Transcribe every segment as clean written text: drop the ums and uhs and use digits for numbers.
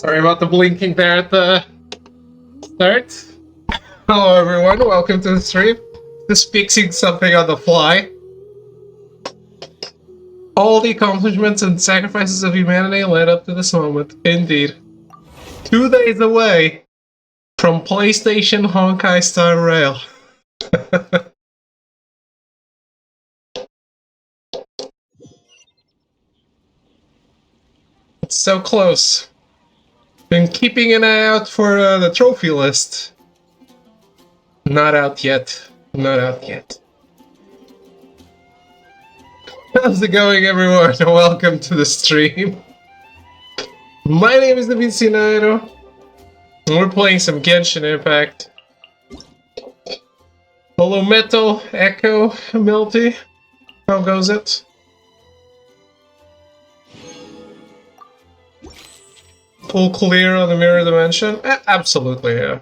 Sorry about the blinking there at the start. Hello everyone, welcome to the stream. Just fixing something on the fly. All the accomplishments and sacrifices of humanity led up to this moment. Indeed. 2 days away from PlayStation Honkai Star Rail. It's so close. Been keeping an eye out for the trophy list. Not out yet. Not out yet. How's it going, everyone? Welcome to the stream. My name is Navincinairo. We're playing some Genshin Impact. Hello, Metal, Echo, Milty. How goes it? Full clear on the mirror dimension? Absolutely, yeah.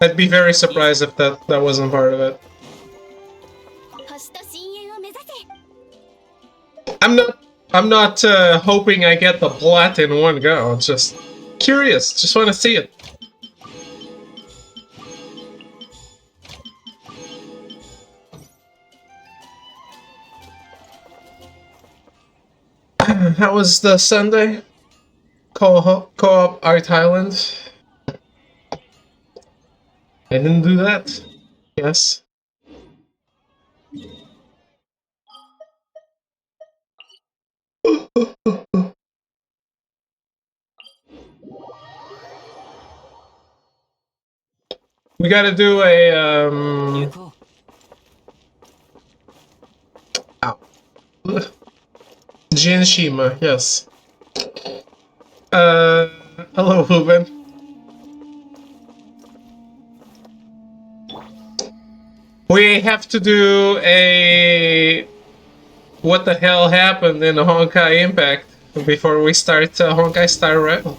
I'd be very surprised if that wasn't part of it. I'm not hoping I get the plat in one go. I'm just curious. Just want to see it. How was the Sunday? Co-op Art Island? I didn't do that. Yes. We gotta do a Genshin, yes. Hello, Ruben. We have to do a what the hell happened in Honkai Impact before we start Honkai Star Rail.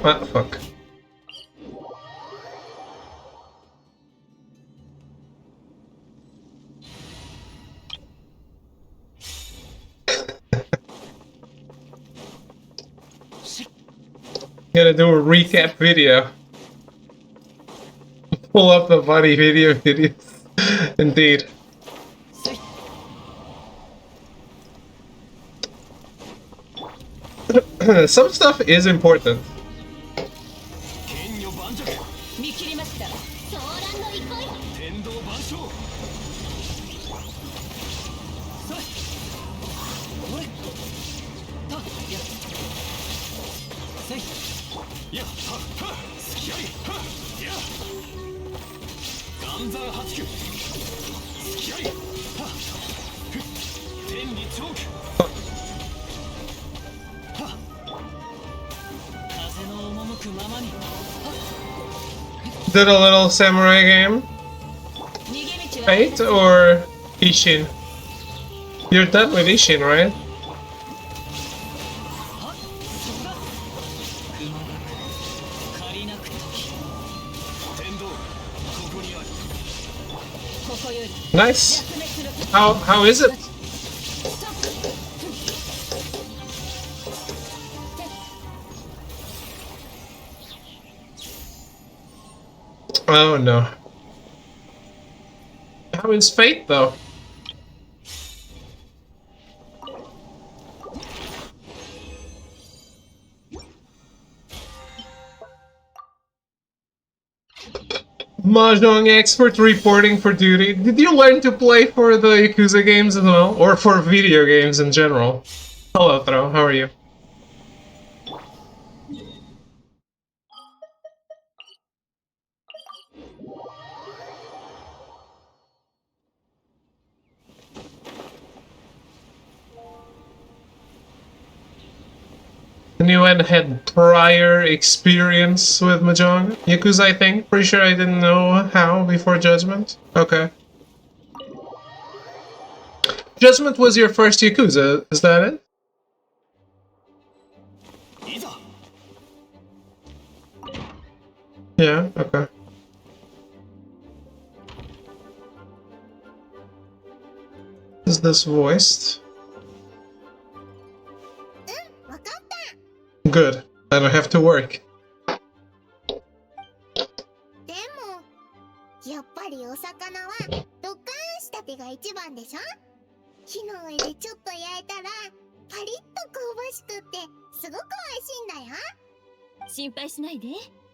Ah, fuck. Gotta do a recap video. Pull up the funny videos. Indeed. Some stuff is important. Did a little samurai game? Fate or Ishin? You're done with Ishin, right? Nice. How is it? Oh no. How is Fate though? Mahjong expert reporting for duty. Did you learn to play for the Yakuza games as well? Or for video games in general? Hello, Thro. How are you? Anyone had prior experience with Mahjong? Yakuza, I think. Pretty sure I didn't know how before Judgment. Okay. Judgment was your first Yakuza, is that it? Yeah, okay. Is this voiced? Good. I don't have to work. でもやっぱりお魚はドッカンしたてが一番でしょ。火の上でちょっと焼いたらパリッと香ばしくってすごく美味しいんだよ。心配しないで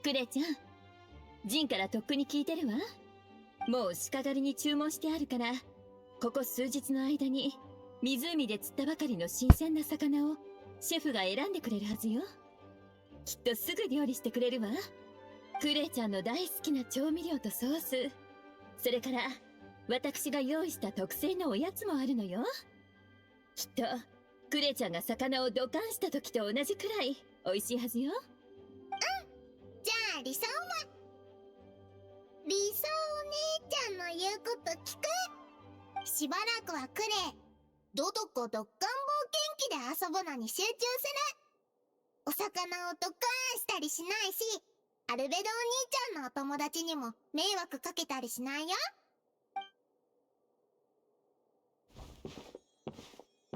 クレちゃん。ジンからとっくに聞いてるわ。もう鹿狩りに注文してあるから、ここ数日の間に湖で釣ったばかりの新鮮な魚をシェフが選んでくれるはずよ。きっとすぐ料理してくれるわ。クレちゃんの大好きな調味料とソース、それから私が用意した特製のおやつもあるのよ。きっとクレちゃんが魚をドカンした時と同じくらい美味しいはずよ。じゃあ理想は理想お姉ちゃんの言うこと聞く。しばらくはクレどどこドッカン冒険記で遊ぶのに集中する。お魚をドッカンしたりしないし、アルベドお兄ちゃんのお友達にも迷惑かけたりしないよ。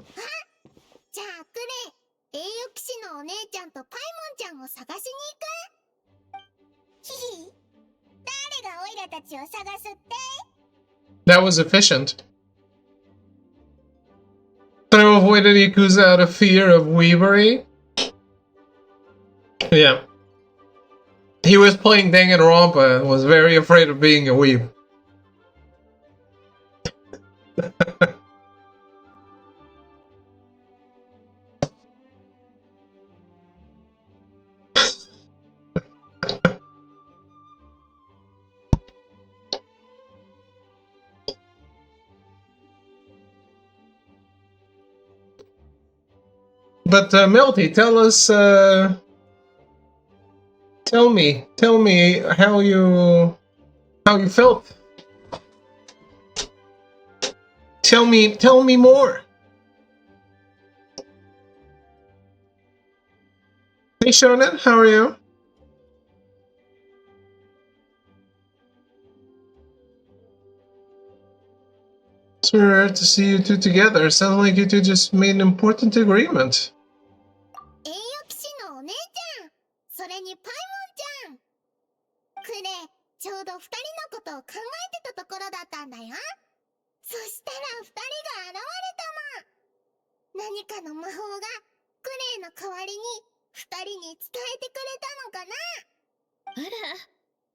あ、じゃあクレ栄誉騎士のお姉ちゃんとパイモンちゃんを探しに行く。ヒヒ、誰がオイラたちを探すって？ That was efficient. Throw avoided Yakuza out of fear of weavery. Yeah. He was playing Danganronpa and was very afraid of being a weeb. But Melty, tell us, tell me how you felt. Tell me more. Hey Shonen, how are you? It's rare to see you two together. Sounds like you two just made an important agreement. 栄誉騎士のお姉ちゃん、それにパイモンちゃん。クレ、ちょうど二人のことを考えてたところだったんだよ。そしたら二人が現れたの。何かの魔法がクレの代わりに二人に伝えてくれたのかな。あら、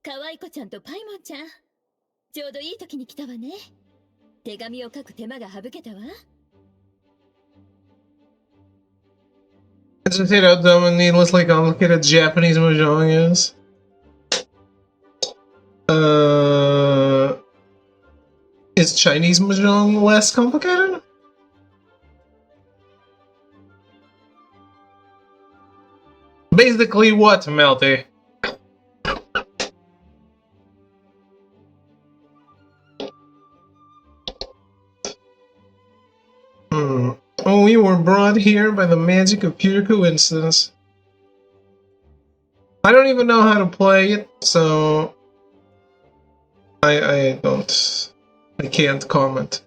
可愛い子ちゃんとパイモンちゃん、ちょうどいい時に来たわね。手紙を書く手間が省けたわ。Just hit how dumb and needlessly complicated Japanese mahjong is. Is Chinese mahjong less complicated? Basically what, Melty? Oh, we were brought here by the magic of pure coincidence. I don't even know how to play it, so I can't comment.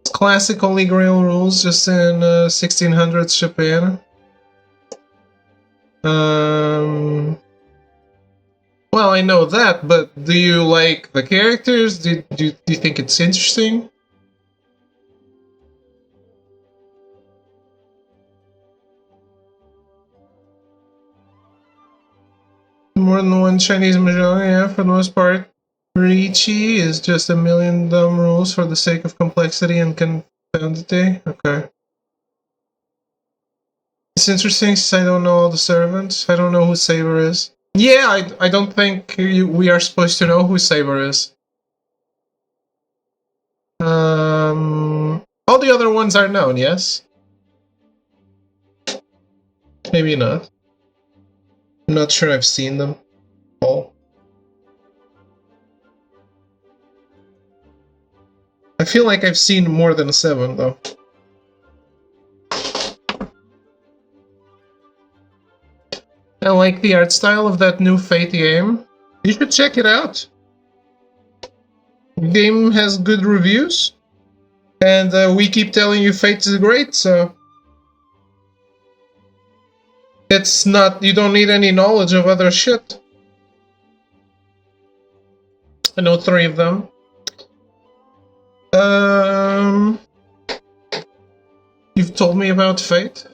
It's classic Holy Grail rules, just in 1600s Japan. Well, I know that, but do you like the characters? Do you think it's interesting? More than one Chinese mahjong, yeah, for the most part. Riichi is just a million dumb rules for the sake of complexity and confoundity. Okay. It's interesting since I don't know all the servants. I don't know who Saber is. Yeah, I don't think we are supposed to know who Saber is. All the other ones are known, yes? Maybe not. I'm not sure I've seen them all. I feel like I've seen more than 7, though. I like the art style of that new Fate game. You should check it out. The game has good reviews. And we keep telling you Fate is great, so it's not, you don't need any knowledge of other shit. I know 3 of them. You've told me about Fate.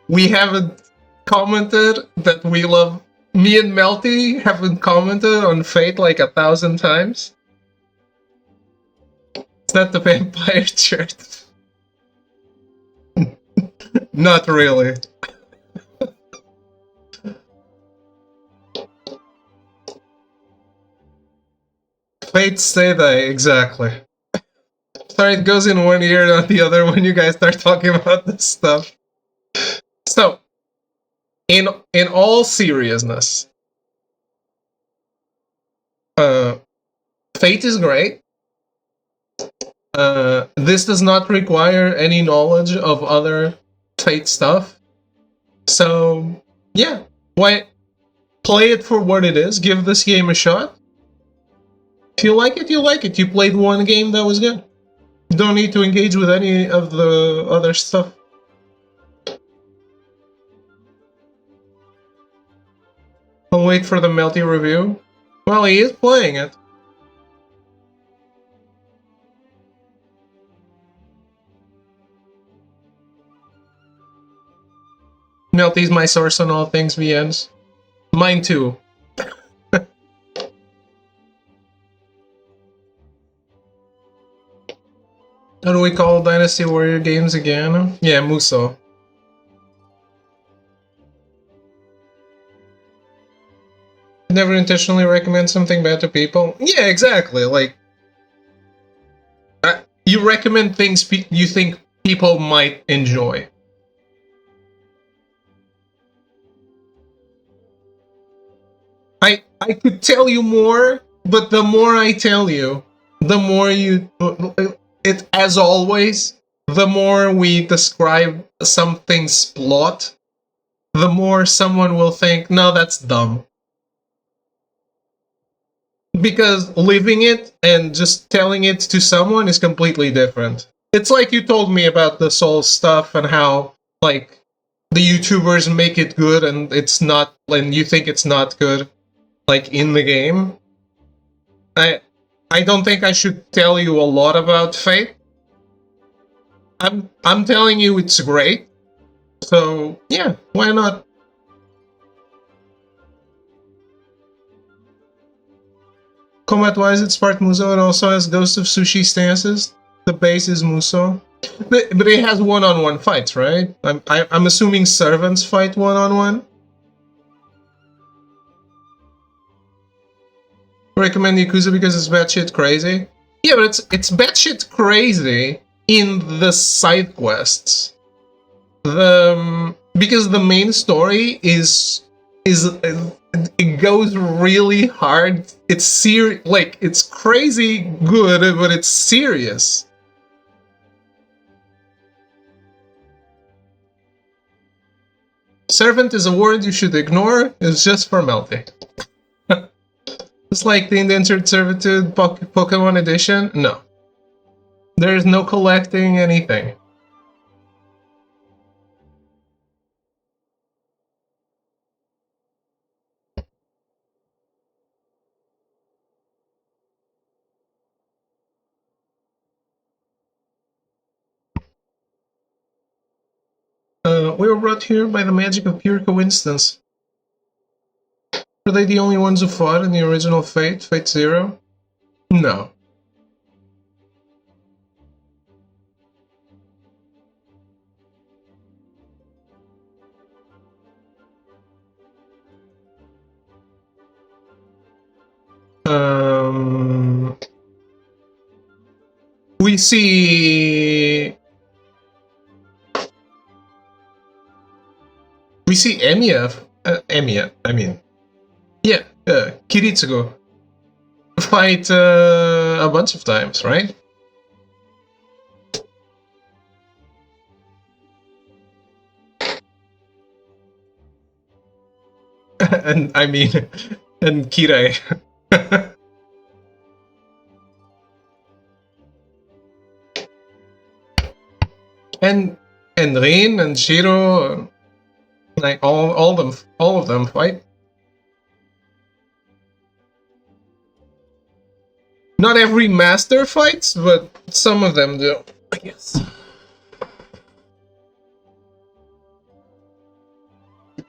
We haven't commented that we love. Me and Melty haven't commented on Fate like 1,000 times. Is that the vampire shirt? Not really. Fate stay there, exactly. Sorry, it goes in one ear, not the other when you guys start talking about this stuff. So, in all seriousness, Fate is great. This does not require any knowledge of other Fate stuff. So, yeah, why play it for what it is. Give this game a shot. If you like it, you like it. You played one game that was good. You don't need to engage with any of the other stuff. I'll wait for the Melty review. Well, he is playing it. Melty's my source on all things VNs. Mine too. How do we call Dynasty Warrior games again? Yeah, Muso. Never intentionally recommend something bad to people? Yeah, exactly. Like, you recommend things you think people might enjoy. I could tell you more, but the more I tell you, the more you... It, as always, the more we describe something's plot, the more someone will think, no, that's dumb. Because living it and just telling it to someone is completely different. It's like you told me about the Soul stuff and how, like, the YouTubers make it good and it's not, and you think it's not good, like, in the game. I don't think I should tell you a lot about Fate. I'm telling you it's great. So, yeah, why not? Combat-wise, it's part Muso. It also has Ghost of Sushi stances. The base is Muso. But it has one-on-one fights, right? I'm assuming servants fight one-on-one. Recommend Yakuza because it's batshit crazy. Yeah, but it's batshit crazy in the side quests. Because the main story is it goes really hard. It's like it's crazy good, but it's serious. Servant is a word you should ignore. It's just formality. It's like the Indentured Servitude Pokemon Edition. No. There is no collecting anything. We were brought here by the magic of pure coincidence. Were they the only ones who fought in the original Fate, Fate Zero? No. We see Emiya, I mean, yeah, Kiritsugo fight a bunch of times, right? And I mean, and Kirai. and Rin and Shiro, like all of them fight. Not every master fights, but some of them do, I guess.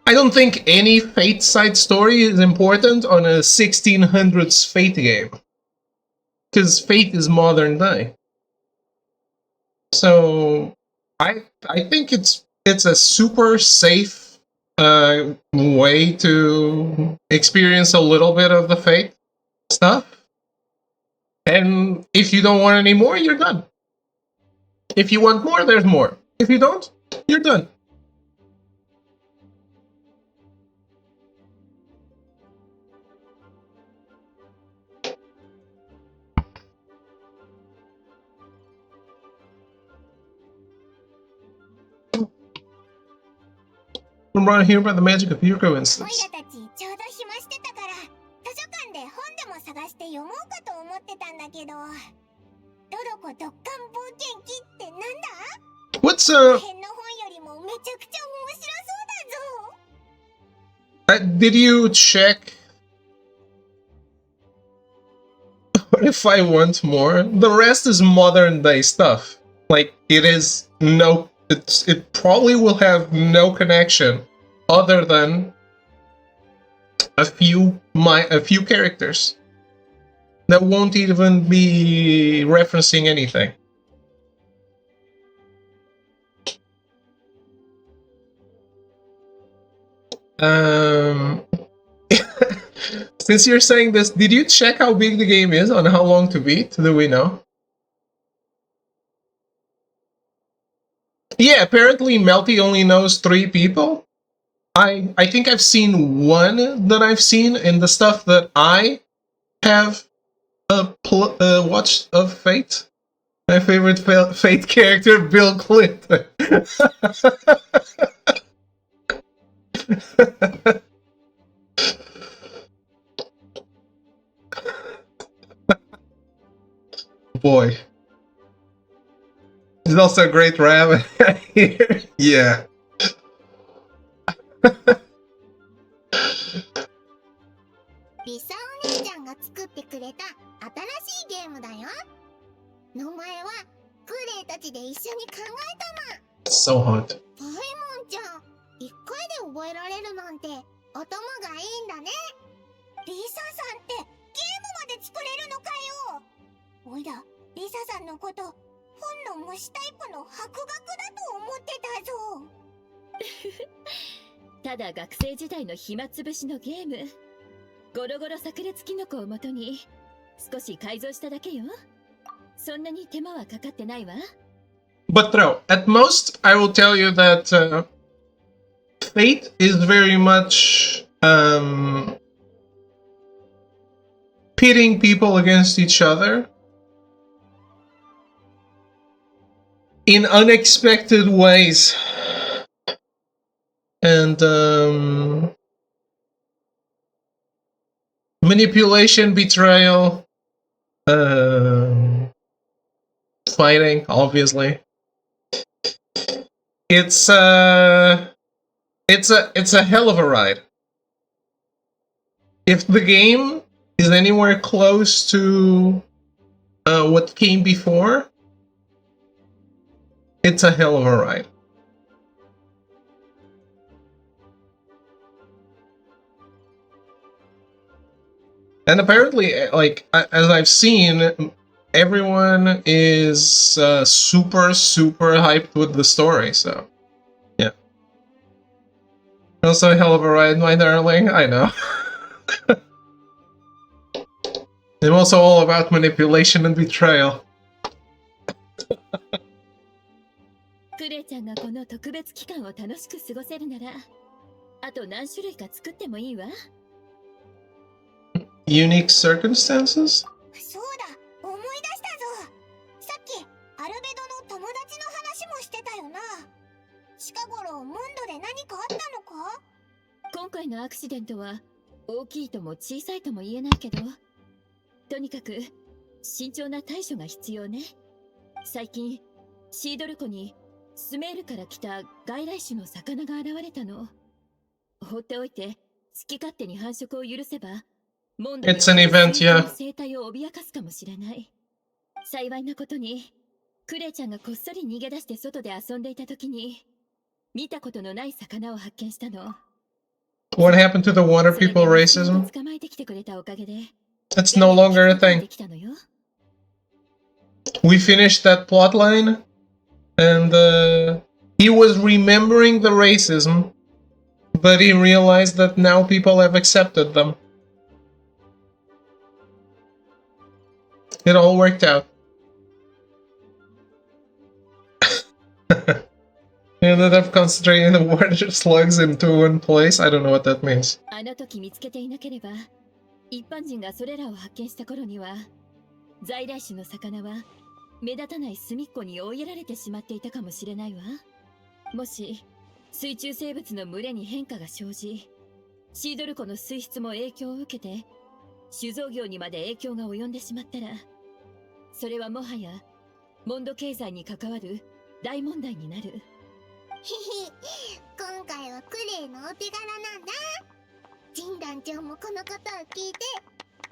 I don't think any Fate side story is important on a 1600s Fate game. Because Fate is modern day. So I think it's a super safe way to experience a little bit of the Fate stuff. And if you don't want any more, you're done. If you want more, there's more. If you don't, you're done. I'm right here by the magic of pure オイラ coincidence. たちちょうど暇してたから図書館で本でも探して読もうかと思ってたんだけど、ドドコドッカン冒険記ってなんだ？ What's 変の本よりもめちゃくちゃ面白そうだぞ。 did you check what if I want more? The rest is modern day stuff. Like it probably will have no connection other than a few characters that won't even be referencing anything. Since you're saying this, did you check how big the game is on how long to beat? Do we know? Yeah, apparently Melty only knows 3 people. I think I've seen one that I've seen in the stuff that I have watched of Fate. My favorite Fate character, Bill Clinton. Boy. He's also a great rabbit. Yeah. リサお姉ちゃんが作ってくれた新しいゲームだよ。名前はクレイたちで一緒に考えたの。 So hot. パイモンちゃん、一回で覚えられるなんて頭がいいんだね。リサさんってゲームまで作れるのかよ。おいら、リサさんのこと本の虫タイプの博学だと思ってたぞ。ただ学生時代の暇つぶしのゲーム。ゴロゴロ炸裂キノコをもとに少し改造しただけよ。そんなに手間はかかってないわ。But no, at most, I will tell you that Fate is very much pitting people against each other in unexpected ways. And manipulation, betrayal, fighting, obviously. It's a hell of a ride. If the game is anywhere close to what came before, it's a hell of a ride. And apparently, like, as I've seen, everyone is super hyped with the story, so yeah. Also a hell of a ride, my darling, I know. I'm also all about manipulation and betrayal. クレイちゃんがこの特別期間を楽しく過ごせるなら、あと何種類か作ってもいいわ。Unique circumstances? そうだ、思い出したぞ。さっきアルベドの友達の話もしてたよな。近頃モンドで何かあったのか？今回のアクシデントは大きいとも小さいとも言えないけど、とにかく慎重な対処が必要ね。最近シードル湖にスメールから来た外来種の魚が現れたの。放っておいて好き勝手に繁殖を許せば、モンドに It's an event, 水域の yeah. 生態を脅かすかもしれない。幸いなことに、クレイちゃんがこっそり逃げ出して外で遊んでいた時に、見たことのない魚を発見したの。 What happened to the water それで people 見つけて racism? 捕まえてきてくれたおかげで、 That's no longer a ガイアに引き取って thing. きたのよ。 We finished that plotline, and he was remembering the racism, but he realized that now people have accepted them. It all worked out. He ended up concentrating the water slugs into one place. I don't know what that means. あの時見つけていなければ、一般人がそれらを発見した頃には、在来種の魚は目立たない隅っこに追いやられてしまっていたかもしれないわ。もし水中生物の群れに変化が生じ、シードル湖の水質も影響を受けて酒造業にまで影響が及んでしまったら、それはもはやモンド経済に関わる大問題になる。ひひ、今回はクレイのお手柄なんだ。ジン団長もこのことを聞いて、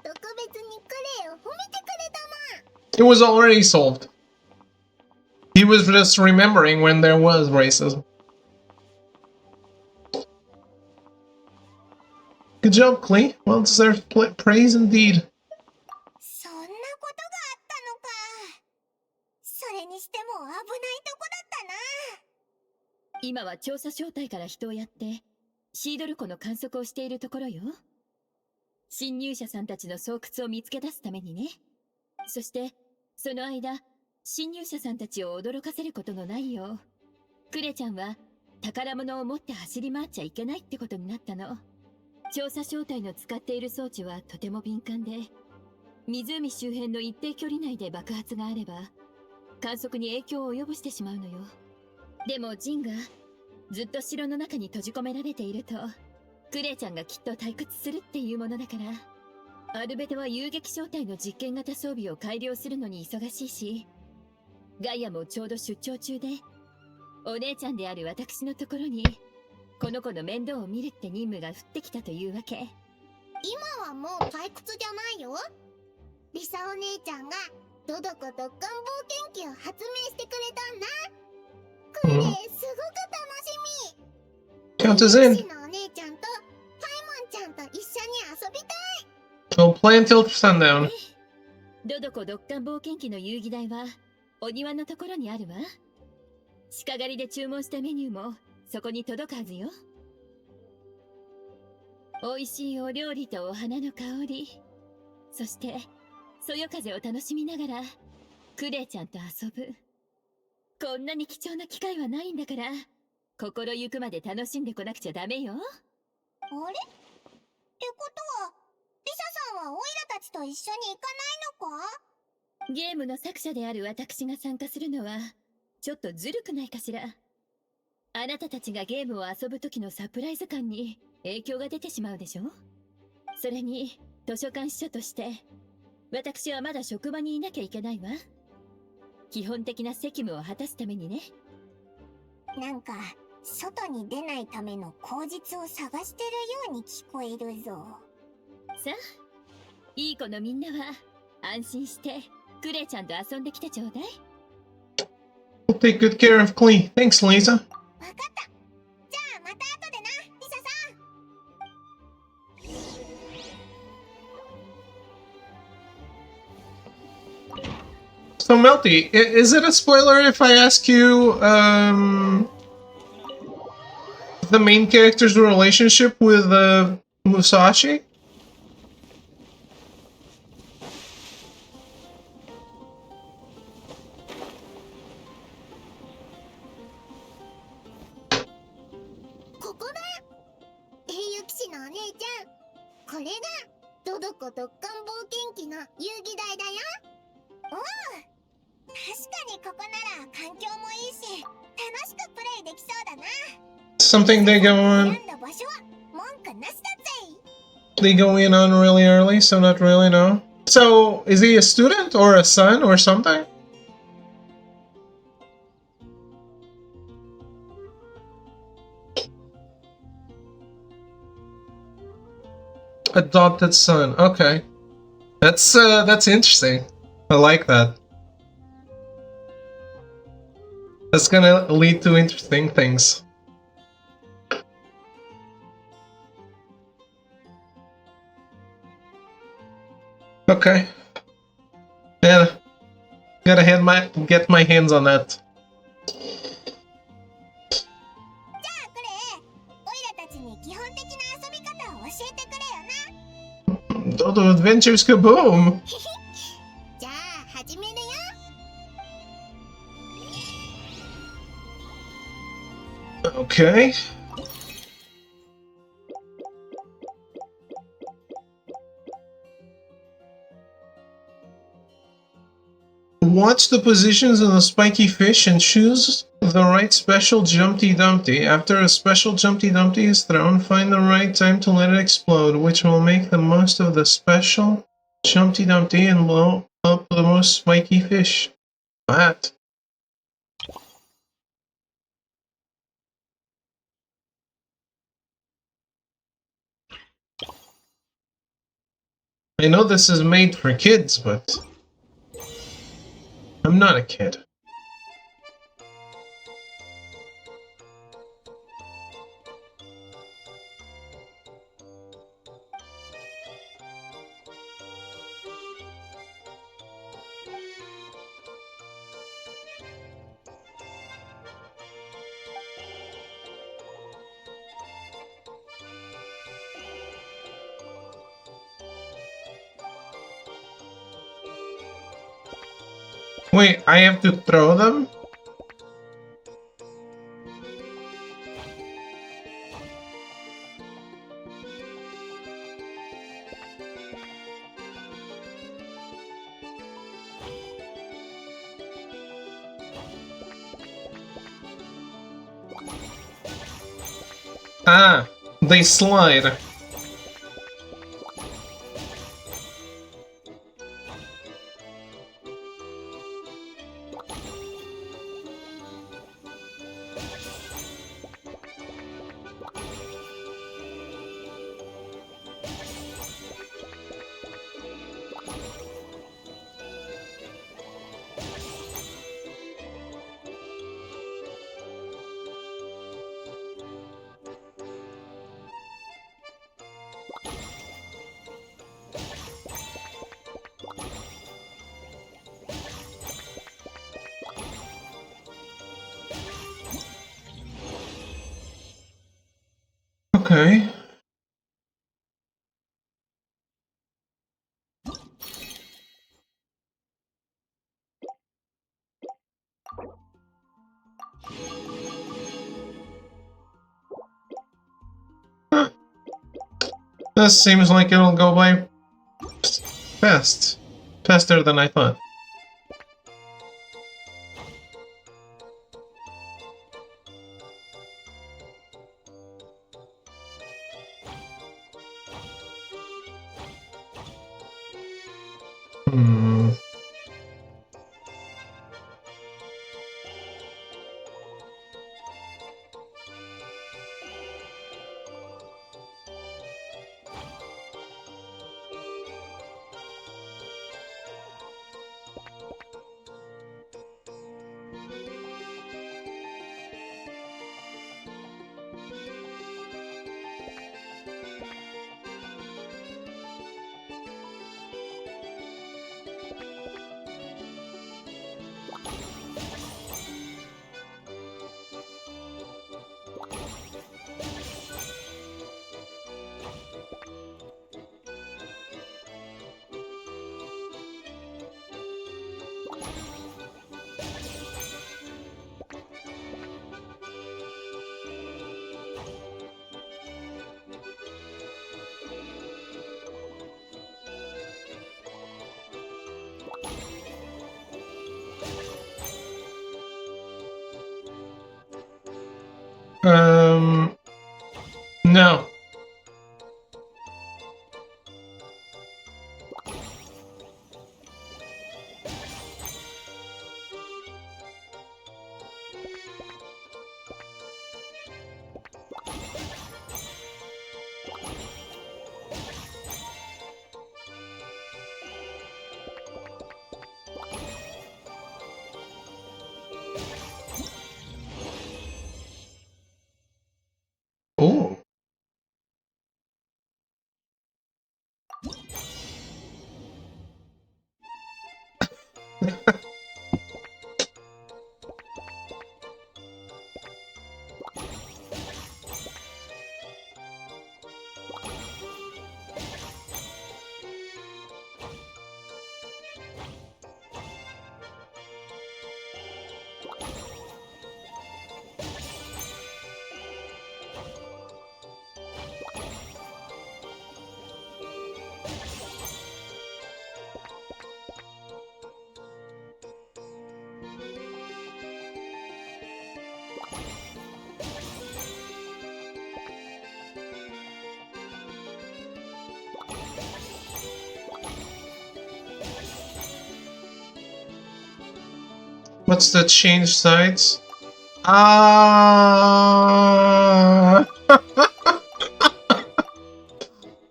特別にクレイを褒めてくれたま。 It was already solved. He was just remembering when there was racism. Good job, Klee. Well deserved praise indeed. そんなことがあったのか。それにしても危ないとこだったな。今は調査小隊から人をやってシードル湖の観測をしているところよ。侵入者さんたちの巣窟を見つけ出すためにね。そしてその間、侵入者さんたちを驚かせることのないよう、クレちゃんは宝物を持って走り回っちゃいけないってことになったの。調査小隊の使っている装置はとても敏感で、湖周辺の一定距離内で爆発があれば観測に影響を及ぼしてしまうのよ。でもジンがずっと城の中に閉じ込められていると、クレイちゃんがきっと退屈するっていうものだから、アルベドは遊撃小隊の実験型装備を改良するのに忙しいし、ガイアもちょうど出張中で、お姉ちゃんである私のところにこの子の面倒を見るって任務が降ってきたというわけ。今はもう退屈じゃないよ。リサお姉ちゃんがドドコドッカン冒険機を発明してくれたんだ。これすごく楽しみ。 Count us in. シのお姉ちゃんとパイモンちゃんと一緒に遊びたい。 We'll play until sundown. ドドコドッカン冒険機の遊戯台はお庭のところにあるわ。鹿狩りで注文したメニューもそこに届くはずよ。美味しいお料理とお花の香り、そしてそよ風を楽しみながらクレイちゃんと遊ぶ。こんなに貴重な機会はないんだから、心ゆくまで楽しんでこなくちゃダメよ。あれ？ってことはリサさんはオイラたちと一緒に行かないのか？ゲームの作者である私が参加するのはちょっとずるくないかしら。あなたたちがゲームを遊ぶ時のサプライズ感に影響が出てしまうでしょ。それに図書館司書として私はまだ職場にいなきゃいけないわ。基本的な責務を果たすためにね。なんか外に出ないための口実を探してるように聞こえるぞ。さあ、いい子のみんなは安心してクレイちゃんと遊んできてちょうだい。 We'll take good care of Klee. Thanks, Lisa. わかった。じゃあまた後でな、リサさん。So, Melty, is it a spoiler if I ask you the main character's relationship with Musashi? ここだ。英雄騎士のお姉ちゃん、これがドドコドッカン冒険機の遊戯台だよ。おう、確かにここなら環境もいいし楽しくプレイできそうだな。 Something they go 選 on んだ場所は文句なしだぜ。 they go in on really early, so not really, no. So, is he a student or a son or something? Adopted son. Okay. That's interesting. I like that. That's gonna lead to interesting things. Okay. Yeah. Gotta get my hands on that. じゃあクレイ、オイラたちに基本的な遊び方を教えてくれよな。 Dodo Adventures Kaboom! じゃあ始めるよ。 Okay. Watch the positions of the spiky fish and choose the right special Jumpty Dumpty. After a special Jumpty Dumpty is thrown, find the right time to let it explode, which will make the most of the special Jumpty Dumpty and blow up the most spiky fish. That. I know this is made for kids, but I'm not a kid. Wait, I have to throw them? Ah, they slide. Okay. Huh. This seems like it'll go by fast. Faster than I thought. Hmm. No. What's the change sides? Ah,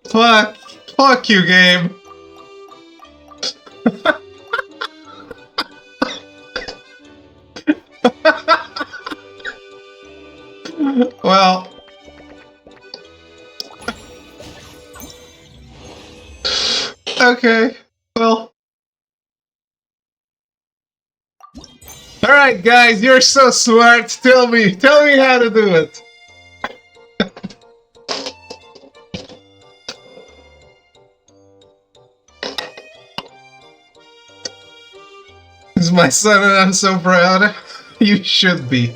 fuck, fuck you, game. Well, okay, well. Alright, guys, you're so smart. Tell me how to do it. He's my son and I'm so proud. You should be.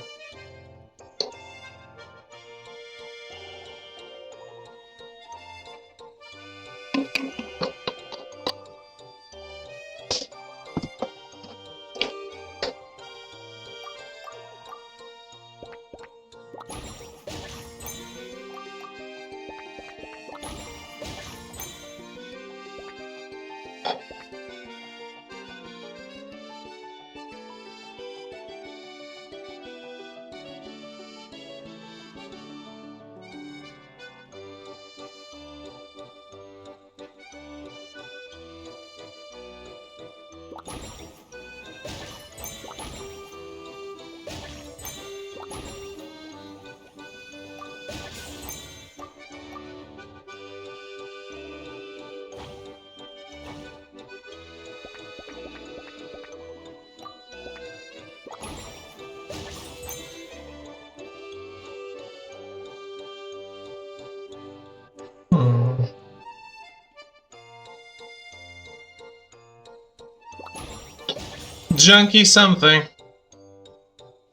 Junkie something.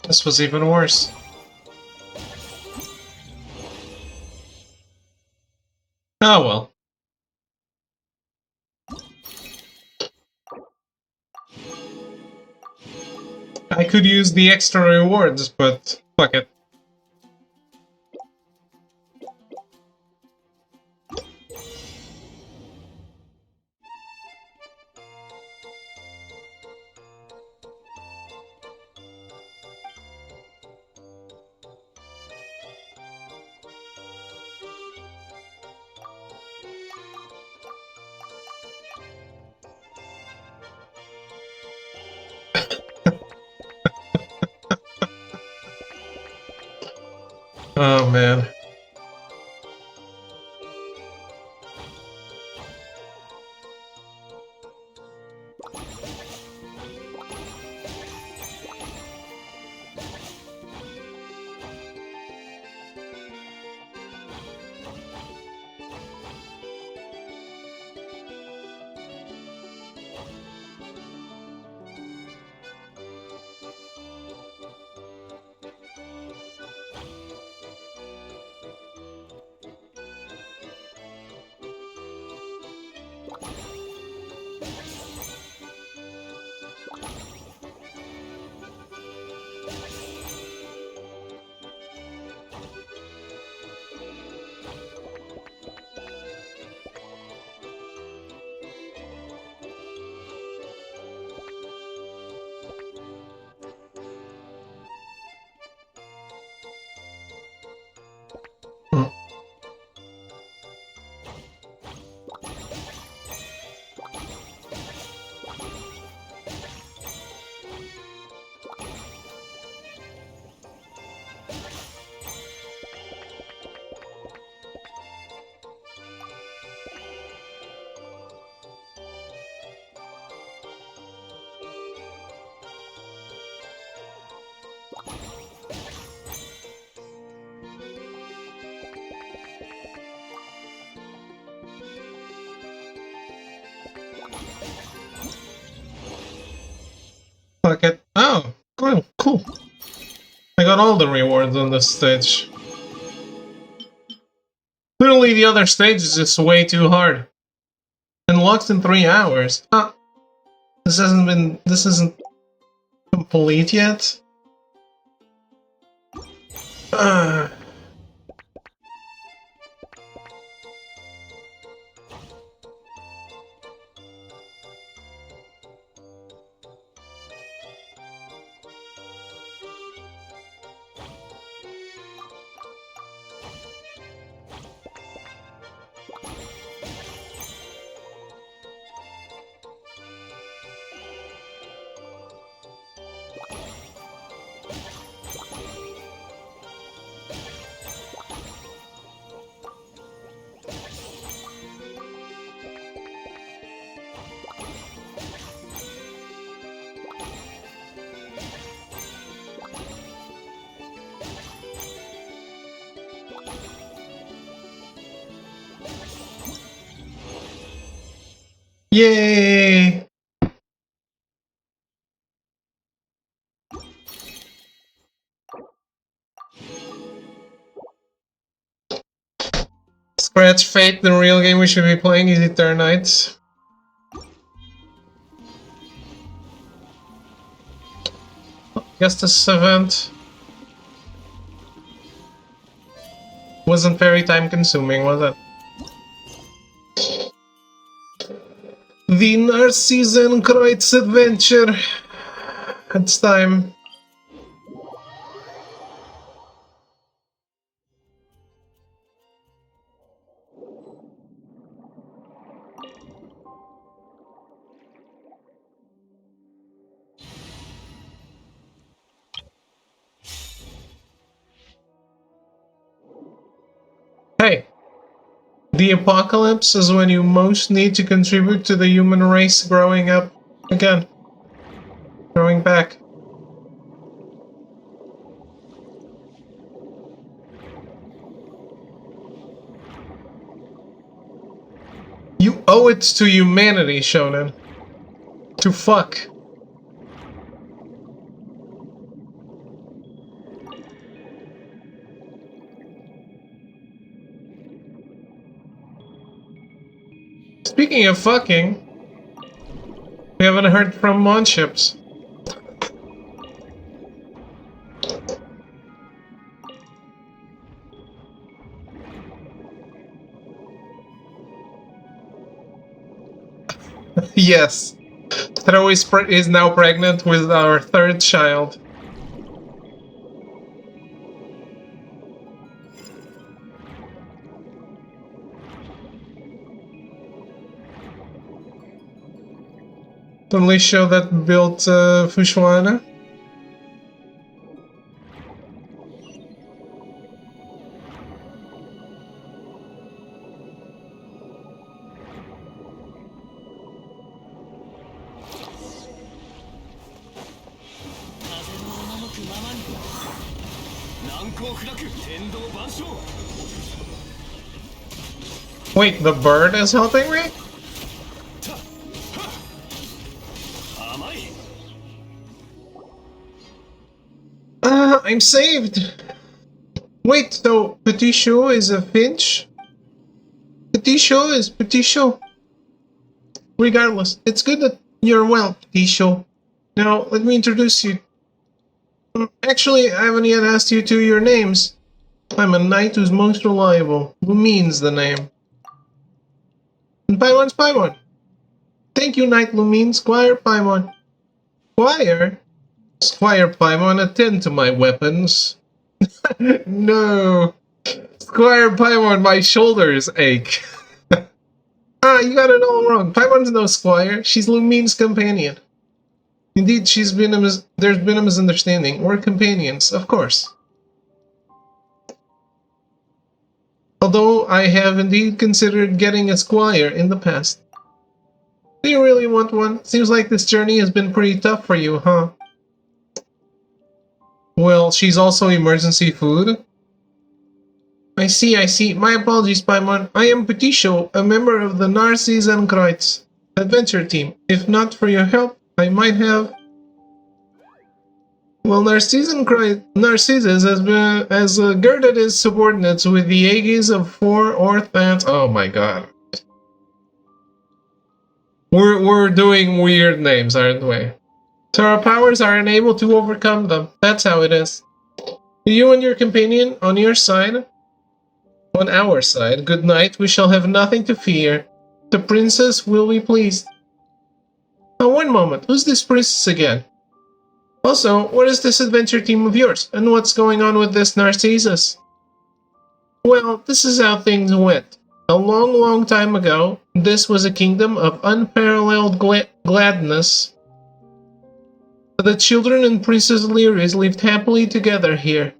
This was even worse. Oh well. I could use the extra rewards, but fuck it. Oh man. fuck it. Oh, cool, cool. I got all the rewards on this stage. Clearly the other stage is just way too hard. Unlocked in 3 hours. Huh. This isn't complete yet? Yay! Scratch Fate, the real game we should be playing is Eternites. Guess this event wasn't very time consuming, was it? The Narcisan Kreutz adventure. It's time. Hey, the apocalypse is when you most need to contribute to the human race growing up again. Growing back. You owe it to humanity, Shonen. To fuck. Speaking of fucking, we haven't heard from Monships. Yes, Throw is now pregnant with our 3rd child. Only show that built Fushwana. Wait, the bird is helping me? I'm saved! Wait, so Petit Chou is a finch? Petit Chou is Petit Chou. Regardless, it's good that you're well, Petit Chou. Now, let me introduce you. Actually, I haven't yet asked you two your names. I'm a knight who's most reliable. Who means the name? And Paimon's Paimon. Thank you, Knight Lumine, Squire Paimon. Squire? Squire Paimon, attend to my weapons. No. Squire Paimon, my shoulders ache. You got it all wrong. Paimon's no squire. She's Lumine's companion. Indeed, there's been a misunderstanding. We're companions, of course. Although I have indeed considered getting a squire in the past. Do you really want one? Seems like this journey has been pretty tough for you, huh? Well, she's also emergency food. I see. My apologies, Paimon. I am Petit Chou, a member of the Narcisan Kreutz adventure team. If not for your help, I might have... Well, Narcissus has girded his subordinates with the aegis of 4 Orthants. Oh my god. We're doing weird names, aren't we? So our powers are unable to overcome them. That's how it is. You and your companion on your side, on our side, good night. We shall have nothing to fear. The princess will be pleased. Now, one moment. Who's this princess again? Also, what is this adventure team of yours? And what's going on with this Narcissus? Well, this is how things went. A long, long time ago, this was a kingdom of unparalleled gladness. The children and Princess Lyris lived happily together here.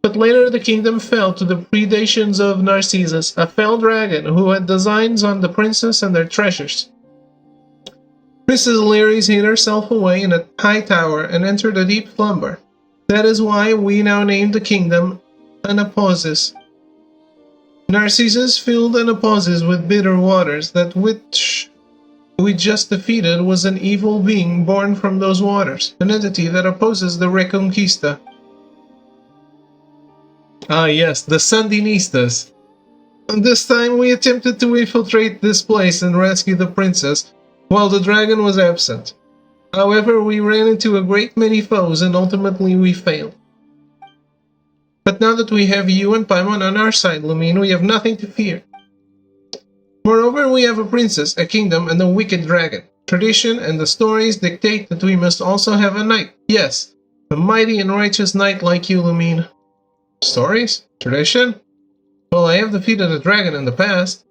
But later the kingdom fell to the predations of Narcissus, a fell dragon who had designs on the princess and their treasures. Princess Lyris hid herself away in a high tower and entered a deep slumber. That is why we now name the kingdom Anaposis. Narcissus filled Anaposis with bitter waters, that which we just defeated was an evil being born from those waters, an entity that opposes the Reconquista. Ah yes, the Sandinistas. And this time we attempted to infiltrate this place and rescue the princess, while the dragon was absent. However, we ran into a great many foes and ultimately we failed. But now that we have you and Paimon on our side, Lumine, we have nothing to fear. Moreover, we have a princess, a kingdom, and a wicked dragon. Tradition and the stories dictate that we must also have a knight. Yes, a mighty and righteous knight like you, Lumine. Stories? Tradition? Well, I have defeated a dragon in the past.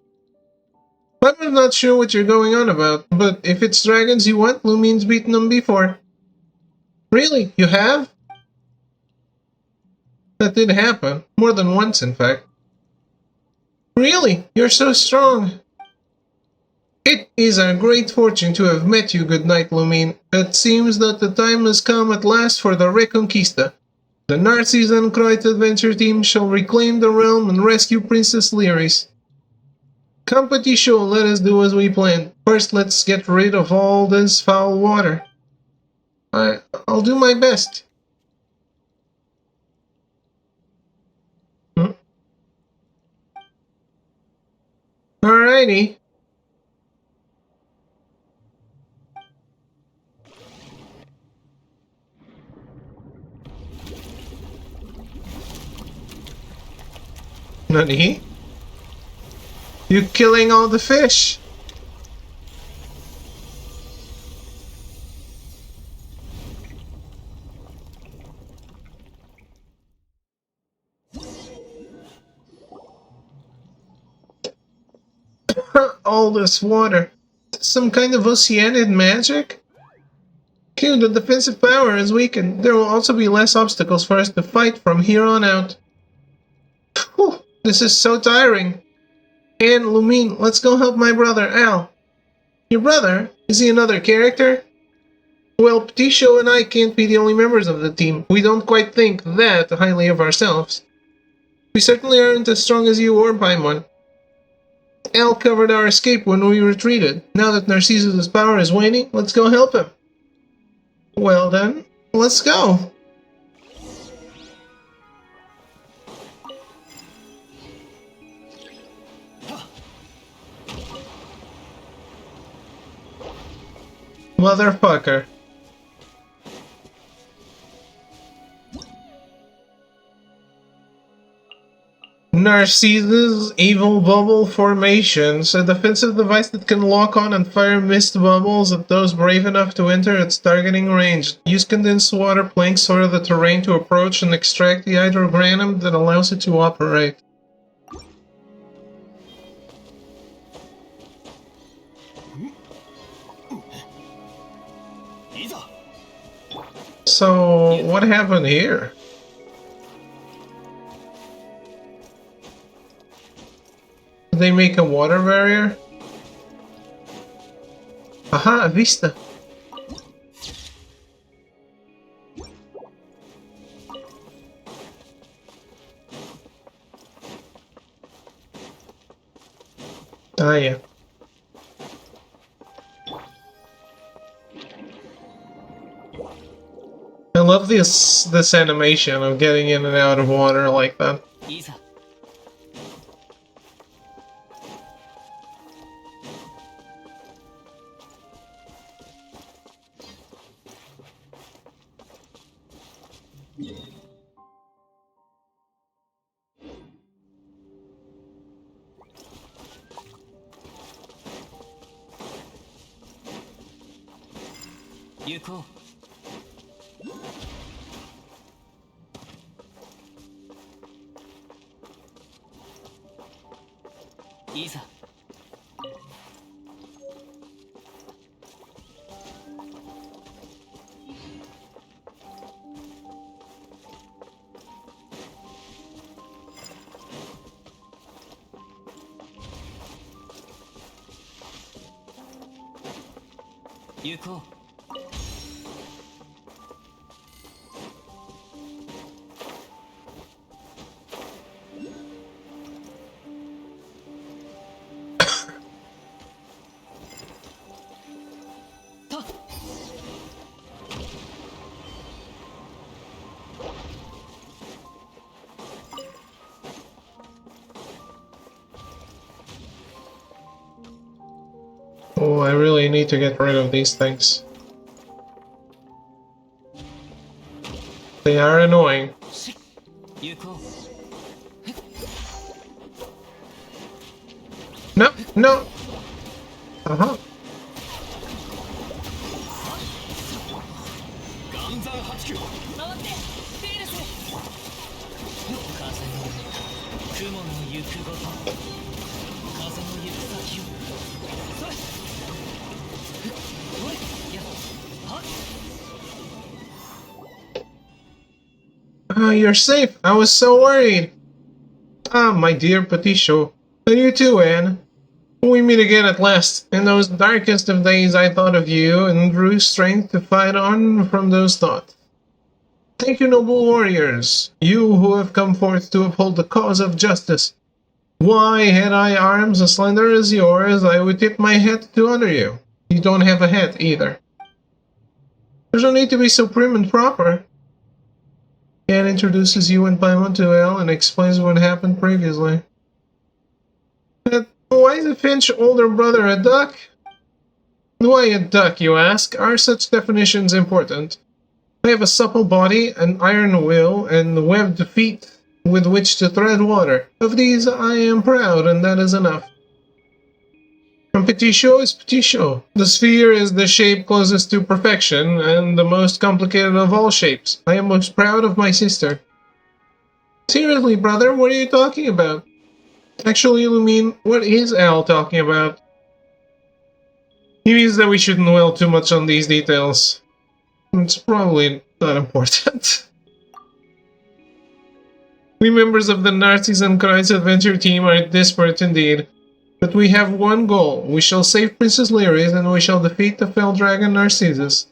I'm not sure what you're going on about, but if it's dragons you want, Lumine's beaten them before. Really? You have? That did happen. More than once, in fact. Really? You're so strong. It is our great fortune to have met you, good night, Lumine. It seems that the time has come at last for the Reconquista. The Nazis and Kreut adventure team shall reclaim the realm and rescue Princess Lyris. Competition, let us do as we planned. First, let's get rid of all this foul water. I'll do my best. Alrighty. Nani? You killing all the fish? All this water. Some kind of oceanic magic? Q, the defensive power is weakened. There will also be less obstacles for us to fight from here on out. Whew, this is so tiring. And Lumine, let's go help my brother, Al. Your brother? Is he another character? Well, Ptisho and I can't be the only members of the team. We don't quite think that highly of ourselves. We certainly aren't as strong as you or Paimon. Al covered our escape when we retreated. Now that Narcissus' power is waning, let's go help him. Well then, let's go. Motherfucker. Narcissus' Evil Bubble Formations, a defensive device that can lock on and fire mist bubbles at those brave enough to enter its targeting range. Use condensed water planks sort the terrain to approach and extract the hydrogranum that allows it to operate. So, what happened here? Did they make a water barrier? Aha, a vista. Ah, yeah. I love love this animation of getting in and out of water like that. いざ 行こう。いざ。行こう。 Oh, I really need to get rid of these things. They are annoying. 行こう。 No, no. Uh-huh. 岩山八九。回ってフィールス。風の雲の行くごと。風の行く先を。それ。おい。や。は。 You're safe. I was so worried. Ah, my dear Patricio. And you too, Anne. We meet again at last. In those darkest of days I thought of you and drew strength to fight on from those thoughts. Thank you, noble warriors, you who have come forth to uphold the cause of justice. Why, had I arms as slender as yours, I would tip my hat to honor you. You don't have a hat either. There's no need to be so prim and proper. Anne introduces you and Paimon to Elle and explains what happened previously. Why is a Finch older brother a duck? Why a duck, you ask? Are such definitions important? I have a supple body, an iron will, and webbed feet with which to tread water. Of these I am proud, and that is enough. And Petit Show is Petit Show. The sphere is the shape closest to perfection, and the most complicated of all shapes. I am most proud of my sister. Seriously, brother, what are you talking about? Actually, Lumine, what is Al talking about? He means that we shouldn't dwell too much on these details. It's probably not important. We members of the Narcissus and Christ adventure team are disparate indeed. But we have one goal. We shall save Princess Lyris and we shall defeat the fell dragon Narcissus.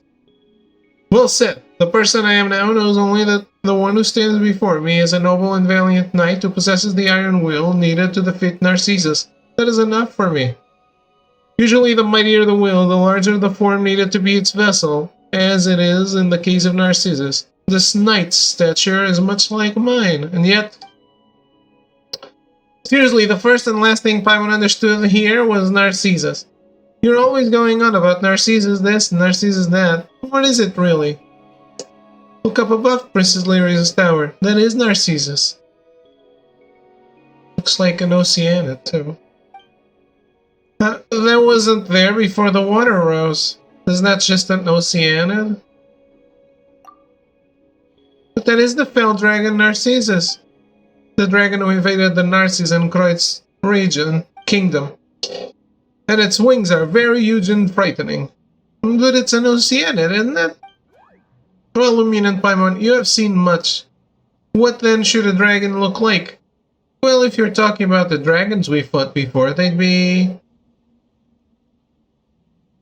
Well said. The person I am now knows only that the one who stands before me is a noble and valiant knight who possesses the iron will needed to defeat Narcissus. That is enough for me. Usually the mightier the will, the larger the form needed to be its vessel, as it is in the case of Narcissus. This knight's stature is much like mine, and yet... Seriously, the first and last thing Paimon understood here was Narcissus. You're always going on about Narcissus this, Narcissus that. What is it, really? Look up above Princess Lyris' tower. That is Narcissus. Looks like an Oceanid, too. That wasn't there before the water rose. Isn't that just an Oceanid? But that is the fell dragon Narcissus. The dragon who invaded the Narcissus and Kreutz region, kingdom. And its wings are very huge and frightening. But it's an Oceanid, isn't it? Well, Lumine and Paimon, you have seen much. What then should a dragon look like? Well, if you're talking about the dragons we fought before, they'd be...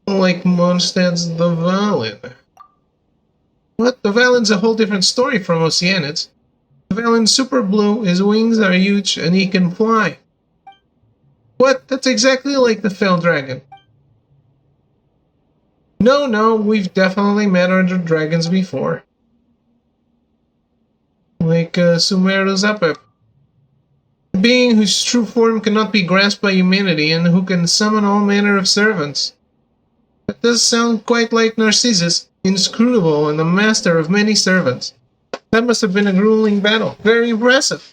like Mondstadt's the Valin. What? The Valin's a whole different story from Oceanids. The Valin's super blue, his wings are huge, and he can fly. What? That's exactly like the fell dragon. No, we've definitely met other dragons before. like Sumeru's Epip. A being whose true form cannot be grasped by humanity and who can summon all manner of servants. That does sound quite like Narcissus, inscrutable and the master of many servants. That must have been a grueling battle. Very impressive.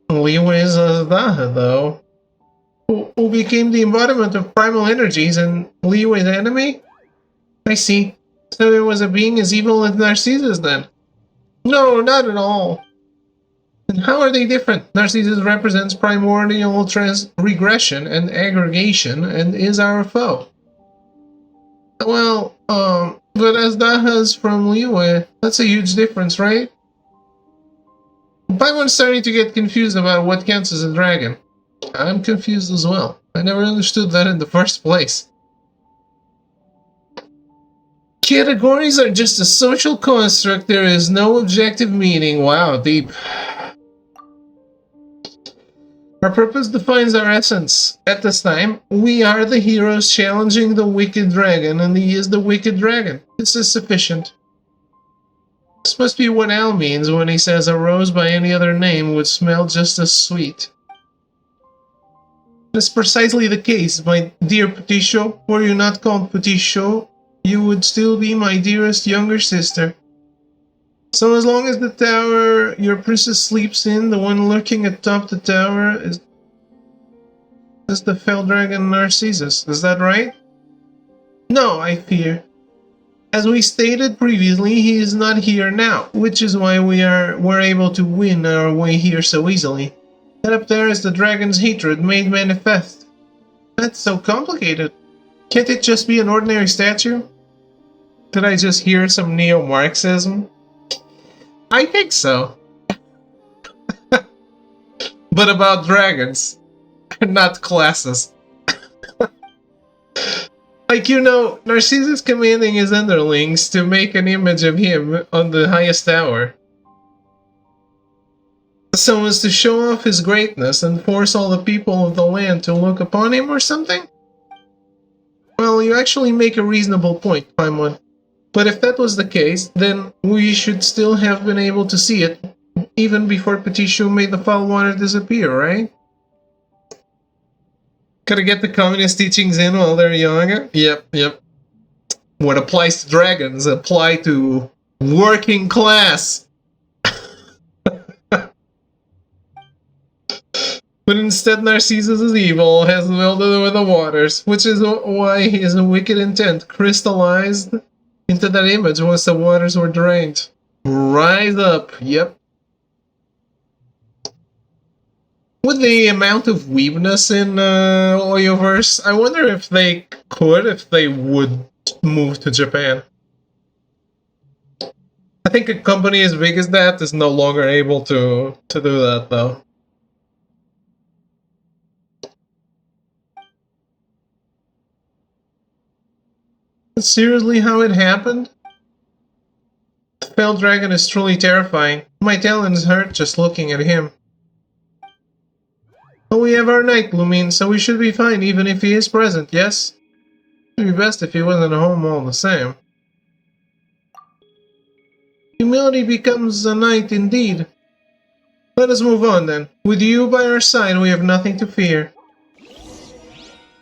Liwei's Azdaha, though. Who became the embodiment of primal energies and Liwei's enemy? I see. So there was a being as evil as Narcissus then? No, not at all. And how are they different? Narcissus represents primordial regression and aggregation and is our foe. Well, but Azdaha's from Liwei, that's a huge difference, right? Paimon's starting to get confused about what counts as a dragon. I'm confused as well. I never understood that in the first place. Categories are just a social construct. There is no objective meaning. Wow, deep. Our purpose defines our essence. At this time, we are the heroes challenging the wicked dragon, and he is the wicked dragon. This is sufficient. This must be what Al means when he says a rose by any other name would smell just as sweet. That's precisely the case, my dear Petit Chot. Were you not called Petit Chot, you would still be my dearest younger sister. So as long as the tower your princess sleeps in, the one lurking atop the tower, is the fell dragon Narcissus. Is that right? No, I fear. As we stated previously, he is not here now, which is why we're able to win our way here so easily. That up there is the dragon's hatred made manifest. That's so complicated. Can't it just be an ordinary statue? Did I just hear some neo-Marxism? I think so. But about dragons, not classes. Like, you know, Narcissus commanding his underlings to make an image of him on the highest tower. So as to show off his greatness and force all the people of the land to look upon him or something? Well, you actually make a reasonable point, Paimon. But if that was the case, then we should still have been able to see it, even before Petit Chou made the foul water disappear, right? Gotta get the communist teachings in while they're younger? Yep. What applies to dragons apply to working class. But instead Narcissus is evil, has melded with the waters, which is why his wicked intent crystallized into that image once the waters were drained. Rise up, yep. With the amount of weebness in Oyoverse, I wonder if they would move to Japan. I think a company as big as that is no longer able to do that, though. That's seriously how it happened? The Fell Dragon is truly terrifying. My talons hurt just looking at him. But we have our night, Lumine, so we should be fine even if he is present, yes? It would be best if he wasn't home all the same. Humility becomes a knight indeed. Let us move on then. With you by our side, we have nothing to fear.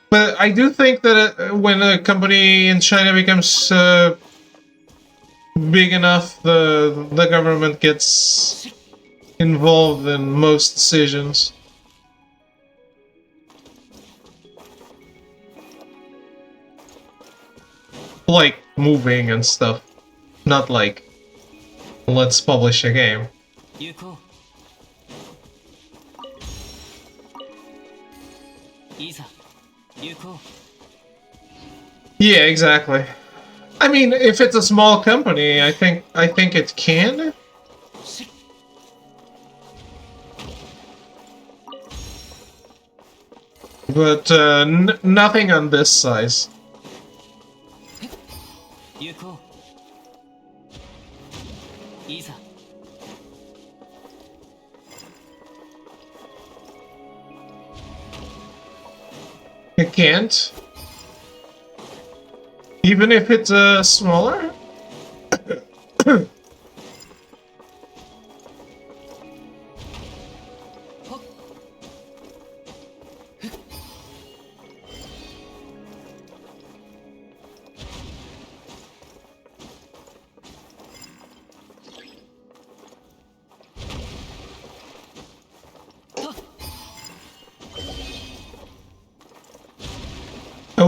But I do think that when a company in China becomes big enough, the government gets involved in most decisions. Like moving and stuff. Not like, let's publish a game. Yeah, exactly. I mean, if it's a small company, I think it can. But nothing on this size. It can't? Even if it's smaller?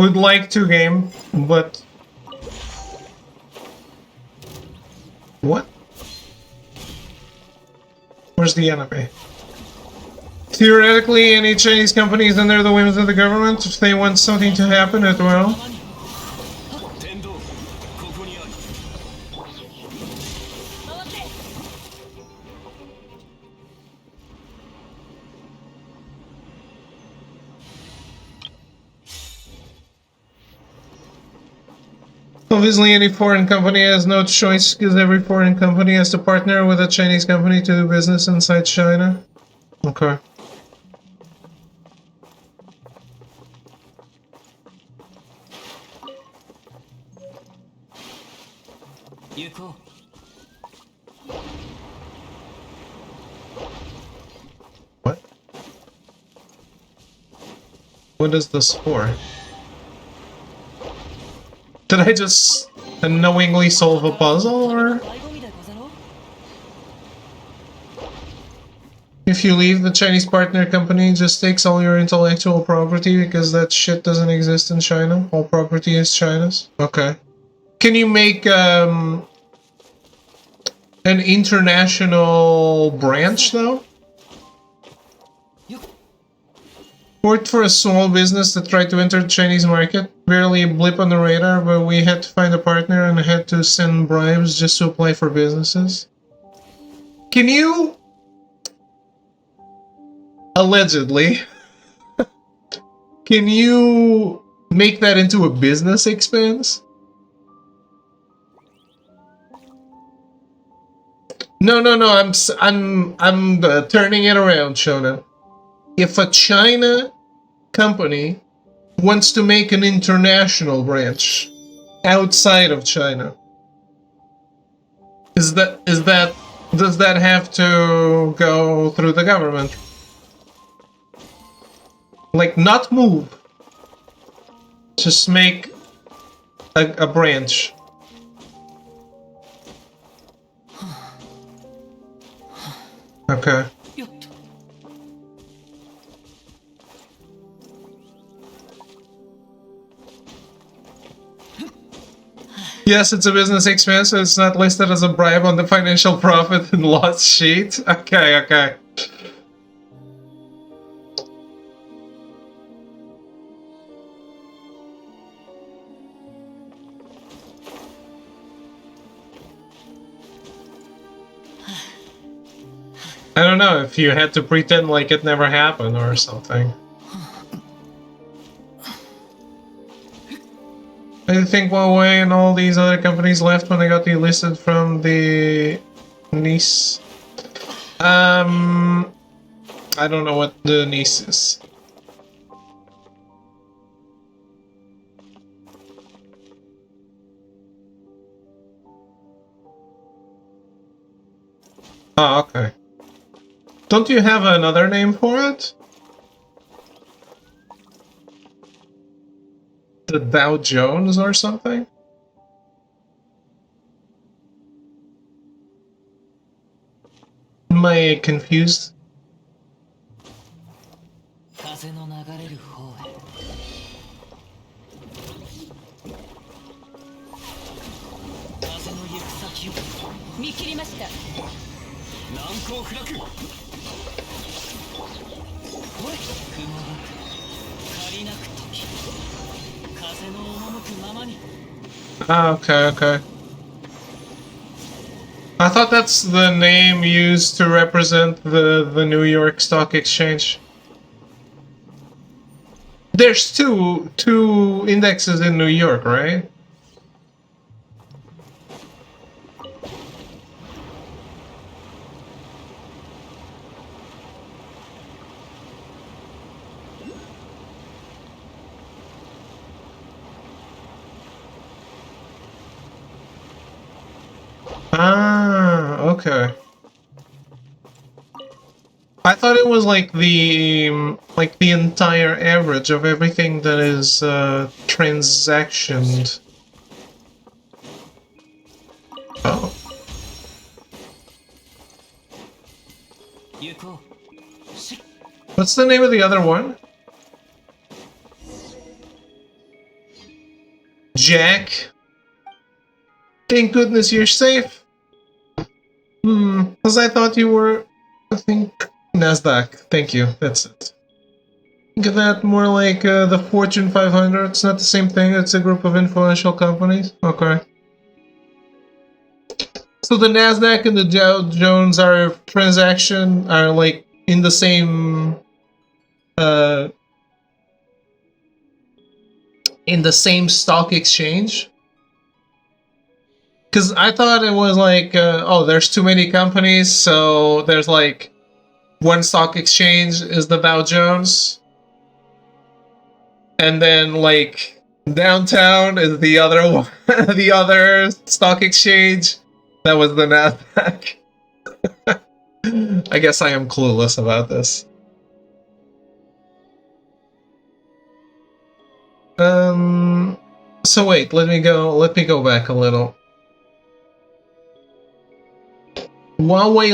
would like to game, but what? Where's the enemy? Theoretically, any Chinese company is under the whims of the government. If they want something to happen, it will. Obviously, any foreign company has no choice because every foreign company has to partner with a Chinese company to do business inside China. Okay. What? What is this for? Did I just unknowingly solve a puzzle, or? If you leave, the Chinese partner company just takes all your intellectual property because that shit doesn't exist in China. All property is China's. Okay. Can you make an international branch though? Worked for a small business that tried to enter the Chinese market. Barely a blip on the radar, but we had to find a partner and had to send bribes just to apply for businesses. Can you... Allegedly. Can you make that into a business expense? No, I'm turning it around, Shona. If a China company wants to make an international branch outside of China, does that have to go through the government? Like, not move, just make a branch. Okay. Yes, it's a business expense, so it's not listed as a bribe on the financial profit and loss sheet. Okay, okay. I don't know if you had to pretend like it never happened or something. I think Huawei and all these other companies left when they got delisted from the NIS. I don't know what the NIS is. Oh, okay. Don't you have another name for it? The Dow Jones or something? Am I confused? Ah, okay, okay. I thought that's the name used to represent the New York Stock Exchange. There's two indexes in New York, right? Ah, okay. I thought it was like the entire average of everything that is transactioned. Oh. What's the name of the other one? Jack. Thank goodness you're safe. Because I thought you were, I think, NASDAQ. Thank you, that's it. Think of that more like the Fortune 500. It's not the same thing, it's a group of influential companies. Okay. So the NASDAQ and the Dow Jones are like in the same stock exchange? Because I thought it was like, oh, there's too many companies, so there's like one stock exchange is the Dow Jones, and then like downtown is the other one, the other stock exchange. That was the NASDAQ. I guess I am clueless about this. So wait, let me go back a little. Huawei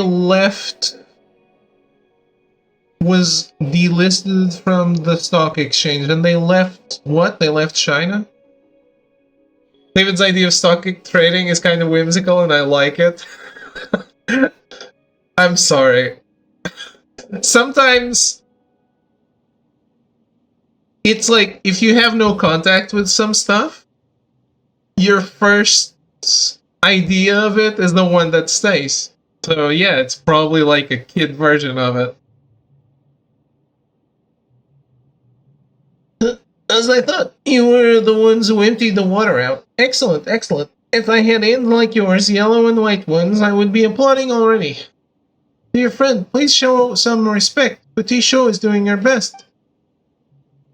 was delisted from the stock exchange, and they left what? They left China? David's idea of stock trading is kind of whimsical, and I like it. I'm sorry. Sometimes it's like, if you have no contact with some stuff, your first idea of it is the one that stays. So yeah, it's probably like a kid version of it. As I thought, you were the ones who emptied the water out. Excellent, excellent. If I had hands like yours, yellow and white ones, I would be applauding already. Dear friend, please show some respect. Petit Show is doing her best.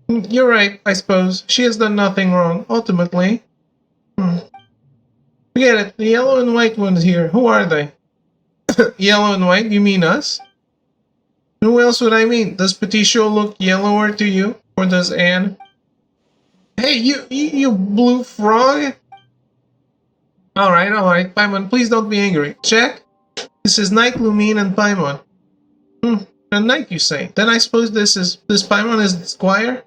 You're right, I suppose. She has done nothing wrong, ultimately. Forget it, the yellow and white ones here, who are they? Yellow and white, you mean us? Who else would I mean? Does Petit Show look yellower to you? Or does Anne? Hey, you blue frog! Alright, Paimon, please don't be angry. Check? This is Night, Lumine, and Paimon. And Night, you say? Then I suppose this Paimon is the Squire?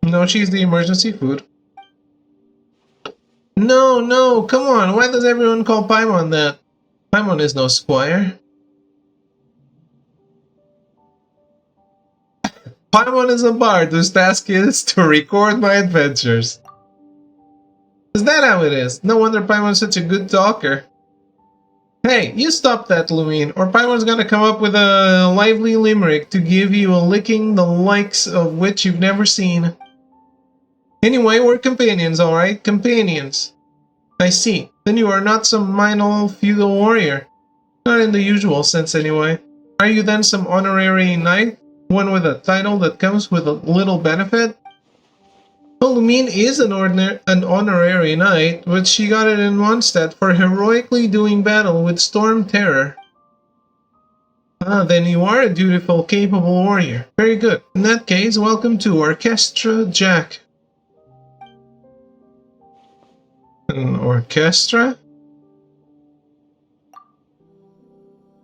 No, she's the emergency food. No, come on, why does everyone call Paimon that? Paimon is no Squire. Paimon is a bard whose task is to record my adventures. Is that how it is? No wonder Paimon's such a good talker. Hey, you stop that, Lumine, or Paimon's gonna come up with a lively limerick to give you a licking the likes of which you've never seen. Anyway, we're companions, alright? Companions. I see. Then you are not some minor feudal warrior. Not in the usual sense, anyway. Are you then some honorary knight? One with a title that comes with a little benefit? Well, Lumine is an honorary knight, but she got it in Mondstadt for heroically doing battle with Storm Terror. Ah, then you are a dutiful, capable warrior. Very good. In that case, welcome to Orchestra Jack. An orchestra?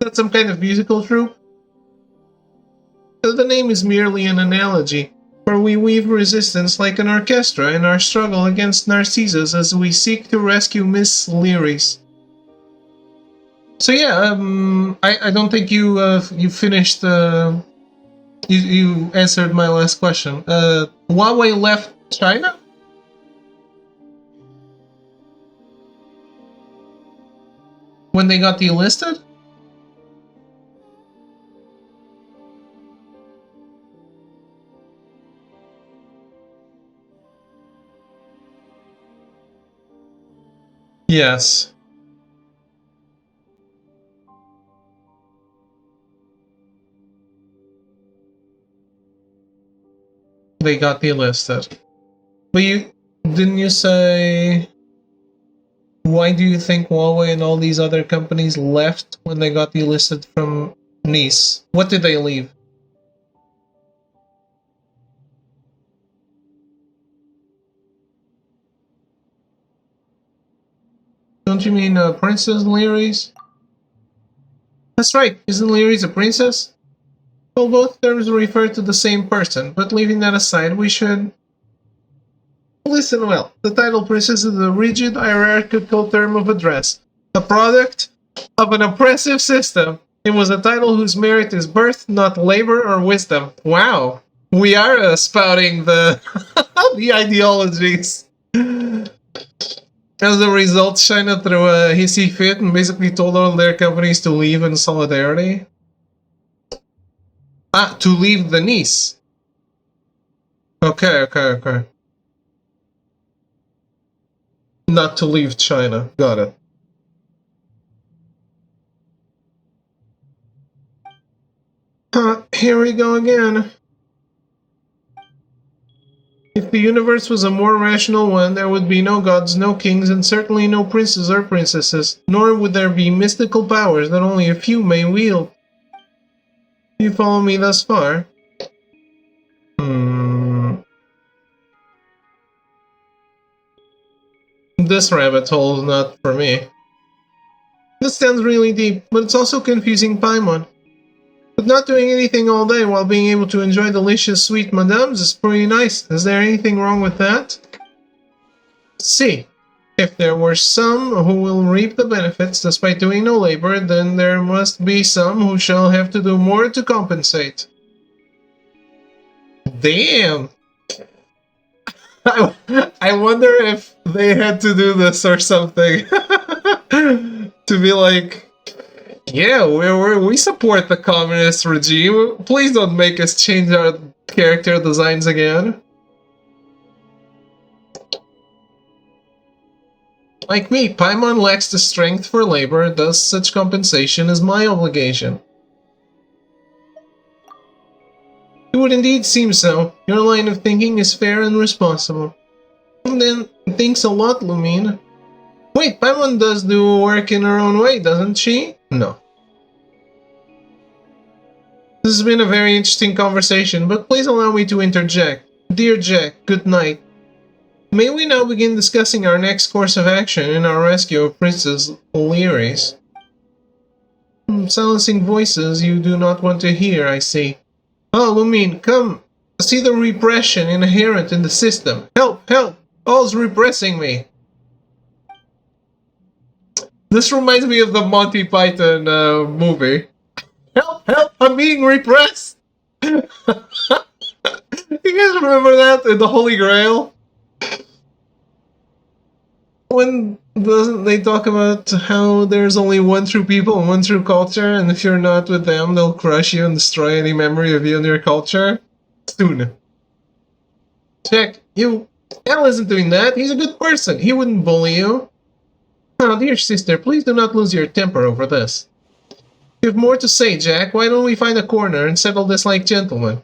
Is that some kind of musical troupe? The name is merely an analogy, for we weave resistance like an orchestra in our struggle against Narcissus as we seek to rescue Miss Lyris. So yeah, I don't think you finished. You answered my last question. Huawei left China? When they got delisted? Yes. They got delisted. But didn't you say, why do you think Huawei and all these other companies left when they got delisted from Nice? What did they leave? Don't you mean Princess Lyris? That's right, isn't Lyris a princess? Well, both terms refer to the same person, but leaving that aside, we should... Listen well. The title princess is a rigid hierarchical term of address, a product of an oppressive system. It was a title whose merit is birth, not labor or wisdom. Wow. We are spouting the the ideologies. As a result, China threw a hissy fit and basically told all their companies to leave in solidarity. To leave the niece. Okay. Not to leave China. Got it. Here we go again. If the universe was a more rational one, there would be no gods, no kings, and certainly no princes or princesses, nor would there be mystical powers that only a few may wield. You follow me thus far? This rabbit hole is not for me. This sounds really deep, but it's also confusing Paimon. But not doing anything all day while being able to enjoy delicious sweet madames is pretty nice. Is there anything wrong with that? See, if there were some who will reap the benefits despite doing no labor, then there must be some who shall have to do more to compensate. Damn! I wonder if they had to do this or something. To be like, yeah, we support the communist regime. Please don't make us change our character designs again. Like me, Paimon lacks the strength for labor, thus such compensation is my obligation. It would indeed seem so. Your line of thinking is fair and responsible. And then, thanks a lot, Lumine. Wait, Paimon does do work in her own way, doesn't she? No. This has been a very interesting conversation, but please allow me to interject. Dear Jack, good night. May we now begin discussing our next course of action in our rescue of Princess Lyris? Silencing voices you do not want to hear, I see. Oh, Lumine, come! See the repression inherent in the system. Help! Help! All's repressing me! This reminds me of the Monty Python movie. Help! Help! I'm being repressed! You guys remember that in the Holy Grail? When they talk about how there's only one true people and one true culture, and if you're not with them, they'll crush you and destroy any memory of you and your culture? Soon. Check, Al isn't doing that. He's a good person. He wouldn't bully you. Oh, dear sister, please do not lose your temper over this. You have more to say, Jack. Why don't we find a corner and settle this like gentlemen,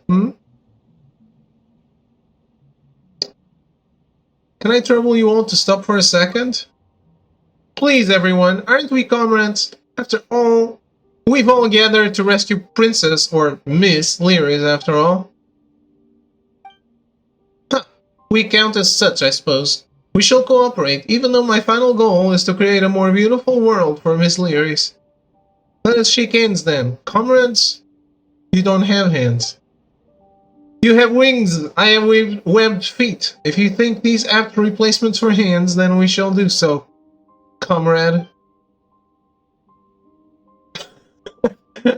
Can I trouble you all to stop for a second? Please, everyone, aren't we comrades? After all, we've all gathered to rescue Princess, or Miss Lyris, after all. Huh. We count as such, I suppose. We shall cooperate, even though my final goal is to create a more beautiful world for Miss Lyris. Let us shake hands then. Comrades, you don't have hands. You have wings, I have webbed feet. If you think these apt replacements for hands, then we shall do so, comrade.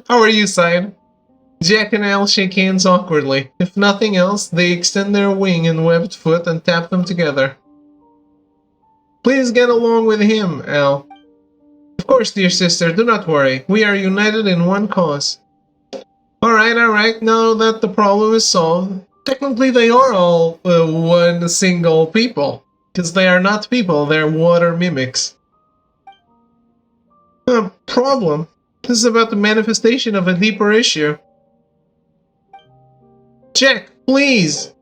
How are you, Side? Jack and Al shake hands awkwardly. If nothing else, they extend their wing and webbed foot and tap them together. Please get along with him, Al. Of course, dear sister, do not worry. We are united in one cause. Alright, now that the problem is solved, technically they are all one single people. Because they are not people, they're water mimics. Problem? This is about the manifestation of a deeper issue. Jack, please!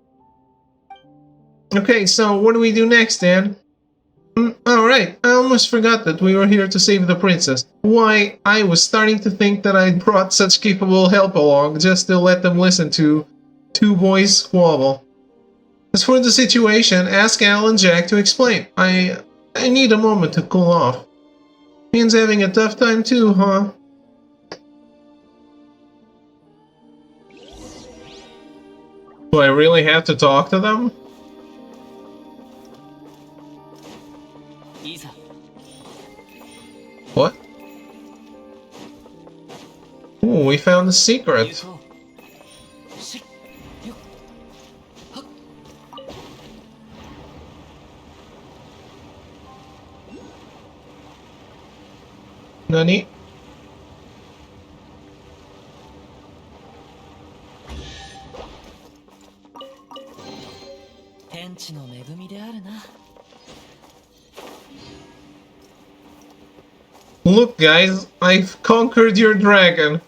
Okay, so what do we do next, Dan? Alright, I almost forgot that we were here to save the princess. Why, I was starting to think that I'd brought such capable help along just to let them listen to two boys squabble. As for the situation, ask Al and Jack to explain. I need a moment to cool off. Ian's having a tough time too, huh? Do I really have to talk to them? Ooh, we found a 行 secret. こうしよはっ Nani? 天地の恵みであるな Look, guys, I've conquered your dragon.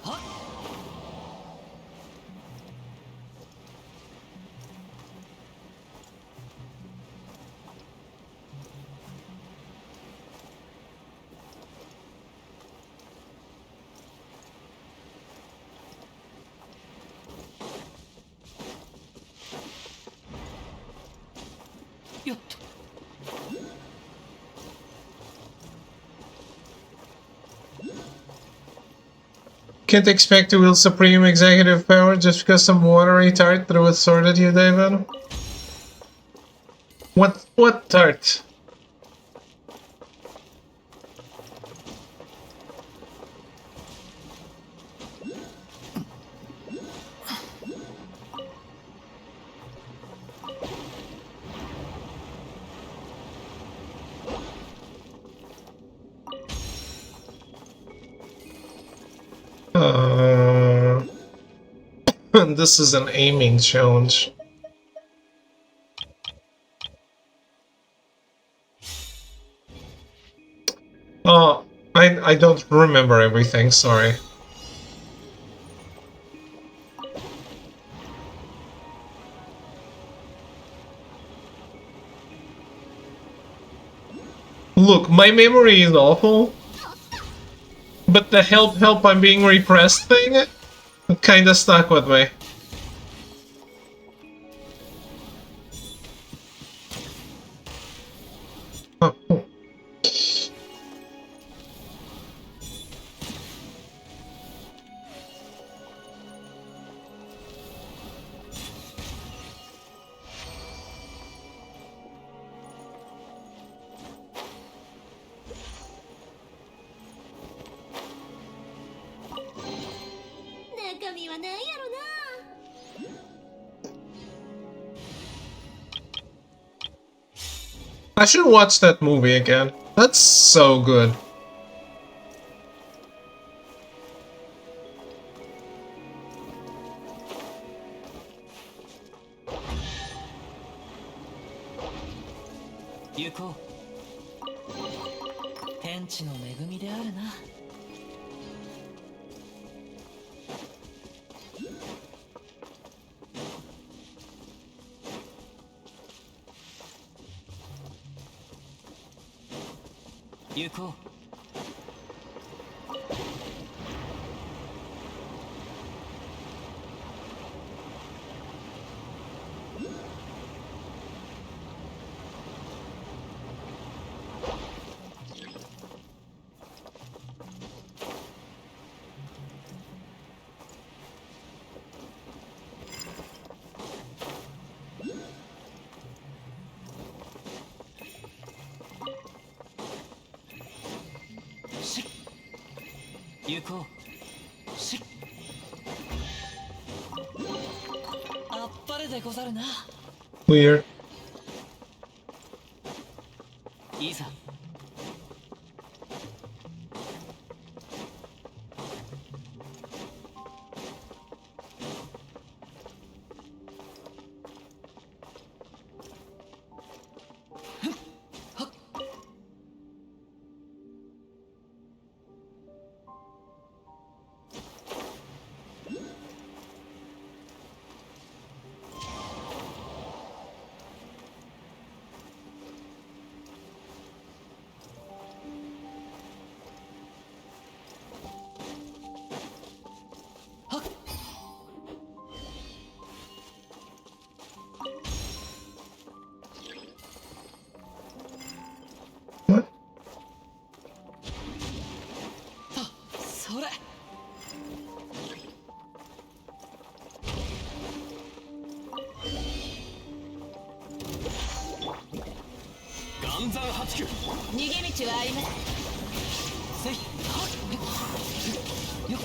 はっ よっと Can't expect to wield supreme executive power just because some watery tart threw a sword at you, David. What tart? This is an aiming challenge. Oh, I don't remember everything, sorry. Look, my memory is awful, but the help I'm being repressed thing kinda stuck with me. Oh, oh. I should watch that movie again. That's so good. You go. 天地の恵みであるな 行こう 行こうしあっぱれでござるな Weird. いざ What? それ 岩山八九 逃げ道はありますせいはっよっ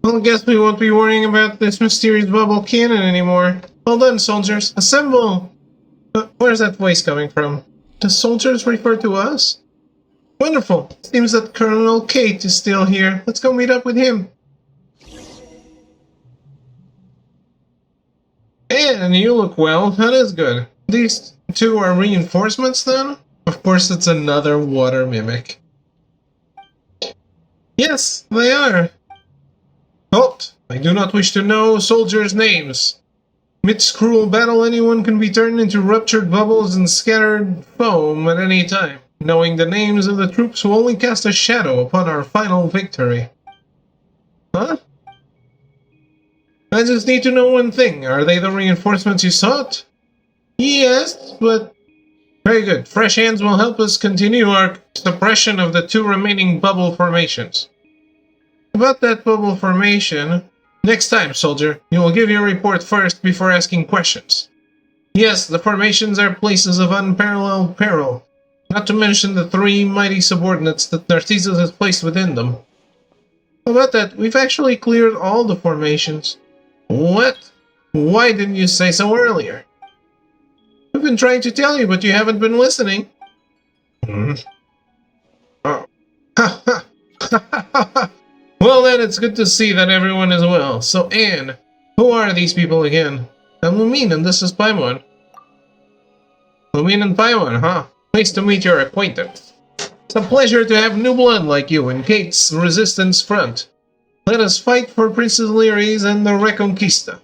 Well, I guess we won't be worrying about this mysterious bubble cannon anymore. Well done, soldiers. Assemble! Where's that voice coming from? The soldiers refer to us? Wonderful. Seems that Colonel Kate is still here. Let's go meet up with him. And you look well. That is good. These two are reinforcements, then? Of course, it's another water mimic. Yes, they are. Halt! I do not wish to know soldiers' names. Midst cruel battle, anyone can be turned into ruptured bubbles and scattered foam at any time. Knowing the names of the troops will only cast a shadow upon our final victory. Huh? I just need to know one thing. Are they the reinforcements you sought? Yes, but... Very good. Fresh hands will help us continue our suppression of the two remaining bubble formations. About that bubble formation... Next time, soldier, you will give your report first before asking questions. Yes, the formations are places of unparalleled peril, not to mention the three mighty subordinates that Narcissus has placed within them. About that, we've actually cleared all the formations. What? Why didn't you say so earlier? We've been trying to tell you, but you haven't been listening. Oh. Ha ha! Well then, it's good to see that everyone is well. So Anne, who are these people again? I'm Lumine and this is Paimon. Lumine and Paimon, huh? Nice to meet your acquaintance. It's a pleasure to have new blood like you in Kate's resistance front. Let us fight for Princess Lyris and the Reconquista.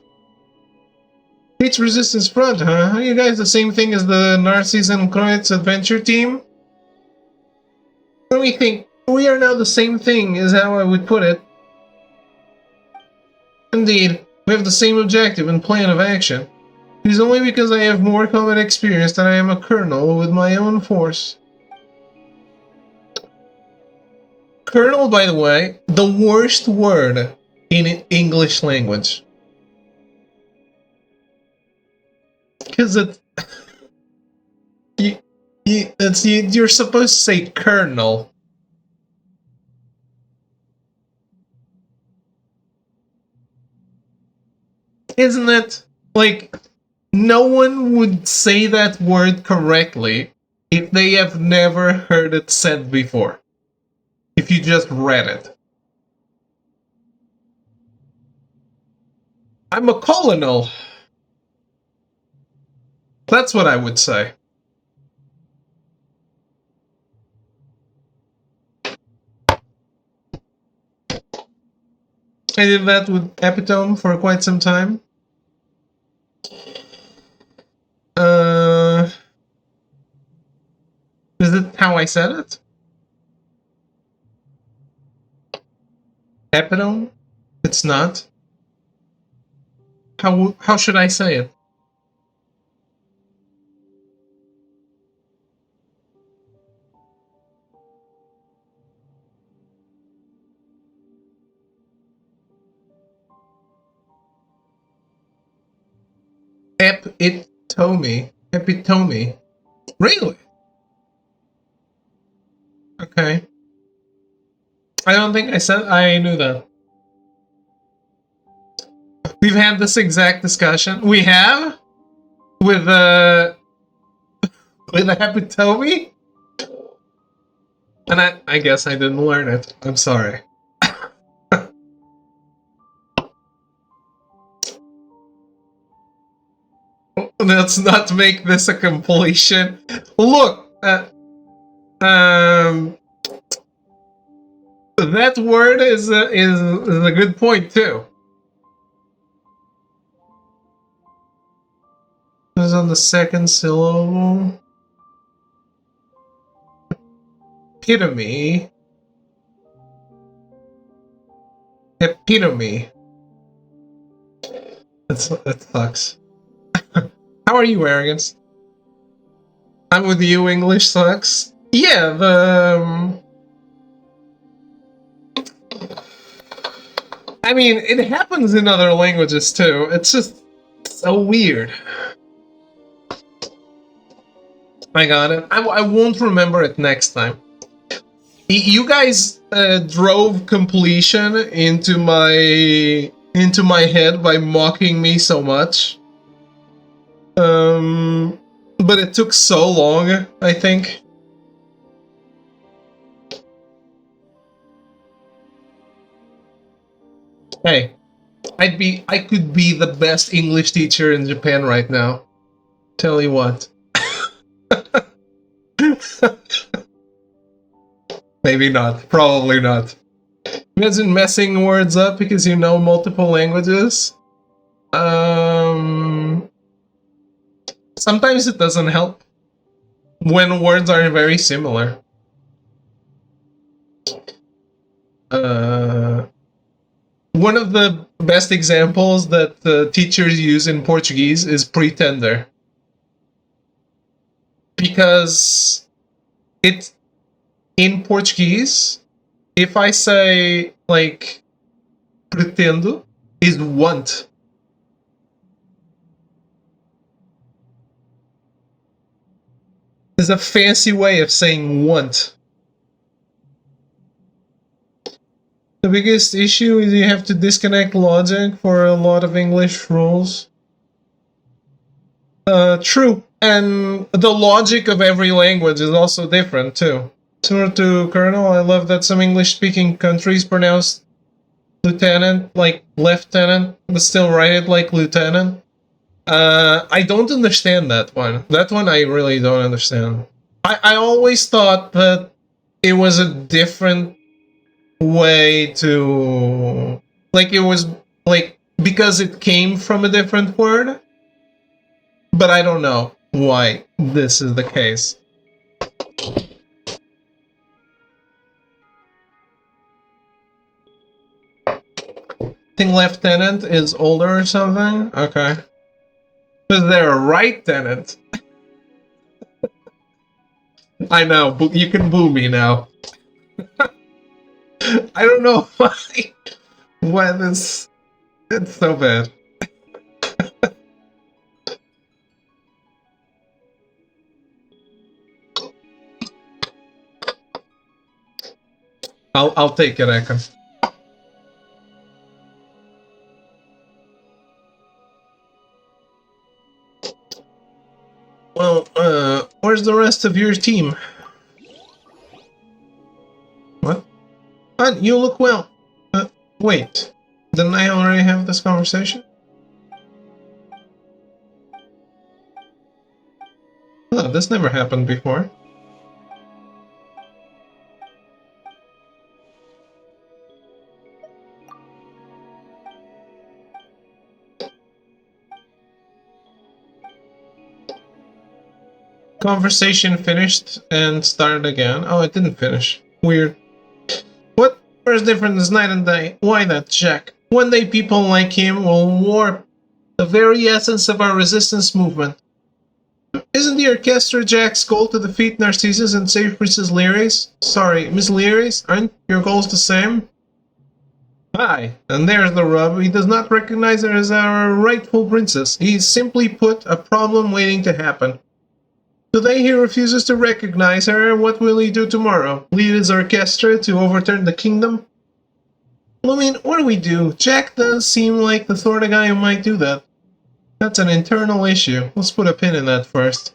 Kate's resistance front, huh? Are you guys the same thing as the Narcissus and Croet's adventure team? Let me think. We are now the same thing, is how I would put it. Indeed, we have the same objective and plan of action. It is only because I have more combat experience that I am a colonel with my own force. Colonel, by the way, the worst word in English language. Because you're supposed to say colonel. Isn't it? Like, no one would say that word correctly if they have never heard it said before. If you just read it. I'm a colonel. That's what I would say. I did that with Epitome for quite some time. Is it how I said it? Epitome? It's not. How should I say it? Epitome. Really? Okay. I don't think I knew that. We've had this exact discussion. We have? With epitome? And I guess I didn't learn it. I'm sorry. Let's not make this a completion. Look, that word is a good point too. This is on the second syllable. Epitome. Epitome. That sucks. How are you, Arrogance? I'm with you, English sucks. Yeah, I mean, it happens in other languages too. It's just so weird. I got it. I won't remember it next time. You guys drove completion into my head by mocking me so much. But it took so long, I think. Hey, I could be the best English teacher in Japan right now. Tell you what. Maybe not. Probably not. Imagine messing words up because you know multiple languages. Sometimes it doesn't help when words are very similar. One of the best examples that teachers use in Portuguese is pretender. Because it in Portuguese, if I say like pretendo, is want. It's a fancy way of saying want. The biggest issue is you have to disconnect logic for a lot of English rules. True. And the logic of every language is also different, too. Similar to Colonel, I love that some English-speaking countries pronounce lieutenant like lieutenant, but still write it like lieutenant. I don't understand that one. That one I really don't understand. I always thought that it was a different way to... Like, it was, like, because it came from a different word. But I don't know why this is the case. I think lieutenant is older or something? Okay. Is there a right tenant? I know, but you can boo me now. I don't know why this... It's so bad. I'll take it, Eka. Well, where's the rest of your team? What? You look well. Wait. Didn't I already have this conversation? Oh, this never happened before. Conversation finished and started again. Oh, it didn't finish. Weird. What? Where's different is night and day? Why that, Jack? One day people like him will warp the very essence of our resistance movement. Isn't the orchestra Jack's goal to defeat Narcissus and save Princess Lyris? Sorry, Miss Lyris, aren't your goals the same? Aye, and there's the rub. He does not recognize her as our rightful princess. He's simply put a problem waiting to happen. Today he refuses to recognize her. What will he do tomorrow? Lead his orchestra to overturn the kingdom? Well, I mean, what do we do? Jack does seem like the sort of guy who might do that. That's an internal issue. Let's put a pin in that first.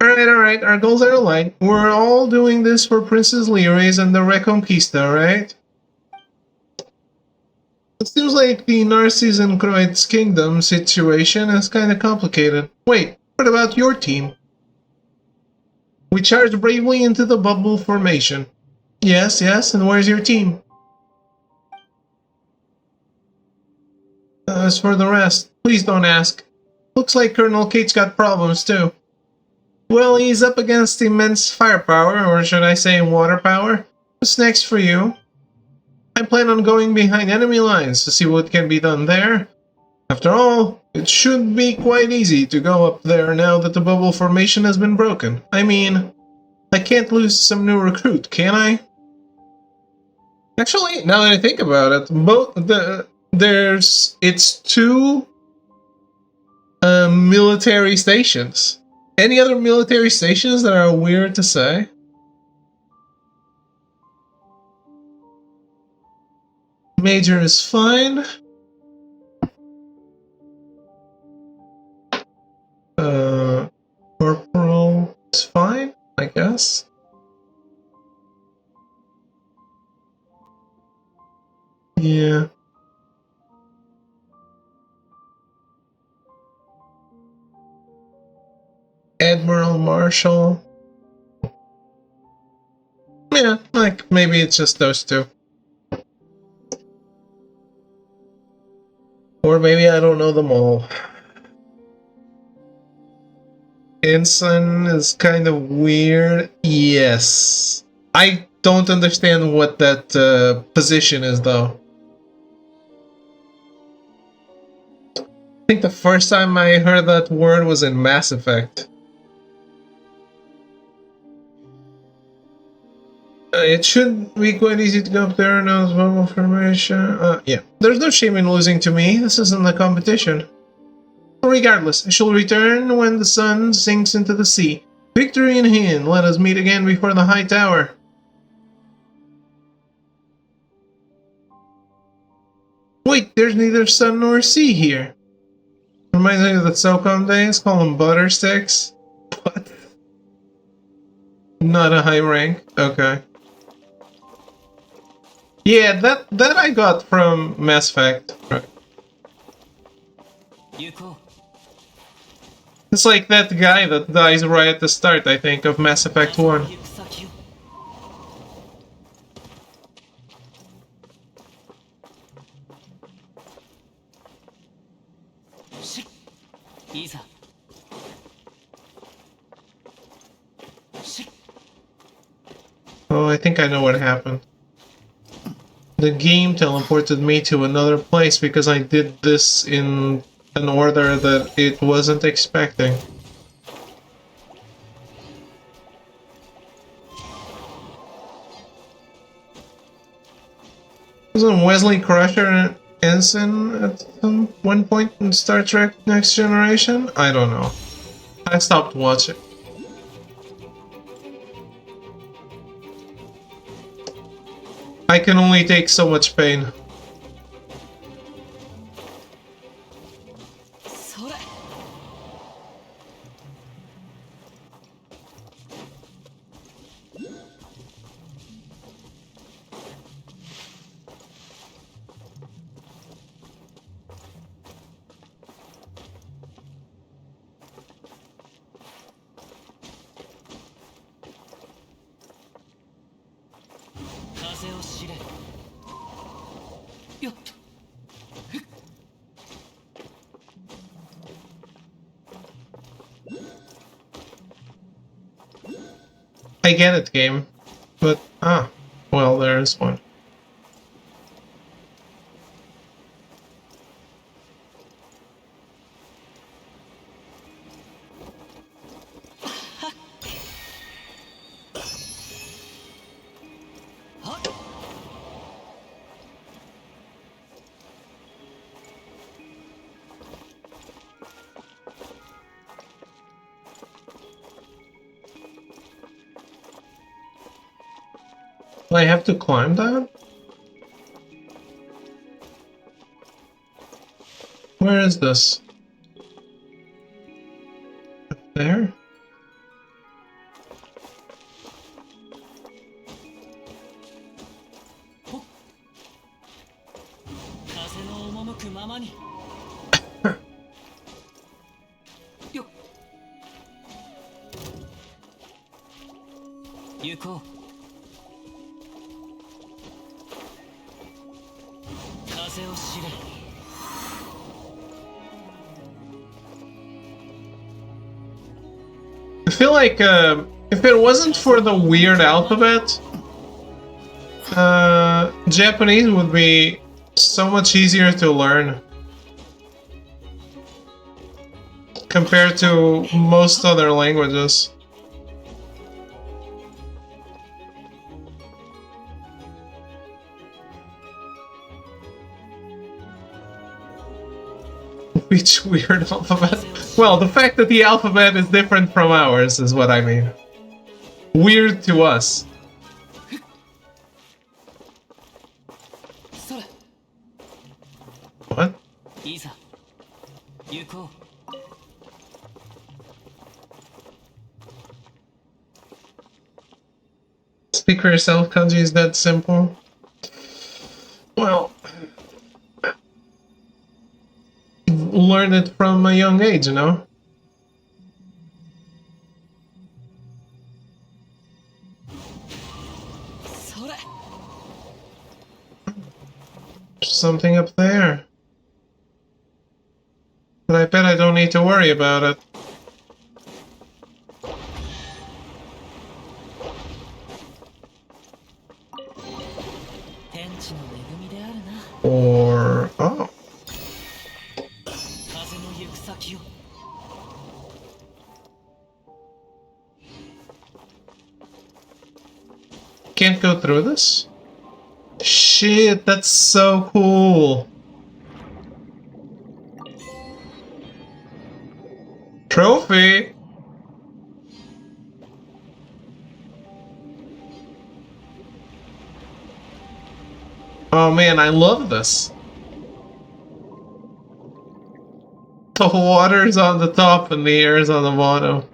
Alright, our goals are aligned. We're all doing this for Princess Lyris and the Reconquista, right? It seems like the Narcissus and Croyd's kingdom situation is kinda complicated. Wait, what about your team? We charged bravely into the bubble formation. Yes, and where's your team? As for the rest, please don't ask. Looks like Colonel Kate's got problems too. Well, he's up against immense firepower, or should I say water power. What's next for you? I plan on going behind enemy lines to see what can be done there. After all, it should be quite easy to go up there now that the bubble formation has been broken. I mean, I can't lose some new recruit, can I? Actually, now that I think about it, it's two military stations, Any other military stations that are weird to say? Major is fine. Corporal is fine, I guess. Yeah. Admiral Marshal. Yeah, like maybe it's just those two. Or maybe I don't know them all. Ensign is kind of weird. Yes. I don't understand what that position is, though. I think the first time I heard that word was in Mass Effect. It should be quite easy to go up there now. Verbal formation. Yeah. There's no shame in losing to me. This isn't a competition. Regardless, I shall return when the sun sinks into the sea. Victory in hand. Let us meet again before the high tower. Wait, there's neither sun nor sea here. Reminds me of the SOCOM days. Call them butter sticks. What? Not a high rank. Okay. Yeah, that I got from Mass Effect. Right. It's like that guy that dies right at the start, I think, of Mass Effect 1. Oh, I think I know what happened. The game teleported me to another place because I did this in an order that it wasn't expecting. Wasn't Wesley Crusher an ensign at one point in Star Trek Next Generation? I don't know. I stopped watching. I can only take so much pain. I get it, game. But, well, there is one. Do I have to climb that? Where is this? Up there? I feel like if it wasn't for the weird alphabet, Japanese would be so much easier to learn compared to most other languages. Which weird alphabet? Well, the fact that the alphabet is different from ours is what I mean. Weird to us. それ What? いざ行こう Speak for yourself, kanji is that simple? Well, learn it from a young age, you know? Something up there. But I bet I don't need to worry about it. Or... oh. Can't go through this? Shit, that's so cool. Trophy? Oh man, I love this. The water's on the top and the air's on the bottom.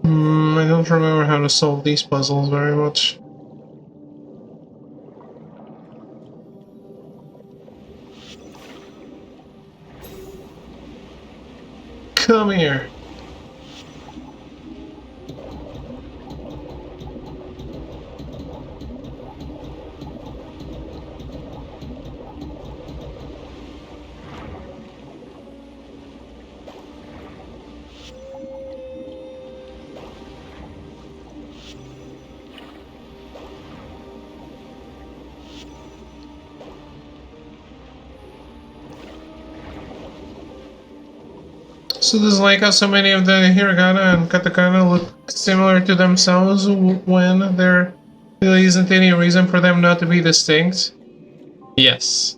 I don't remember how to solve these puzzles very much. Come here. So this is like how so many of the hiragana and katakana look similar to themselves when there really isn't any reason for them not to be distinct? Yes.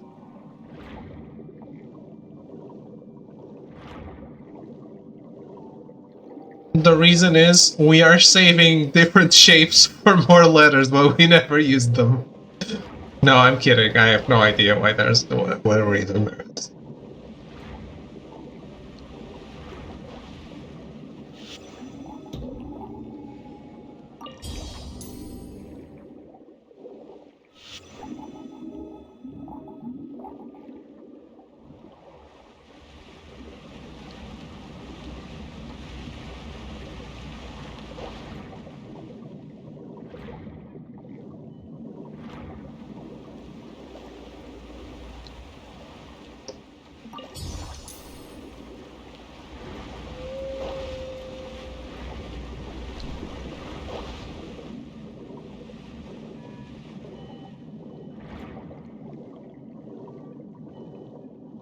The reason is we are saving different shapes for more letters, but we never used them. No, I'm kidding. I have no idea why there's what reason there is.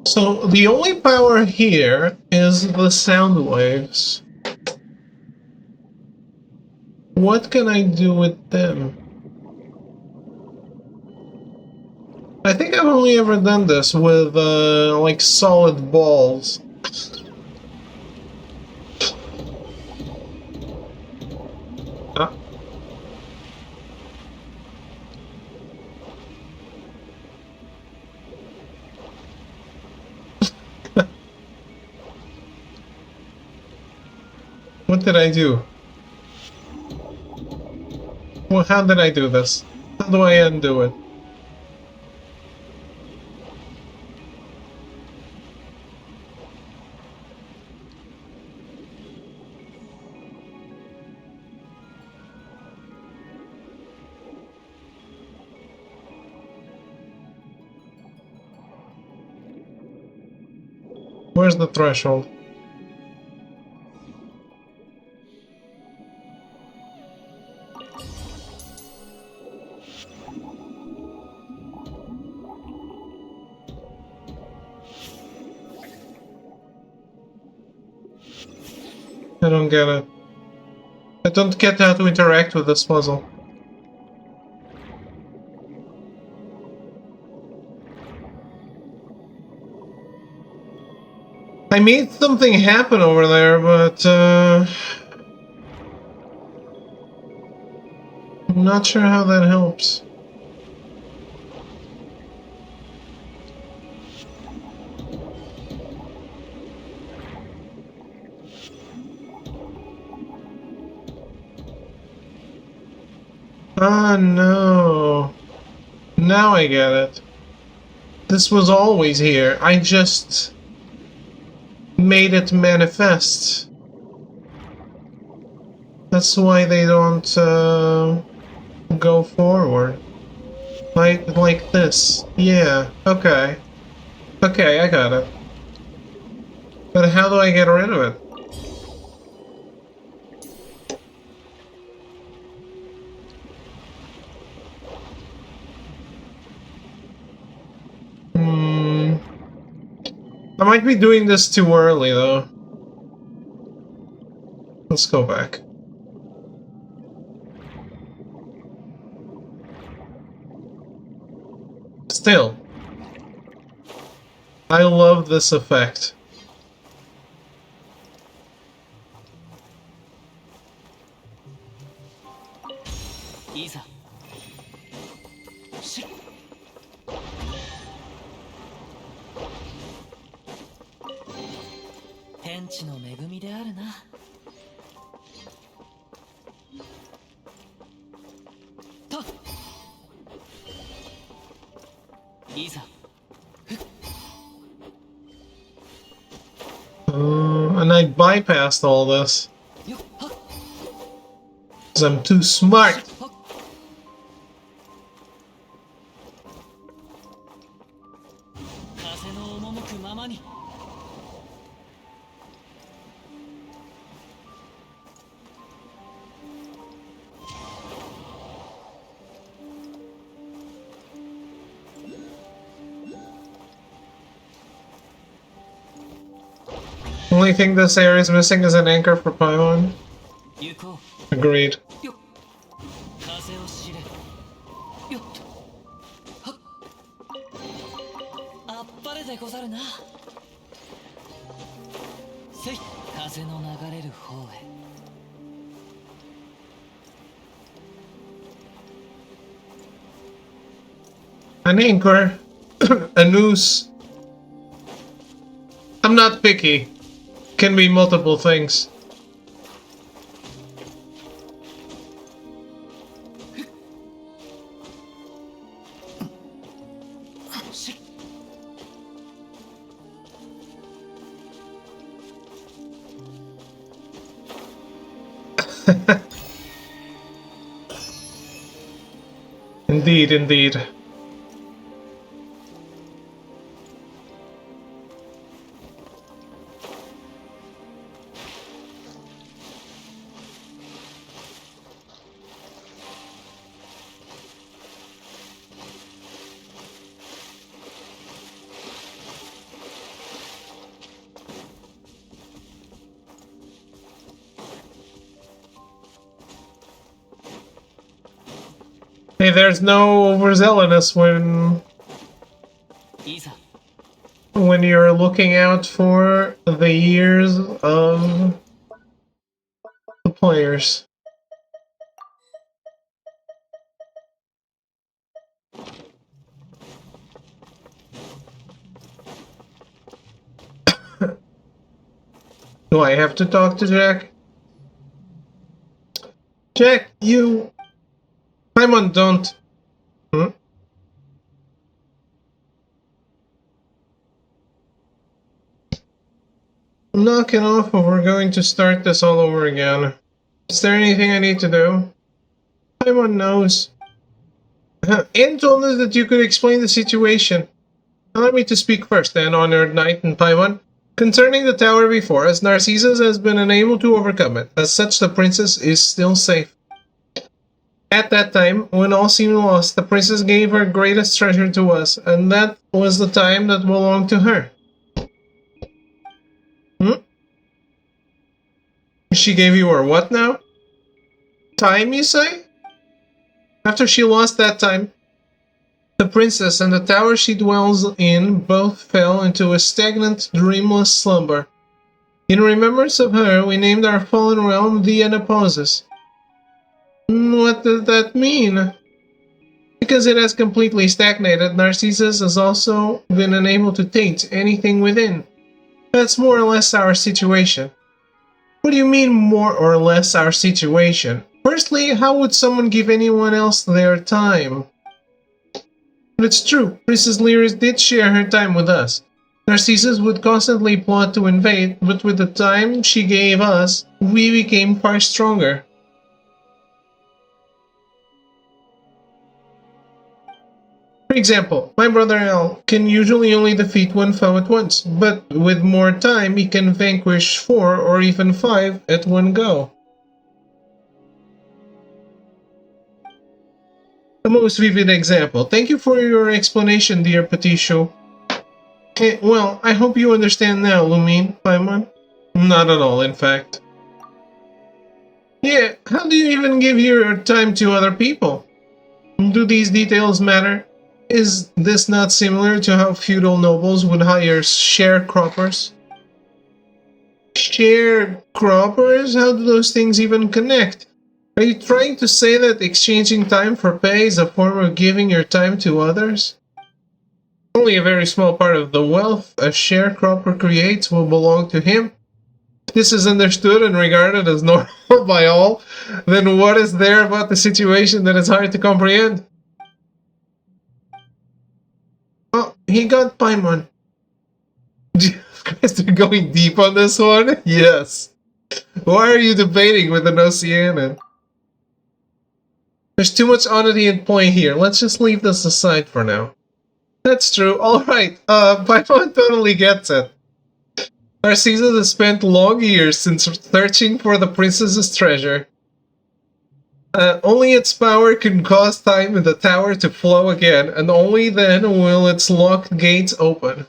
So the only power here is the sound waves. What can I do with them? I think I've only ever done this with like solid balls. Ah. What did I do? Well, how did I do this? How do I undo it? Where's the threshold? I don't get it. I don't get how to interact with this puzzle. I made something happen over there, but I'm not sure how that helps. Ah, no. Now I get it. This was always here. I just made it manifest. That's why they don't go forward. Like this. Yeah, okay. Okay, I got it. But how do I get rid of it? I might be doing this too early, though. Let's go back. Still, I love this effect. Isa. Shit. 天地の恵みであるな。と。いざ。And I bypassed all this. Because I'm too smart. Only thing this area is missing is an anchor for Paimon. Agreed. An anchor, a noose. I'm not picky. Can be multiple things. Indeed, indeed. Hey, there's no overzealousness when you're looking out for the ears of the players. Do I have to talk to Jack? Jack, you... Paimon, don't. Knock it off or we're going to start this all over again. Is there anything I need to do? Paimon knows. Anne told us that you could explain the situation. Allow me to speak first then, Honored Knight and Paimon. Concerning the tower before us, Narcissus has been unable to overcome it. As such, the princess is still safe. At that time, when all seemed lost, the princess gave her greatest treasure to us, and that was the time that belonged to her. She gave you her what now? Time, you say? After she lost that time, the princess and the tower she dwells in both fell into a stagnant, dreamless slumber. In remembrance of her, we named our fallen realm the Anapausis. What does that mean? Because it has completely stagnated, Narcissus has also been unable to taint anything within. That's more or less our situation. What do you mean, more or less our situation? Firstly, how would someone give anyone else their time? But it's true, Princess Lyris did share her time with us. Narcissus would constantly plot to invade, but with the time she gave us, we became far stronger. For example, my brother Al can usually only defeat one foe at once, but with more time he can vanquish 4 or even 5 at one go. The most vivid example. Thank you for your explanation, dear Patricio. Well, I hope you understand now, Lumine, Paimon. Not at all, in fact. Yeah, how do you even give your time to other people? Do these details matter? Is this not similar to how feudal nobles would hire sharecroppers? Sharecroppers? How do those things even connect? Are you trying to say that exchanging time for pay is a form of giving your time to others? Only a very small part of the wealth a sharecropper creates will belong to him. If this is understood and regarded as normal by all, then what is there about the situation that is hard to comprehend? Oh, he got Paimon. Guys, they're going deep on this one? Yes. Why are you debating with an Oceanian? There's too much oddity at point here. Let's just leave this aside for now. That's true. Alright, Paimon totally gets it. Narcissus has spent long years since searching for the princess's treasure. Only its power can cause time in the tower to flow again, and only then will its locked gates open.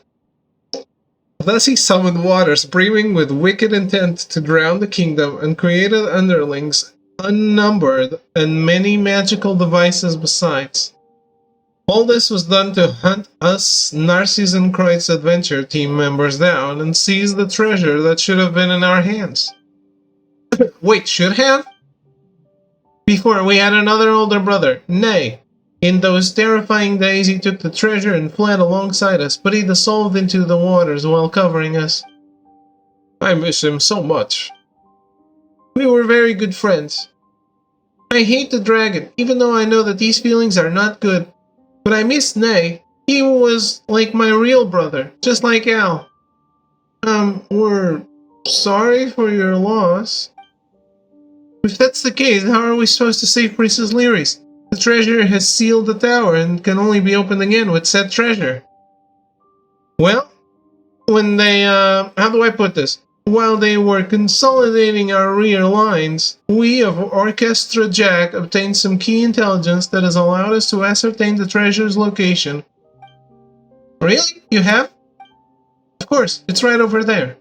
Thus he summoned waters brimming with wicked intent to drown the kingdom, and created underlings unnumbered, and many magical devices besides. All this was done to hunt us Narcissus and Kreutz adventure team members down and seize the treasure that should have been in our hands. Wait, should have? Before, we had another older brother, Nay. In those terrifying days he took the treasure and fled alongside us, but he dissolved into the waters while covering us. I miss him so much. We were very good friends. I hate the dragon, even though I know that these feelings are not good. But I miss Nay. He was like my real brother, just like Al. We're sorry for your loss. If that's the case, how are we supposed to save Princess Lyris? The treasure has sealed the tower and can only be opened again with said treasure. Well, when they, how do I put this? While they were consolidating our rear lines, we of Orchestra Jack obtained some key intelligence that has allowed us to ascertain the treasure's location. Really? You have? Of course, it's right over there.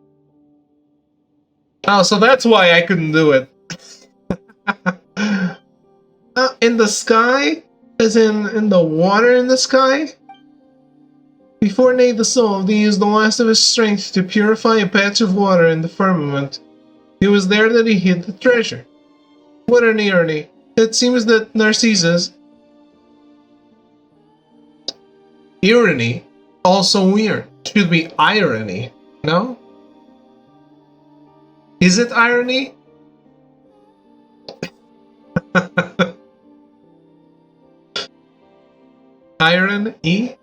Oh, so that's why I couldn't do it. In the sky? As in the water in the sky? Before Nate dissolved, he used the last of his strength to purify a patch of water in the firmament. It was there that he hid the treasure. What an irony. It seems that Narcissus... Irony? Also weird. Should be irony, no? Is it irony? Irony?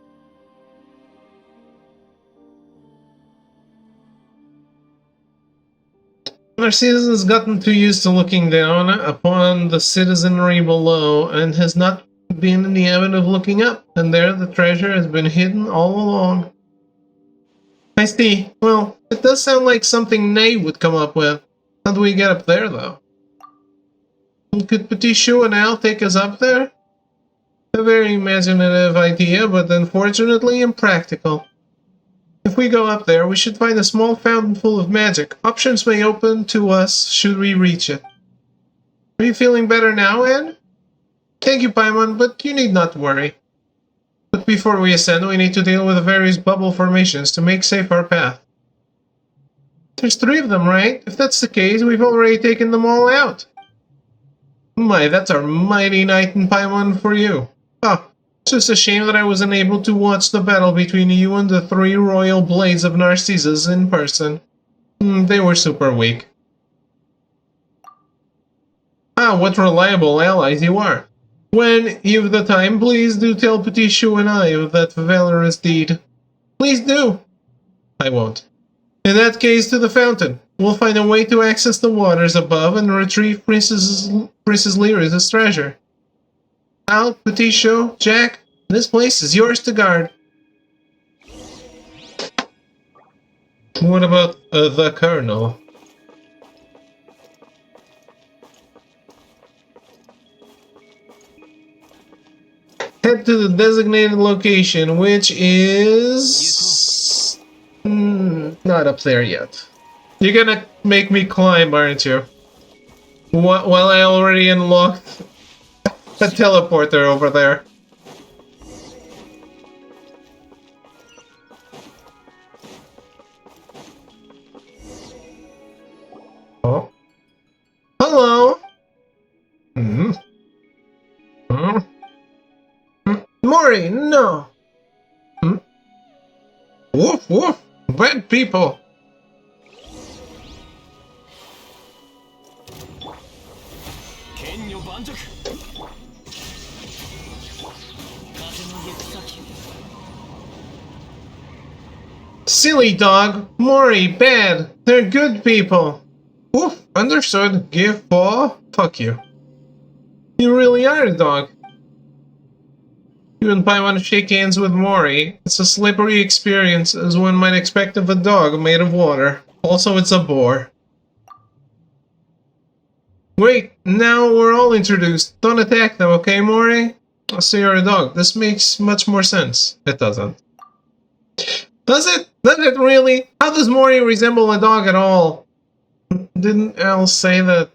Narcissus has gotten too used to looking down upon the citizenry below and has not been in the habit of looking up, and there the treasure has been hidden all along. I see. Well, it does sound like something Nate would come up with. How do we get up there, though? Could Petit Chou and Al take us up there? A very imaginative idea, but unfortunately impractical. If we go up there, we should find a small fountain full of magic. Options may open to us should we reach it. Are you feeling better now, Anne? Thank you, Paimon, but you need not worry. But before we ascend, we need to deal with the various bubble formations to make safe our path. There's 3 of them, right? If that's the case, we've already taken them all out. My, that's our mighty knight in Paimon for you. Ah, it's just a shame that I wasn't able to watch the battle between you and the 3 royal blades of Narcissus in person. They were super weak. Ah, what reliable allies you are. When you've the time, please do tell Petit Chou and I of that valorous deed. Please do. I won't. In that case, to the fountain. We'll find a way to access the waters above and retrieve Princess Lyris' treasure. Al, Petit Chou, Jack, this place is yours to guard. What about the Colonel? Head to the designated location, which is... not up there yet. You're gonna make me climb, aren't you? While I already unlocked a teleporter over there. Oh. Hello! Mori, no! Woof woof! Bad people! Silly dog! Mori, bad! They're good people! Woof! Understood. Give paw? Fuck you. You really are a dog. You and Pai want to shake hands with Mori. It's a slippery experience, as one might expect of a dog made of water. Also, it's a boar. Wait, now we're all introduced. Don't attack them, okay, Mori? So you're a dog. This makes much more sense. It doesn't. Does it? Does it really? How does Mori resemble a dog at all? Didn't Al say that?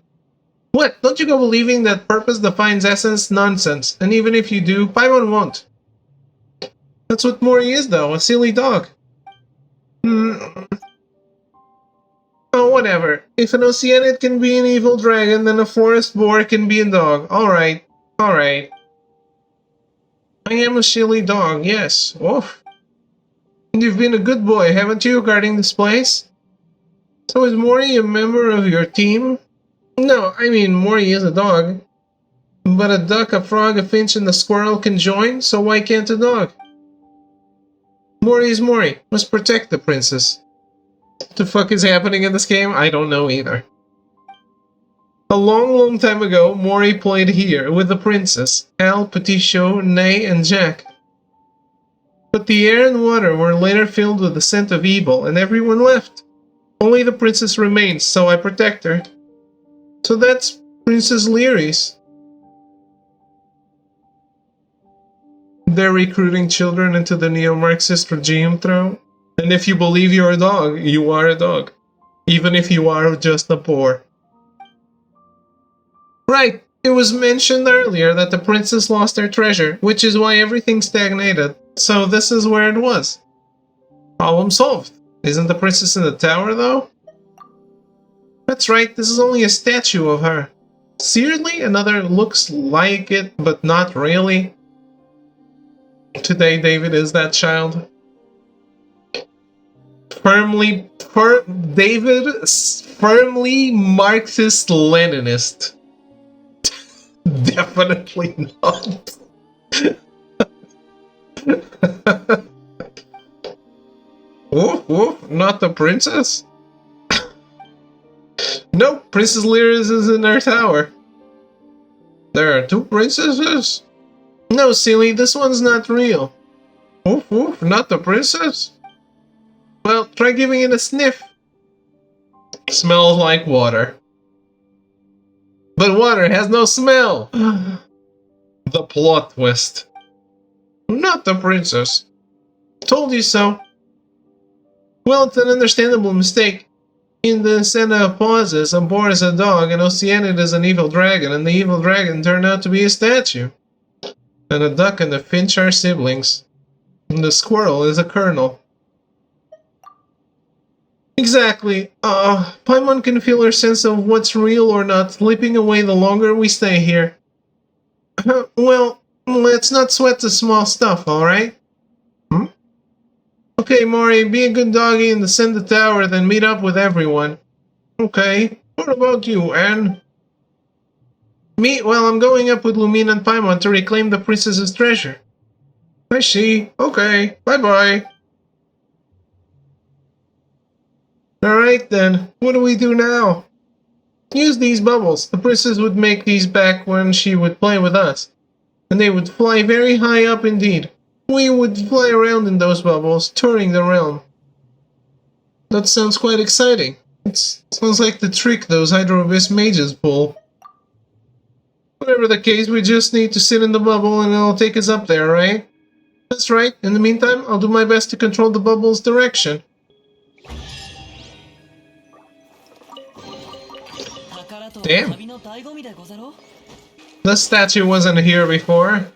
What? Don't you go believing that purpose defines essence? Nonsense. And even if you do, Paimon won't. That's what Mori is, though. A silly dog. Oh, whatever. If an Oceanid can be an evil dragon, then a forest boar can be a dog. Alright. Alright. I am a silly dog, yes. Oof. And you've been a good boy, haven't you, guarding this place? So is Mori a member of your team? No, I mean, Mori is a dog. But a duck, a frog, a finch, and a squirrel can join, so why can't a dog? Mori is Mori. Must protect the princess. What the fuck is happening in this game? I don't know either. A long time ago, Mori played here with the princess, Al, Petit Chou, Ney, and Jack. But the air and water were later filled with the scent of evil, and everyone left. Only the princess remains, so I protect her. So that's Princess Lyris. They're recruiting children into the neo-Marxist regime throne. And if you believe you're a dog, you are a dog. Even if you are just a boar. Right, it was mentioned earlier that the princess lost her treasure, which is why everything stagnated. So this is where it was. Problem solved. Isn't the princess in the tower, though? That's right, this is only a statue of her. Seriously? Another looks like it, but not really? Today, David is that child. David, firmly Marxist-Leninist. Definitely not. Woof woof, not the princess? Nope, Princess Lyris is in her tower. There are 2 princesses? No, silly, this one's not real. Woof woof, not the princess? Well, try giving it a sniff. Smells like water. But water has no smell! The plot twist. Not the princess. Told you so. Well, it's an understandable mistake. In the Senna pauses, Ambor is a dog, and Oceanid is an evil dragon, and the evil dragon turned out to be a statue. And a duck and a finch are siblings. And the squirrel is a colonel. Exactly. Paimon can feel her sense of what's real or not slipping away the longer we stay here. Well, let's not sweat the small stuff, alright? Okay, Mori, be a good doggy and descend the tower, then meet up with everyone. Okay. What about you, Anne? Me? Well, I'm going up with Lumina and Paimon to reclaim the princess's treasure. I see. Okay. Bye-bye. Alright then, what do we do now? Use these bubbles. The princess would make these back when she would play with us. And they would fly very high up indeed. We would fly around in those bubbles, touring the realm. That sounds quite exciting. It sounds like the trick those Hydro Abyss mages pull. Whatever the case, we just need to sit in the bubble and it'll take us up there, right? That's right. In the meantime, I'll do my best to control the bubble's direction. Damn. The statue wasn't here before.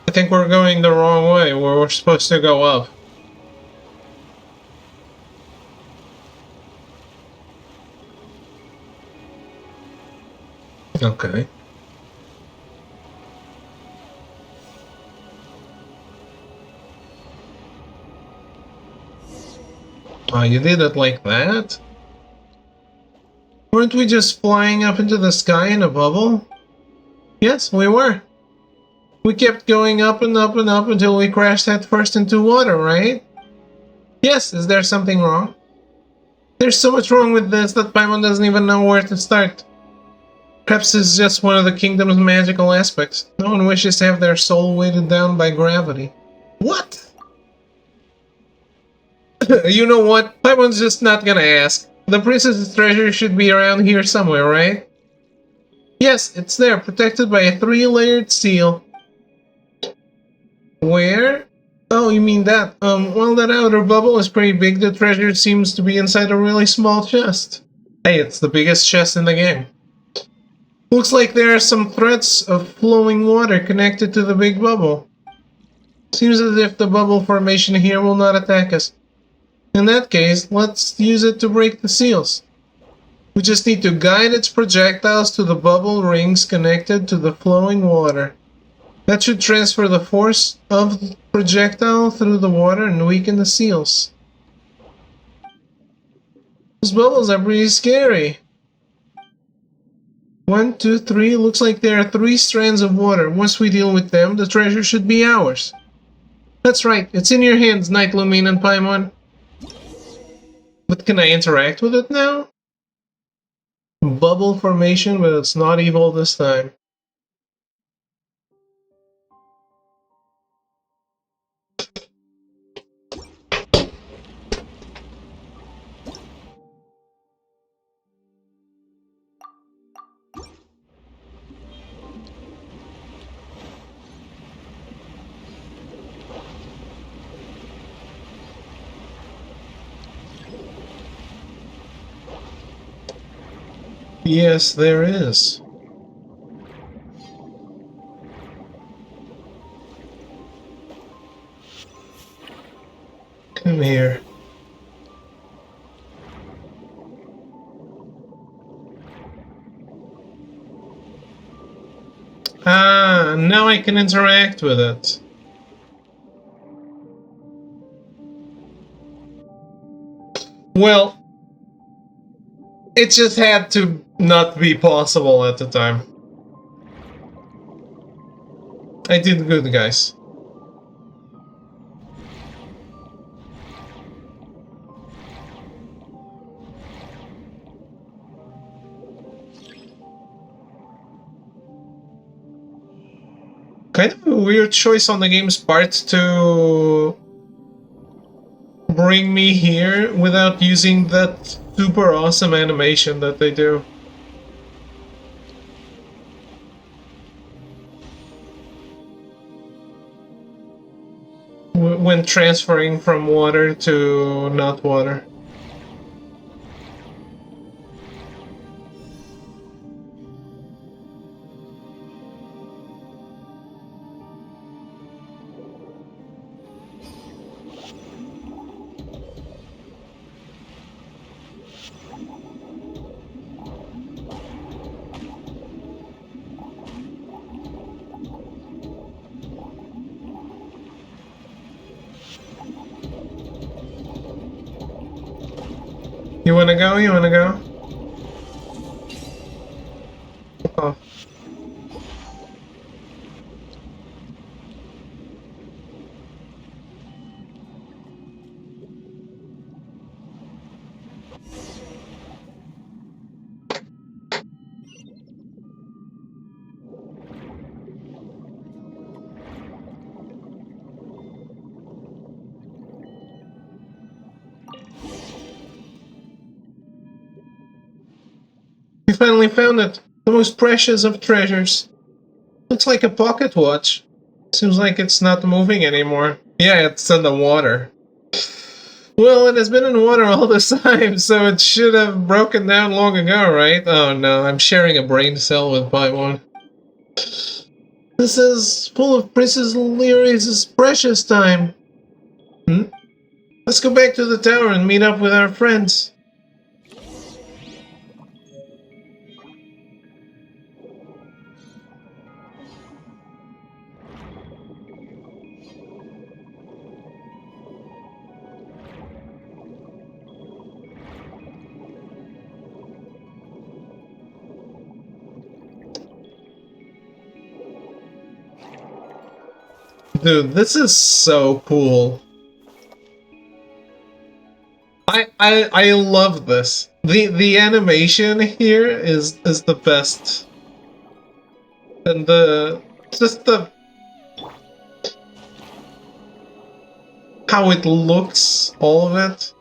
I think we're going the wrong way, where we're supposed to go up. Okay. Oh, you did it like that? Weren't we just flying up into the sky in a bubble? Yes, we were. We kept going up and up and up until we crashed headfirst into water, right? Yes, is there something wrong? There's so much wrong with this that Paimon doesn't even know where to start. Perhaps it's just one of the kingdom's magical aspects. No one wishes to have their soul weighted down by gravity. What? You know what? Paimon's just not gonna ask. The princess's treasure should be around here somewhere, right? Yes, it's there, protected by a 3-layered seal. Where? Oh, you mean that? Well, that outer bubble is pretty big. The treasure seems to be inside a really small chest. Hey, it's the biggest chest in the game. Looks like there are some threads of flowing water connected to the big bubble. Seems as if the bubble formation here will not attack us. In that case, let's use it to break the seals. We just need to guide its projectiles to the bubble rings connected to the flowing water. That should transfer the force of the projectile through the water and weaken the seals. Those bubbles are pretty scary. 1, 2, 3. Looks like there are 3 strands of water. Once we deal with them, the treasure should be ours. That's right. It's in your hands, Night Lumine and Paimon. But can I interact with it now? Bubble formation, but it's not evil this time. Yes, there is. Come here. Ah, now I can interact with it. Well, it just had to not be possible at the time. I did good, guys. Kind of a weird choice on the game's part to bring me here without using that super awesome animation that they do. When transferring from water to not water. You wanna go? You wanna go? Oh. We finally found it. The most precious of treasures. Looks like a pocket watch. Seems like it's not moving anymore. Yeah, it's in the water. Well, it has been in water all this time, so it should have broken down long ago, right? Oh no, I'm sharing a brain cell with Paimon. This is full of Princess Lyria's precious time. Let's go back to the tower and meet up with our friends. Dude, this is so cool. I love this. The animation here is the best. And just the how it looks, all of it.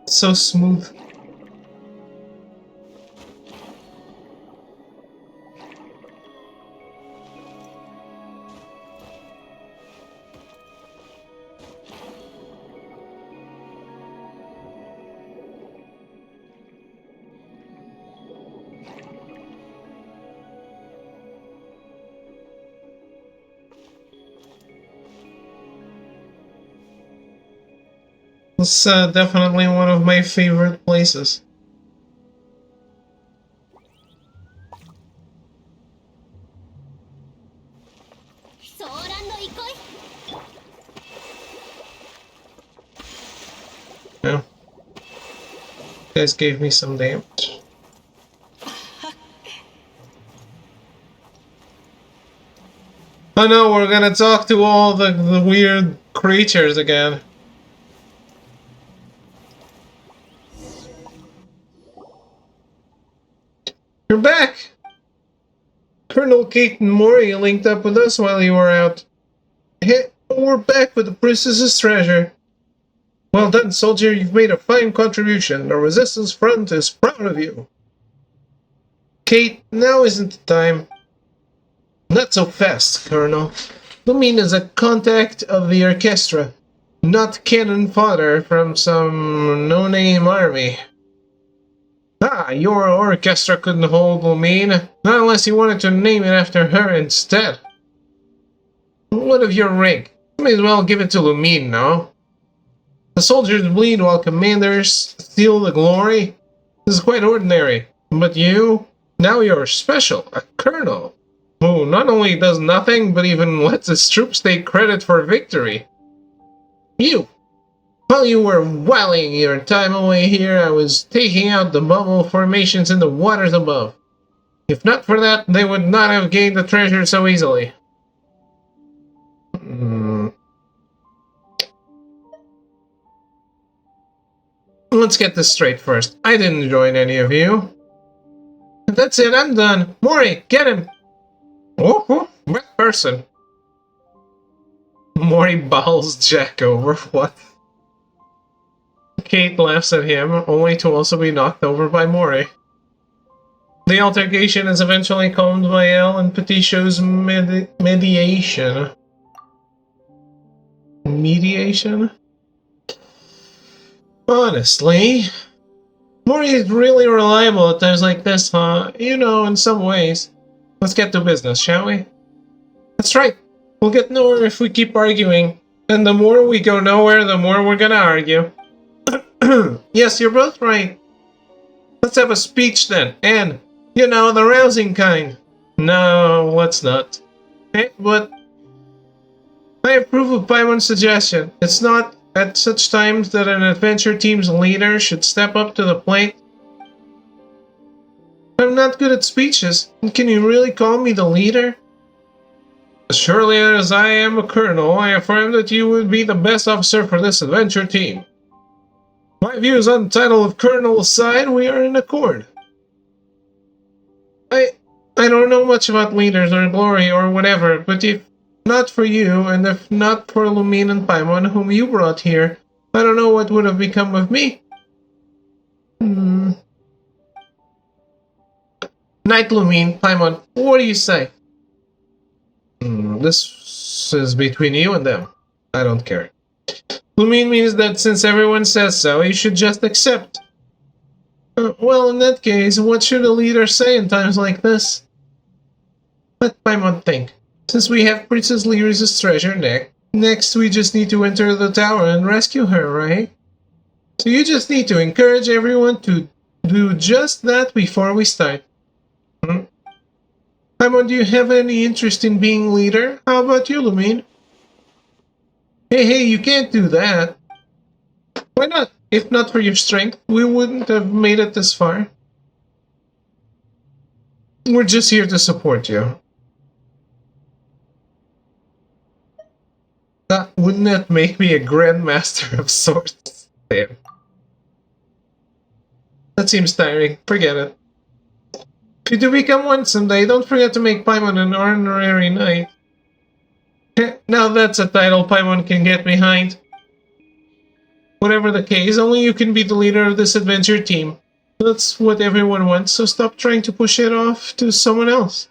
So smooth. It's definitely one of my favorite places. Yeah. You guys gave me some damage. Oh no, we're gonna talk to all the weird creatures again. You're back! Colonel Kate and Mori linked up with us while you were out. Hey, we're back with the princess's treasure. Well done, soldier. You've made a fine contribution. The Resistance Front is proud of you. Kate, now isn't the time. Not so fast, Colonel. Lumine is a contact of the orchestra, not cannon fodder from some no-name army. Ah, your orchestra couldn't hold Lumine, not unless you wanted to name it after her instead. What of your rank? You may as well give it to Lumine, no? The soldiers bleed while commanders steal the glory? This is quite ordinary. But you? Now you're special, a colonel, who not only does nothing, but even lets his troops take credit for victory. You! While you were whiling your time away here, I was taking out the bubble formations in the waters above. If not for that, they would not have gained the treasure so easily. Let's get this straight first. I didn't join any of you. That's it, I'm done. Mori, get him! Oh, bad person. Mori bowls Jack over. What? Kate laughs at him, only to also be knocked over by Mori. The altercation is eventually calmed by Elle and Petit shows mediation. Mediation? Honestly, Mori is really reliable at times like this, huh? You know, in some ways. Let's get to business, shall we? That's right. We'll get nowhere if we keep arguing. And the more we go nowhere, the more we're gonna argue. Yes, you're both right. Let's have a speech then, and, you know, the rousing kind. No, let's not. Hey, but I approve of Paimon's suggestion. It's not at such times that an adventure team's leader should step up to the plate. I'm not good at speeches. Can you really call me the leader? As surely as I am a colonel, I affirm that you would be the best officer for this adventure team. My views on the title of colonel aside, we are in accord. I don't know much about leaders or glory or whatever, but if not for you, and if not for Lumine and Paimon, whom you brought here, I don't know what would have become of me. Night, Lumine, Paimon, what do you say? This is between you and them. I don't care. Lumine means that since everyone says so, you should just accept. Well, in that case, what should a leader say in times like this? Let Paimon think. Since we have Princess Lyris' treasure next we just need to enter the tower and rescue her, right? So you just need to encourage everyone to do just that before we start. Paimon, do you have any interest in being leader? How about you, Lumine? Hey, you can't do that. Why not? If not for your strength, we wouldn't have made it this far. We're just here to support you. Wouldn't that make me a Grandmaster of Swords? Damn. That seems tiring. Forget it. If you do become one someday, don't forget to make Paimon an honorary knight. Now that's a title Paimon can get behind. Whatever the case, only you can be the leader of this adventure team. That's what everyone wants, so stop trying to push it off to someone else.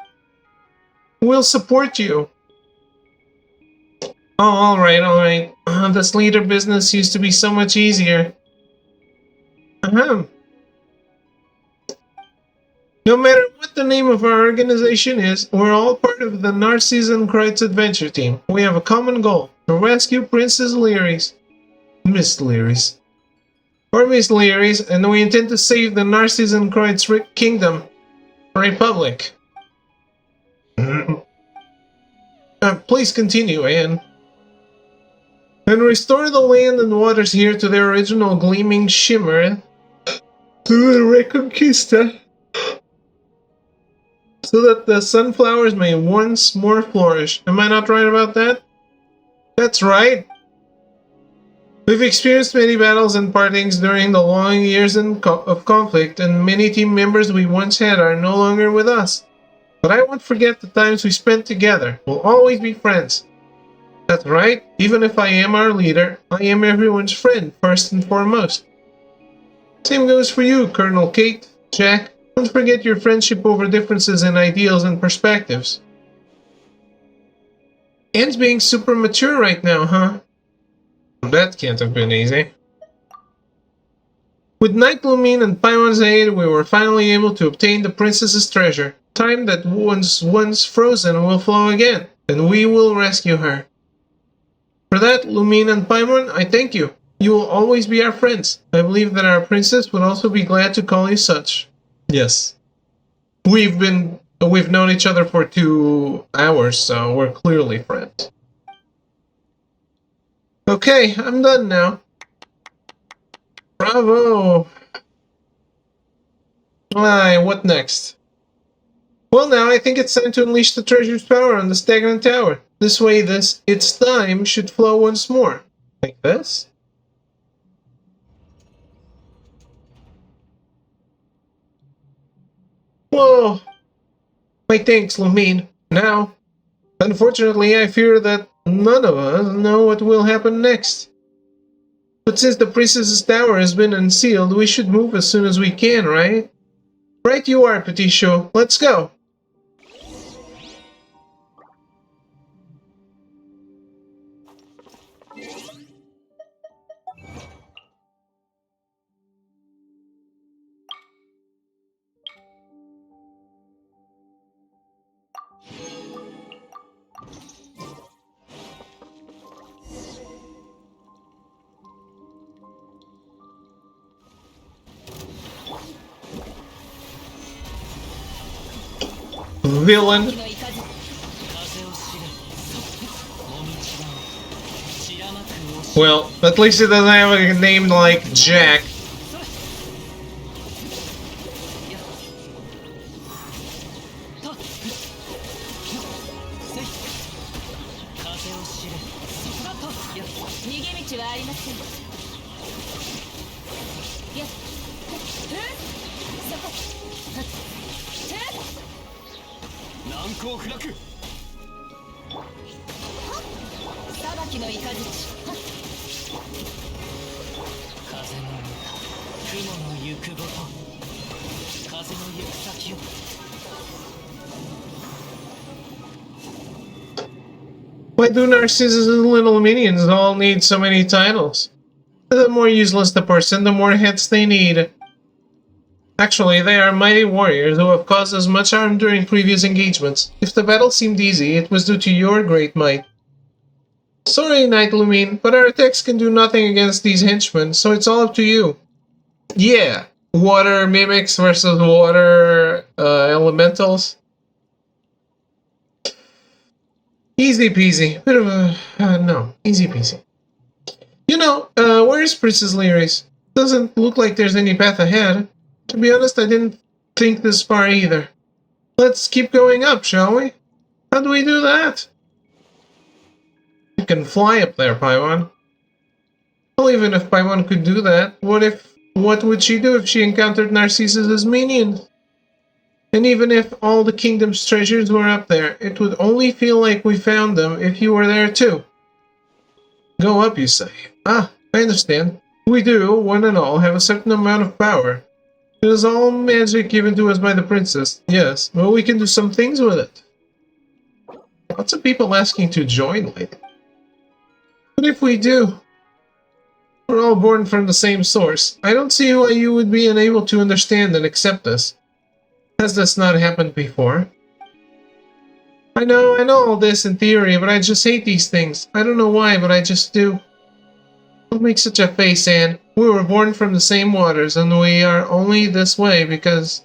We'll support you. Oh, alright. This leader business used to be so much easier. No matter what the name of our organization is, we're all part of the Narcissan Kreutz adventure team. We have a common goal, to rescue Princess Lyris. Miss Lyris. Or Miss Lyris, and we intend to save the Narcissan Kreutz Kingdom. Republic. Please continue, Anne. And restore the land and waters here to their original gleaming shimmer through the Reconquista, so that the sunflowers may once more flourish. Am I not right about that? That's right. We've experienced many battles and partings during the long years of conflict, and many team members we once had are no longer with us. But I won't forget the times we spent together. We'll always be friends. That's right. Even if I am our leader, I am everyone's friend, first and foremost. Same goes for you, Colonel Kate, Jack. Don't forget your friendship over differences in ideals and perspectives. Anne's being super mature right now, huh? That can't have been easy. With Night Lumine and Paimon's aid, we were finally able to obtain the princess's treasure. Time that was once frozen will flow again, and we will rescue her. For that, Lumine and Paimon, I thank you. You will always be our friends. I believe that our princess would also be glad to call you such. Yes. We've known each other for 2 hours, so we're clearly friends. Okay, I'm done now. Bravo! Alright, what next? Well, now I think it's time to unleash the treasure's power on the stagnant tower. This way, its time should flow once more. Like this? Whoa! My thanks, Lumine. Now, unfortunately, I fear that none of us know what will happen next. But since the princess's tower has been unsealed, we should move as soon as we can, right? Right you are, Petit Chou. Let's go. Villain. の雷風を知れもみちばを知らなく惜し Well, at least it doesn't have a name like Jack. やたっせい風を知れそらとや逃げ道はありません。やっそこ難攻不落裁きの雷風の歌雲の行くごと風の行く先を Why do Narcissus and little minions all need so many titles? The more useless the person, the more hits they need. Actually, they are mighty warriors who have caused us much harm during previous engagements. If the battle seemed easy, it was due to your great might. Sorry, Knight Lumine, but our attacks can do nothing against these henchmen, so it's all up to you. Yeah, water mimics versus water elementals. Easy peasy. Bit of a... no, easy peasy. You know, where's Princess Lyris? Doesn't look like there's any path ahead. To be honest, I didn't think this far either. Let's keep going up, shall we? How do we do that? You can fly up there, Paimon. Well, even if Paimon could do that, what would she do if she encountered Narcissus' minions? And even if all the kingdom's treasures were up there, it would only feel like we found them if you were there too. Go up, you say? Ah, I understand. We do, one and all, have a certain amount of power. It is all magic given to us by the princess, yes, but we can do some things with it. Lots of people asking to join lately. But if we do, we're all born from the same source. I don't see why you would be unable to understand and accept this. Has this not happened before? I know all this in theory, but I just hate these things. I don't know why, but I just do. Don't make such a face, Anne. We were born from the same waters, and we are only this way because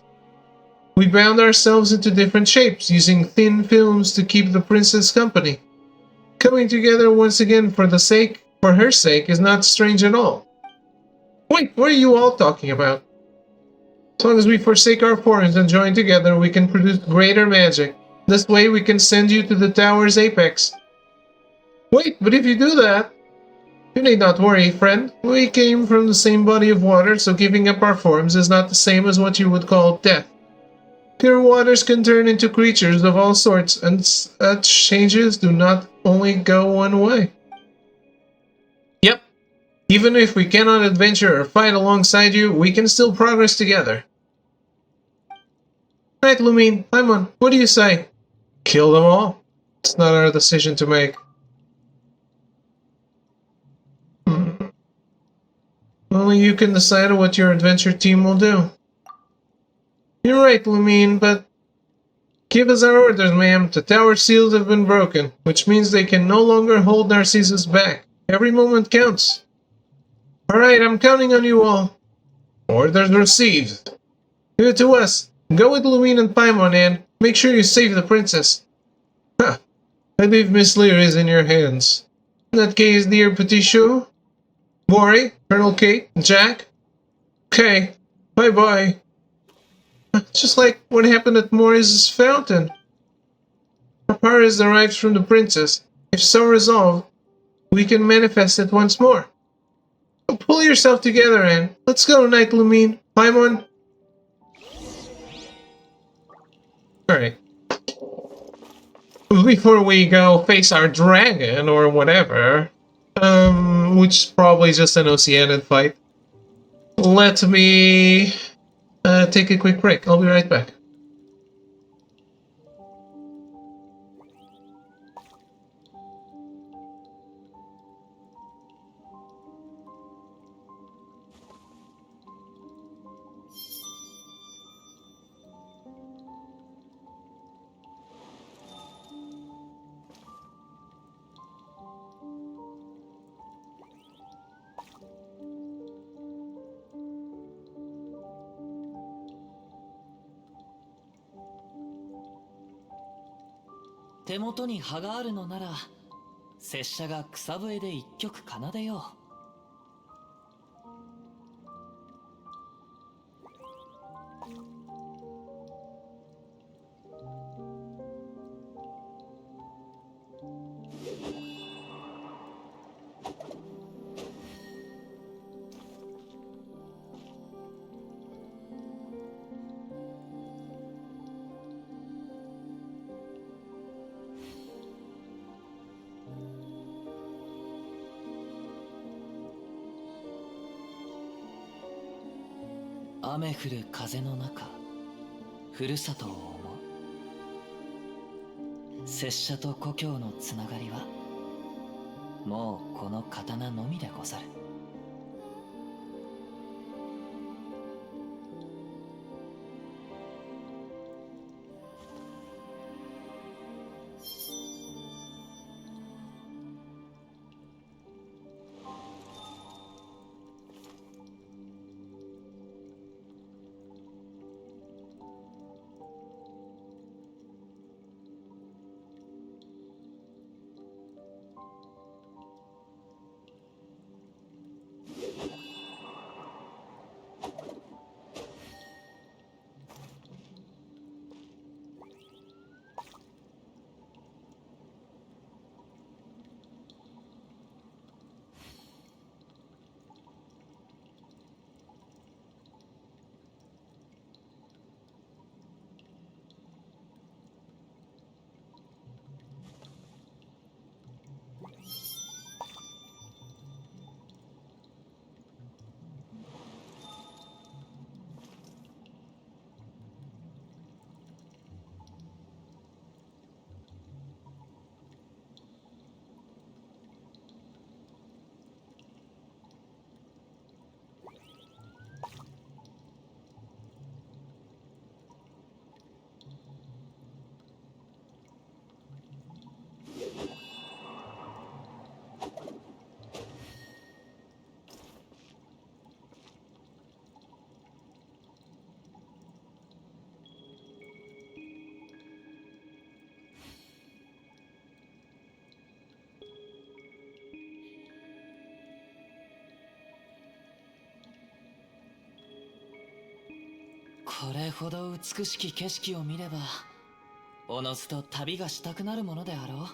we bound ourselves into different shapes, using thin films to keep the princess company. Coming together once again for her sake, is not strange at all. Wait, what are you all talking about? As long as we forsake our forms and join together, we can produce greater magic. This way we can send you to the tower's apex. Wait, but if you do that, you need not worry, friend. We came from the same body of water, so giving up our forms is not the same as what you would call death. Pure waters can turn into creatures of all sorts, and such changes do not only go one way. Yep. Even if we cannot adventure or fight alongside you, we can still progress together. Right, Lumine, Paimon, what do you say? Kill them all? It's not our decision to make. Only you can decide what your adventure team will do. You're right, Lumine, but... Give us our orders, ma'am. The tower seals have been broken, which means they can no longer hold Narcissus back. Every moment counts. Alright, I'm counting on you all. Orders received. Give it to us. Go with Lumine and Paimon, and make sure you save the princess. Huh. I leave Miss Lyris in your hands. In that case, dear Petit Chou, Mori, Colonel Kate, Jack. Okay, bye-bye. Just like what happened at Mori's fountain. Our power is derived from the princess. If so resolved, we can manifest it once more. So pull yourself together, Anne. Let's go, Knight Lumine. Paimon. Alright. Before we go face our dragon or whatever, which is probably just an Oceanic fight, let me take a quick break. I'll be right back.手元に葉があるのなら拙者が草笛で一曲奏でよう。雨降る風の中、ふるさとを思う。拙者と故郷のつながりはもうこの刀のみでござる。これほど美しき景色を見ればおのずと旅がしたくなるものであろう。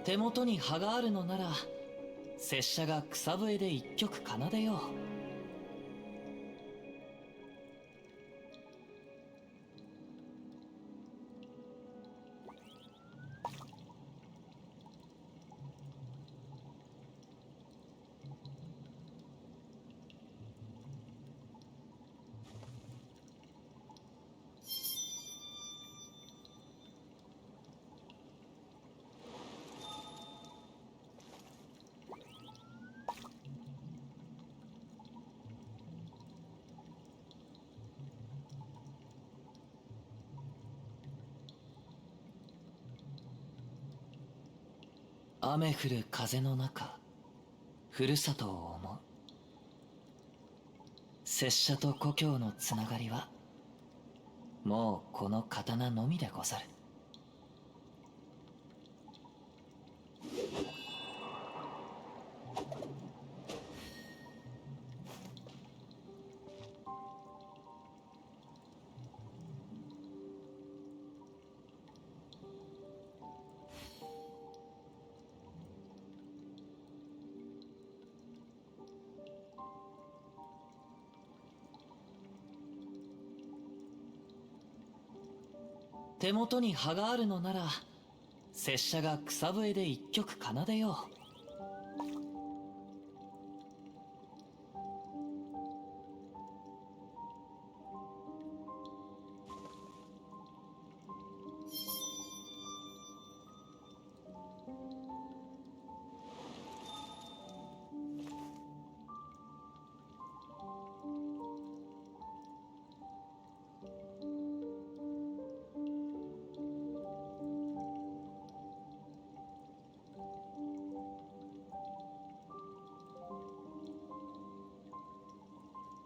手元に葉があるのなら拙者が草笛で一曲奏でよう。雨降る風の中、ふるさとを思う。拙者と故郷のつながりは、もうこの刀のみでござる。手元に葉があるのなら、拙者が草笛で一曲奏でよう。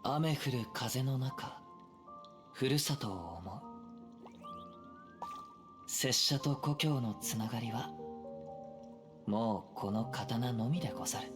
雨降る風の中、ふるさとを思う。拙者と故郷のつながりは、もうこの刀のみでござる。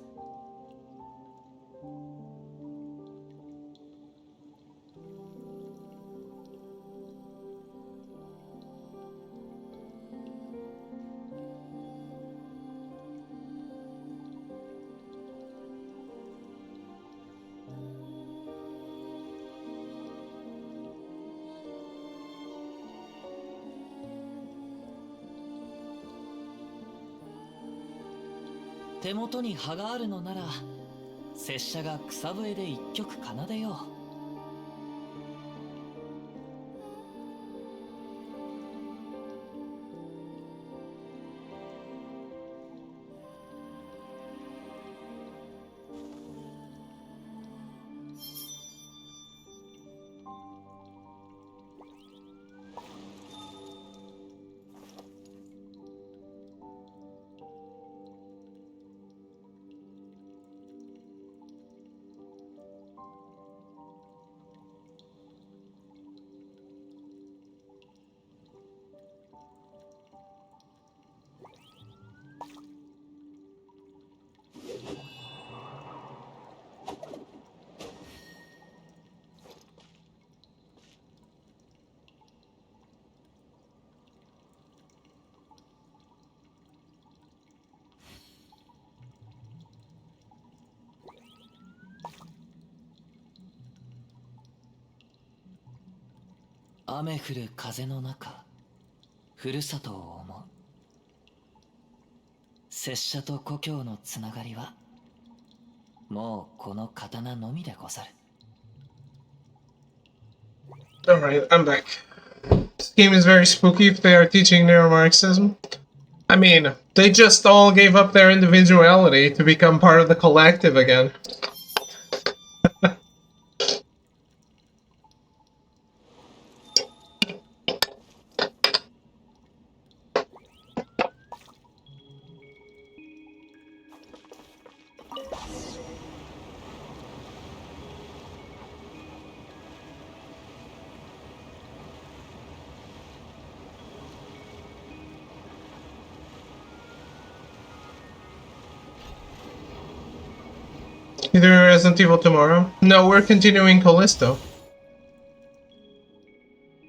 手元に葉があるのなら、拙者が草笛で一曲奏でよう。雨降る風の中、ふるさとを思う。拙者と故郷のつながりは、もうこの刀のみでござる。Alright, I'm back. This game is very spooky if they are teaching neo-Marxism. I mean, they just all gave up their individuality to become part of the collective again. Either Resident Evil tomorrow? No, we're continuing Callisto.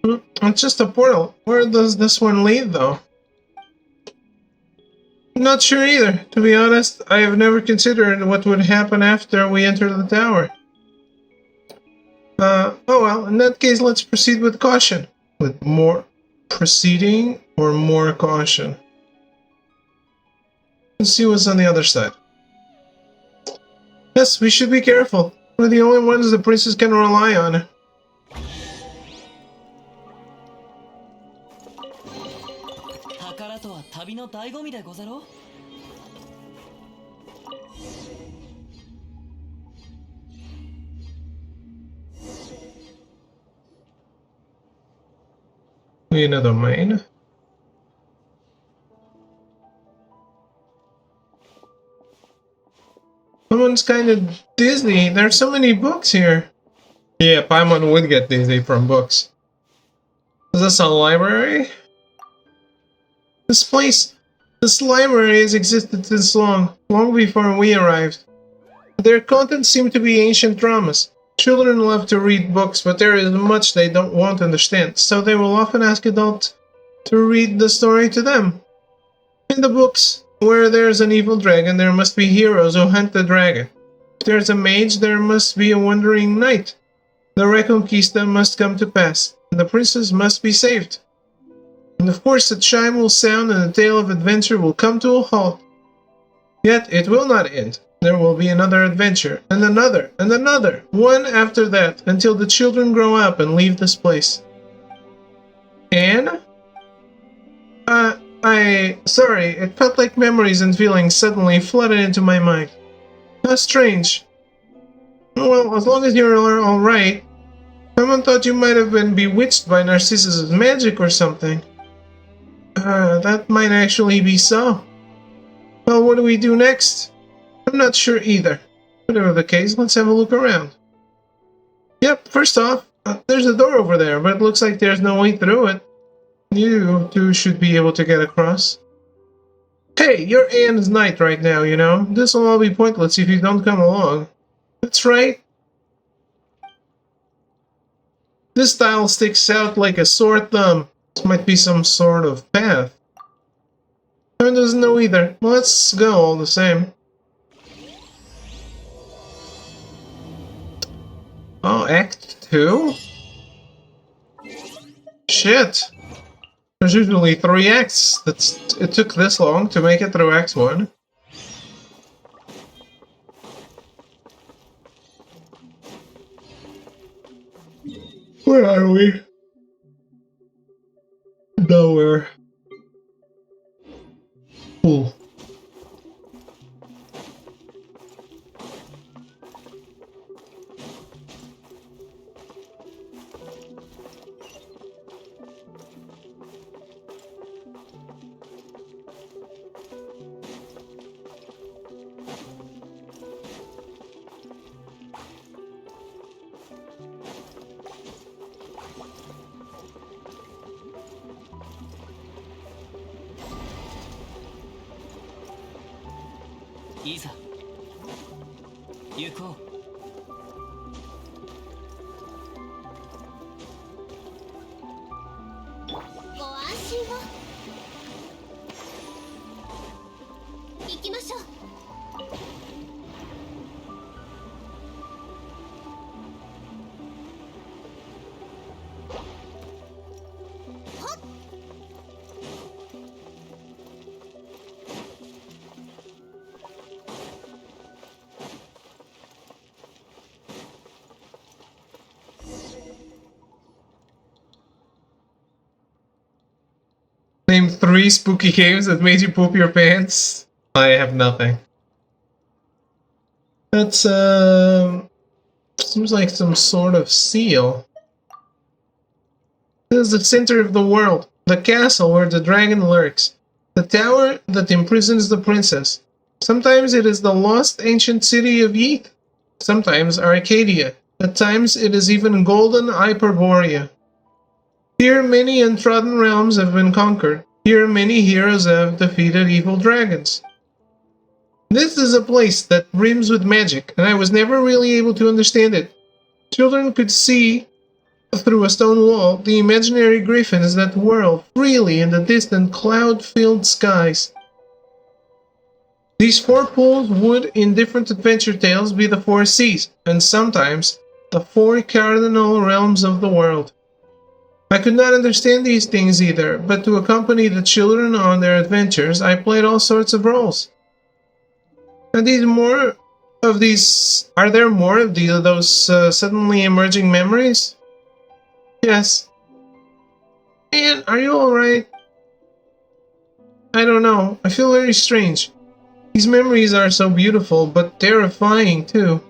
It's just a portal. Where does this one lead, though? Not sure either. To be honest, I have never considered what would happen after we enter the tower. Oh well, in that case, let's proceed with caution. With more proceeding or more caution? Let's see what's on the other side. Yes, we should be careful. We're the only ones the princess can rely on. We in a domain. Someone's kind of dizzy. There's so many books here. Yeah, Paimon would get dizzy from books. Is this a library? This library has existed this long before we arrived. Their contents seem to be ancient dramas. Children love to read books, but there is much they don't want to understand, so they will often ask adults to read the story to them. In the books, where there's an evil dragon, there must be heroes who hunt the dragon. If there's a mage, there must be a wandering knight. The Reconquista must come to pass, and the princess must be saved. And of course, the chime will sound and the tale of adventure will come to a halt. Yet it will not end. There will be another adventure, and another, one after that, until the children grow up and leave this place. Anne? Sorry, it felt like memories and feelings suddenly flooded into my mind. How strange. Well, as long as you're alright. Someone thought you might have been bewitched by Narcissus' magic or something. That might actually be so. Well, what do we do next? I'm not sure either. Whatever the case, let's have a look around. Yep, first off, there's a door over there, but it looks like there's no way through it. You two should be able to get across. Hey, you're Anne's knight right now, you know. This will all be pointless if you don't come along. That's right. This tile sticks out like a sore thumb. This might be some sort of path. Someone doesn't know either. Well, let's go all the same. Oh, Act 2? Shit. There's usually 3 acts. It took this long to make it through Act 1. Where are we? Nowhere. Cool. Isa. 行こう。ご安心を。行きましょう。Name 3 spooky games that made you poop your pants. I have nothing. That's, seems like some sort of seal. This is the center of the world. The castle where the dragon lurks. The tower that imprisons the princess. Sometimes it is the lost ancient city of Yeeth. Sometimes Arcadia. At times it is even golden Hyperborea. Here many untrodden realms have been conquered. Here many heroes have defeated evil dragons. This is a place that brims with magic, and I was never really able to understand it. Children could see, through a stone wall, the imaginary griffins that whirl freely in the distant cloud-filled skies. These 4 pools would, in different adventure tales, be the 4 seas, and sometimes the 4 cardinal realms of the world. I could not understand these things either, but to accompany the children on their adventures, I played all sorts of roles. Are there more of those suddenly emerging memories? Yes. Anne, are you alright? I don't know. I feel very strange. These memories are so beautiful, but terrifying too.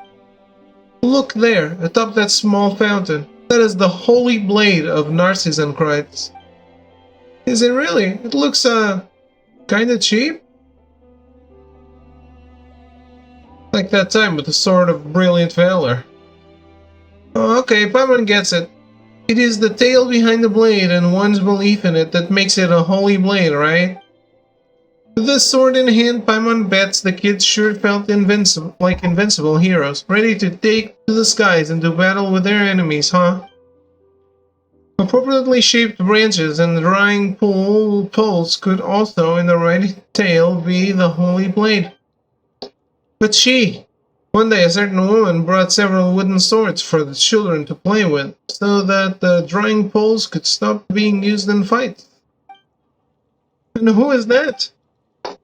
Look there, atop that small fountain. That is the holy blade of Narcissus Christ. Is it really? It looks, kinda cheap? Like that time with the Sword of Brilliant Valor. Oh, okay, Paimon gets it. It is the tale behind the blade and one's belief in it that makes it a holy blade, right? With the sword in hand, Paimon bets the kids sure felt invincible heroes, ready to take to the skies and do battle with their enemies, huh? Appropriately shaped branches and drying poles could also, in the right tale, be the holy blade. But one day a certain woman brought several wooden swords for the children to play with, so that the drying poles could stop being used in fights. And who is that?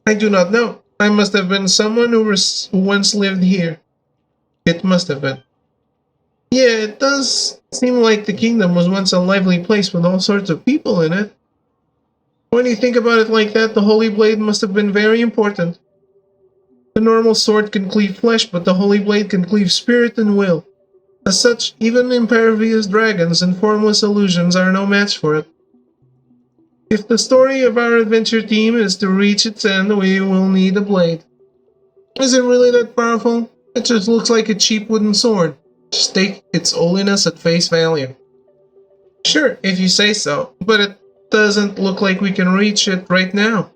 I do not know. I must have been someone who once lived here. It must have been. Yeah, it does seem like the kingdom was once a lively place with all sorts of people in it. When you think about it like that, the Holy Blade must have been very important. The normal sword can cleave flesh, but the Holy Blade can cleave spirit and will. As such, even impervious dragons and formless illusions are no match for it. If the story of our adventure team is to reach its end, we will need a blade. Is it really that powerful? It just looks like a cheap wooden sword. Just take its holiness at face value. Sure, if you say so, but it doesn't look like we can reach it right now.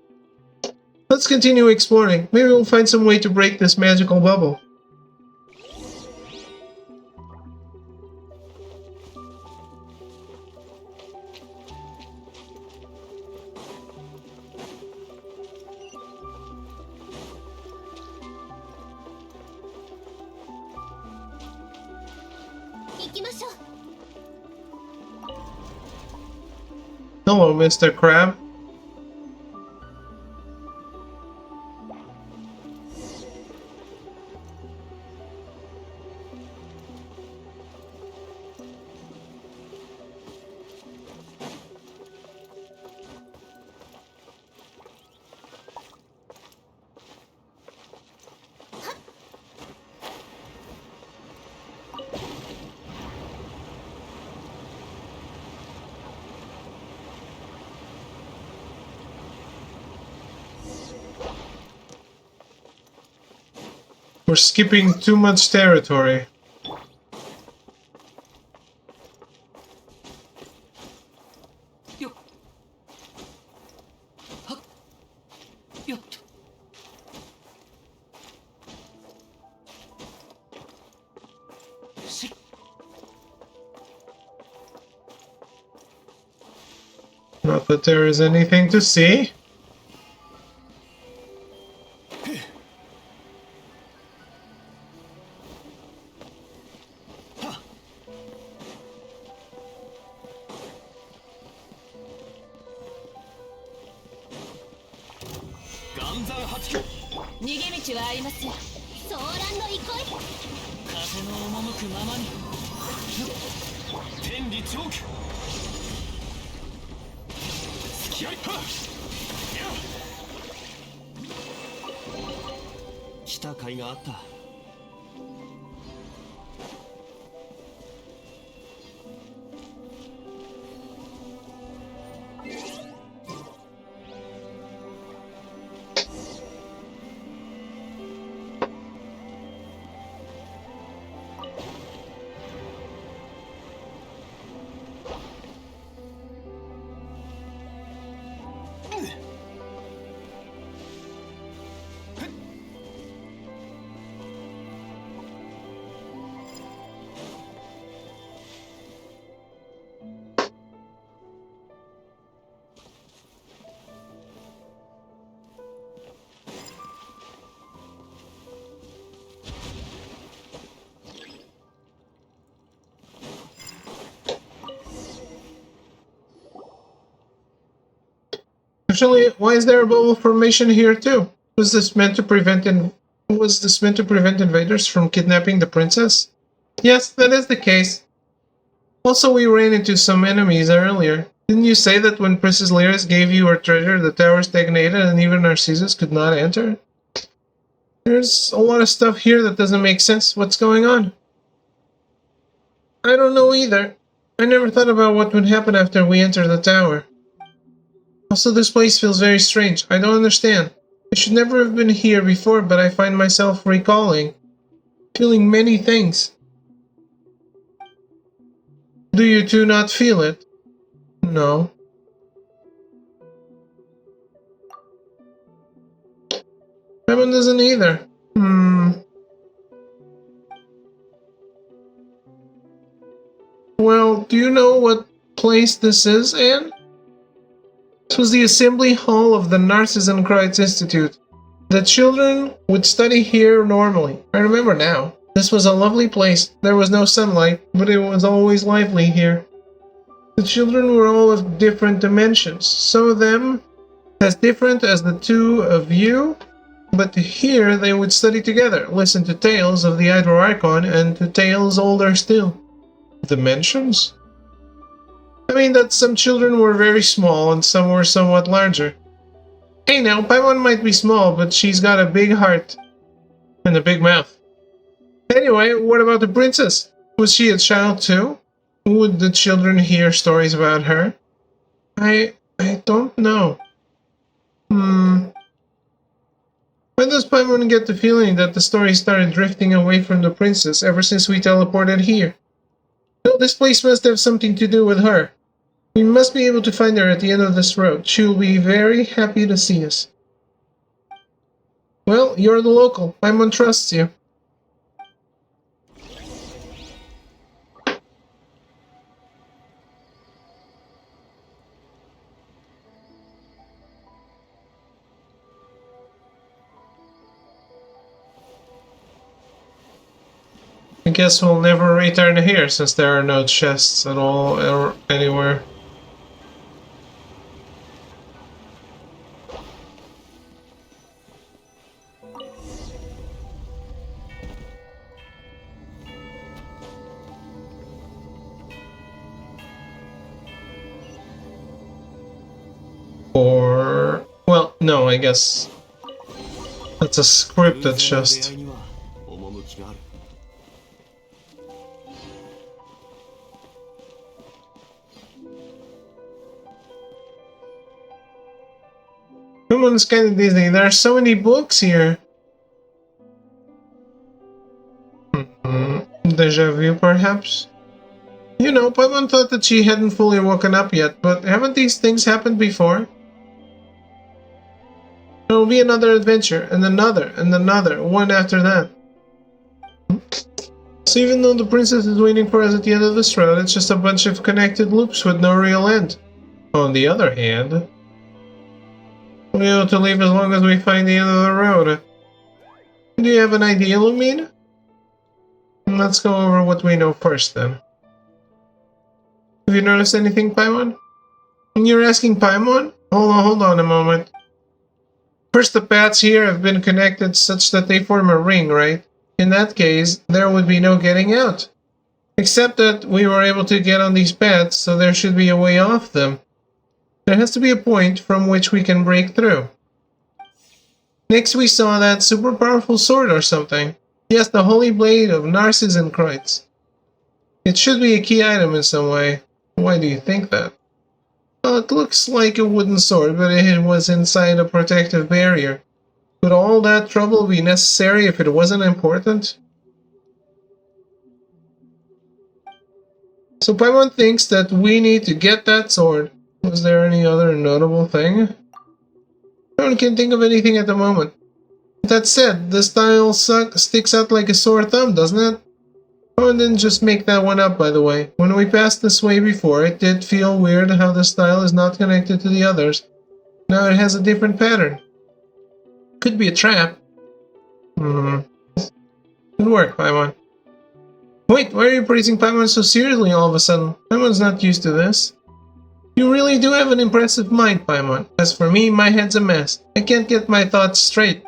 Let's continue exploring. Maybe we'll find some way to break this magical bubble. Hello, Mr. Crab. We're skipping too much territory. Not that there is anything to see. Actually, why is there a bubble formation here too? Was this meant to prevent invaders from kidnapping the princess? Yes, that is the case. Also, we ran into some enemies earlier. Didn't you say that when Princess Lyris gave you her treasure, the tower stagnated and even Narcissus could not enter? There's a lot of stuff here that doesn't make sense. What's going on? I don't know either. I never thought about what would happen after we enter the tower. Also, this place feels very strange. I don't understand. I should never have been here before, but I find myself recalling. feeling many things. Do you two not feel it? No. Paimon doesn't either. Well, do you know what place this is, Anne? This was the assembly hall of the Narcissenkreuz Institute. The children would study here normally. I remember now. This was a lovely place. There was no sunlight, but it was always lively here. The children were all of different dimensions. Some of them as different as the two of you, but here they would study together, listen to tales of the Hydro Archon and to tales older still. Dimensions? I mean that some children were very small and some were somewhat larger. Hey now, Paimon might be small, but she's got a big heart. And a big mouth. Anyway, what about the princess? Was she a child too? Would the children hear stories about her? I don't know. When does Paimon get the feeling that the story started drifting away from the princess ever since we teleported here? No, this place must have something to do with her. We must be able to find her at the end of this road. She will be very happy to see us. Well, you're the local. Paimon trusts you. I guess we'll never return here since there are no chests at all or anywhere. Or... well, no, I guess that's a scripted chest. Someone's kind of dizzy. There are so many books here. Deja vu, perhaps? You know, Paimon thought that she hadn't fully woken up yet, but haven't these things happened before? There will be another adventure, and another, one after that. So even though the princess is waiting for us at the end of this road, it's just a bunch of connected loops with no real end. On the other hand, we'll be able to leave as long as we find the end of the road. Do you have an idea, Lumine? Let's go over what we know first, then. Have you noticed anything, Paimon? You're asking Paimon? Hold on a moment. First, the paths here have been connected such that they form a ring, right? In that case, there would be no getting out. Except that we were able to get on these paths, so there should be a way off them. There has to be a point from which we can break through. Next, we saw that super powerful sword or something. Yes, the Holy Blade of Narcissenkreuz. It should be a key item in some way. Why do you think that? Well, it looks like a wooden sword, but it was inside a protective barrier. Would all that trouble be necessary if it wasn't important? So Paimon thinks that we need to get that sword. Was there any other notable thing? No one can think of anything at the moment. That said, the style sticks out like a sore thumb, doesn't it? Oh, and didn't just make that one up, by the way. When we passed this way before, it did feel weird how the style is not connected to the others. Now it has a different pattern. Could be a trap. Good work, Paimon. Wait, why are you praising Paimon so seriously all of a sudden? Paimon's not used to this. You really do have an impressive mind, Paimon. As for me, my head's a mess. I can't get my thoughts straight.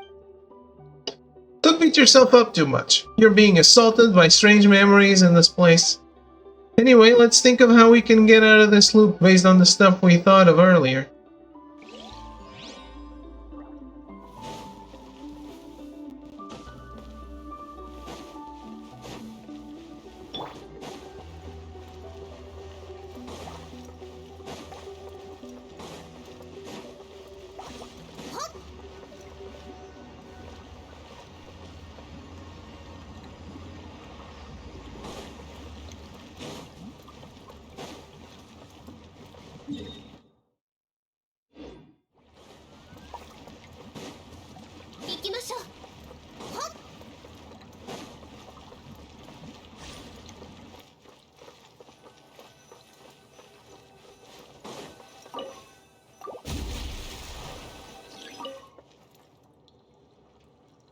Don't beat yourself up too much. You're being assaulted by strange memories in this place. Anyway, let's think of how we can get out of this loop based on the stuff we thought of earlier.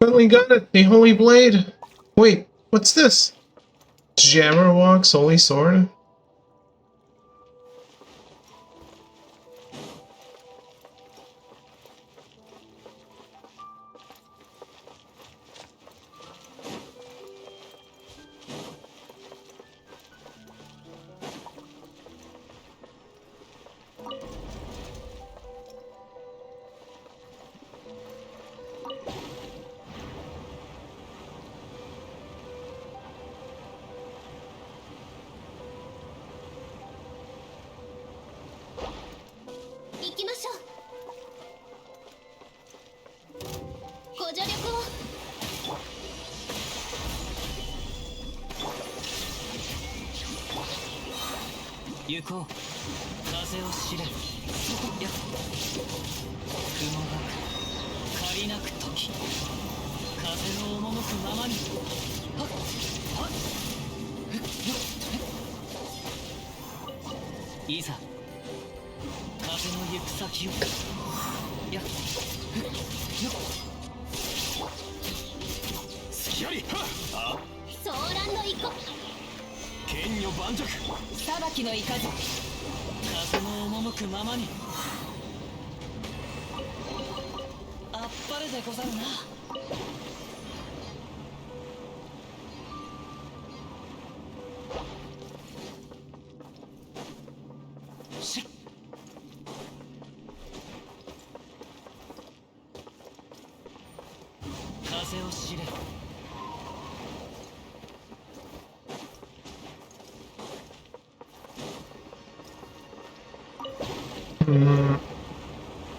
finally got it! The Holy Blade! Wait, what's this? Jammerwalk's Holy Sword? 行きましょう。ご助力を。行こう。風を知れ。や雲が借りなく時。風の赴くままに。はっはっ。いざ風の行く先を。やっ隙あり。あソーランド行こ剣女盤石。裁きの雷。風の赴くままに。あっぱれでござるな。しっ。風を知れ。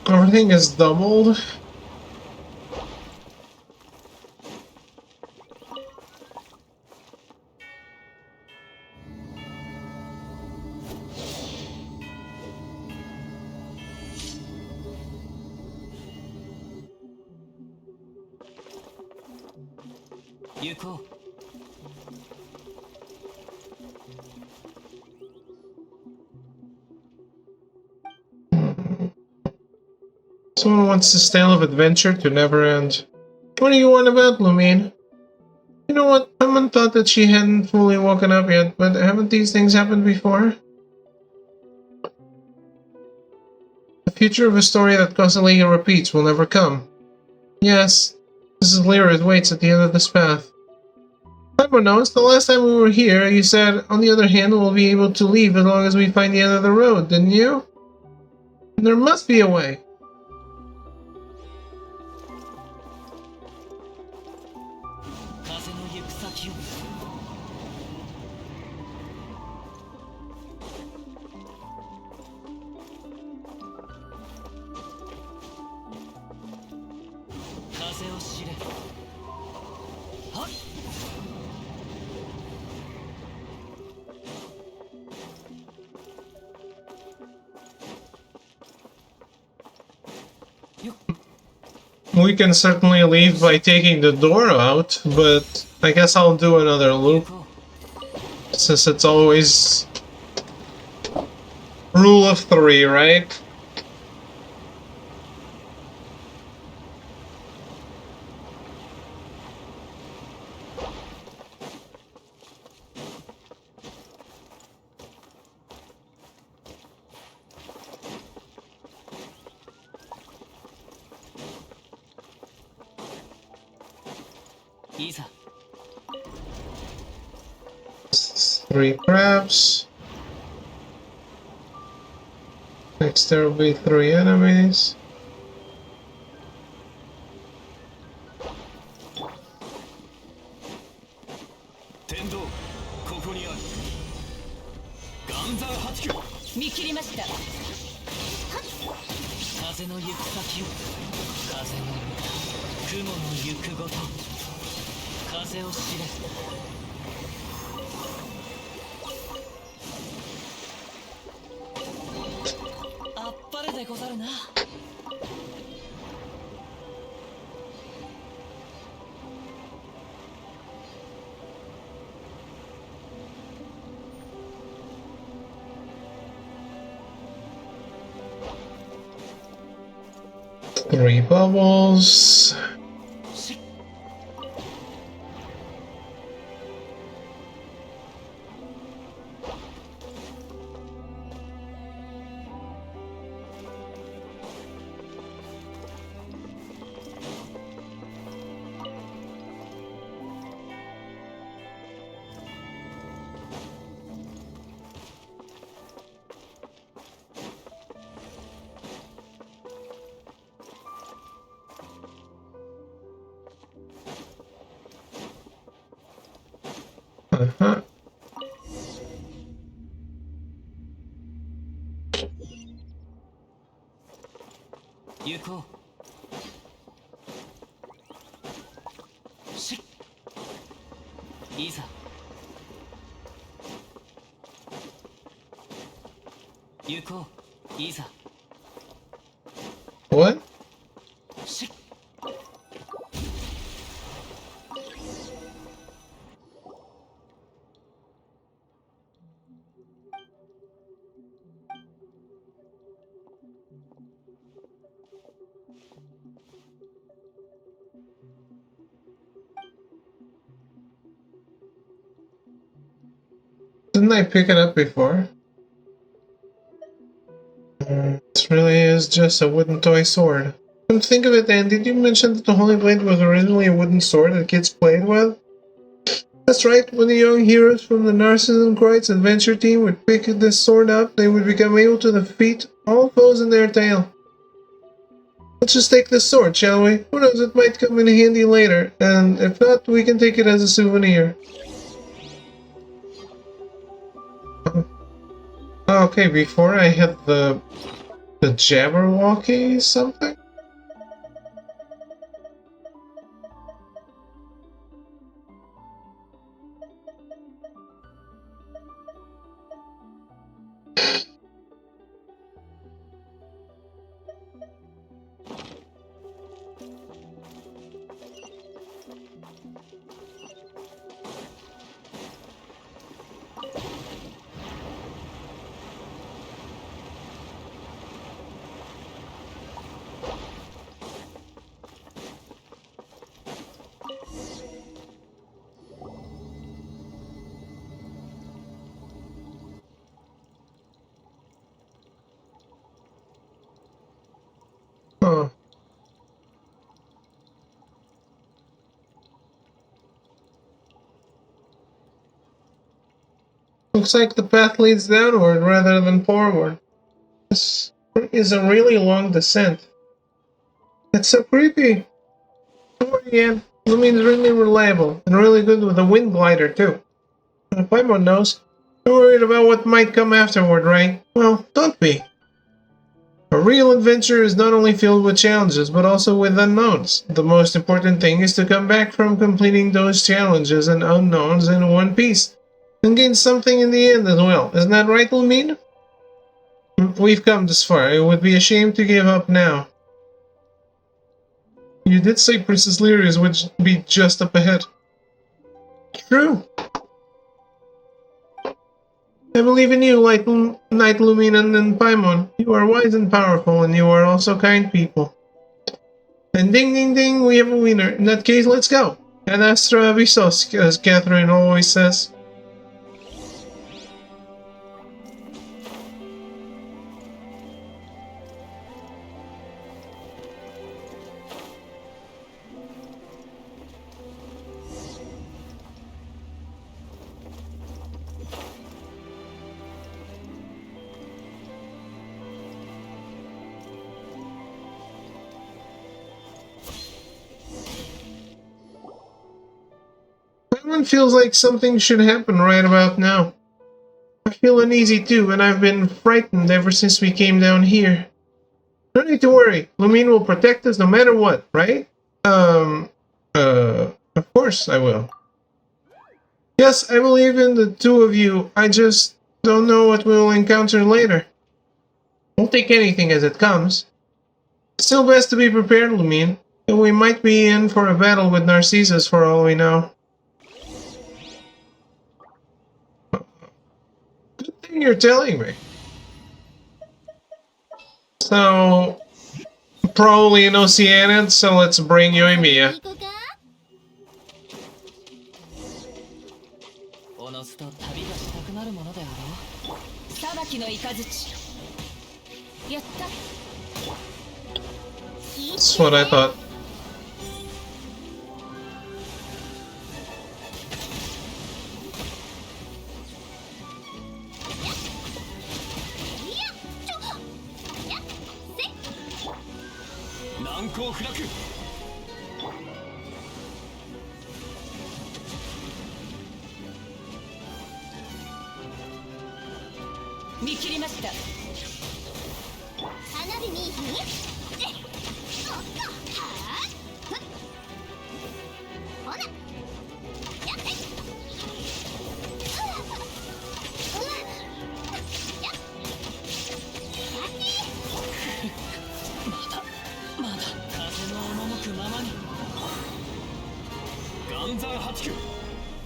Everything is doubled. Yuko. Someone wants this tale of adventure to never end. What are you on about, Lumine? You know what? Someone thought that she hadn't fully woken up yet, but haven't these things happened before? The future of a story that constantly repeats will never come. Yes, Mrs. Lyra waits at the end of this path. Someone knows, the last time we were here, you said, on the other hand, we'll be able to leave as long as we find the end of the road, didn't you? And there must be a way. We can certainly leave by taking the door out, but I guess I'll do another loop. Since it's always rule of 3, right? Isa. 3 crabs. Next there will be 3 enemies. Tendo, ここにある。岩山八九。見切りました。風の行く先を。風の雲の行くごと。風を知れ。あっぱれでござるな。Three bubbles. Uh-huh. Yuko. Shi. Iza. Yuko. Iza. What? Shi. Didn't I pick it up before? This really is just a wooden toy sword. Come to think of it, Dan, did you mention that the Holy Blade was originally a wooden sword that kids played with? That's right, when the young heroes from the Narcissus Kreutz adventure team would pick this sword up, they would become able to defeat all foes in their tale. Let's just take this sword, shall we? Who knows, it might come in handy later, and if not, we can take it as a souvenir. Okay, before I had the Jabberwocky something? Huh. Looks like the path leads downward rather than forward. This is a really long descent. It's so creepy. Don't worry, Ann. Lumine's really reliable and really good with a wind glider, too. Paimon knows. You're worried about what might come afterward, right? Well, don't be. A real adventure is not only filled with challenges, but also with unknowns. The most important thing is to come back from completing those challenges and unknowns in one piece, and gain something in the end as well. Isn't that right, Lumine? We've come this far. It would be a shame to give up now. You did say Princess Lyrius would be just up ahead. True. I believe in you, Knight Luminan and Paimon. You are wise and powerful, and you are also kind people. And ding ding ding, we have a winner. In that case, let's go. Ad astra avisos, as Catherine always says. Paimon feels like something should happen right about now. I feel uneasy too, and I've been frightened ever since we came down here. No need to worry. Lumine will protect us no matter what, right? Of course I will. Yes, I believe in the two of you. I just don't know what we'll encounter later. We'll take anything as it comes. Still best to be prepared, Lumine. We might be in for a battle with Narcissus for all we know. Good thing you're telling me. So, probably an Oceanid, so let's bring you Emiya. おのずと旅がしたくなるものであろう。裁きの雷。やった。 That's what I thought. 見切りました。花火見いひんほらやってまだ風の赴くままに。岩山八九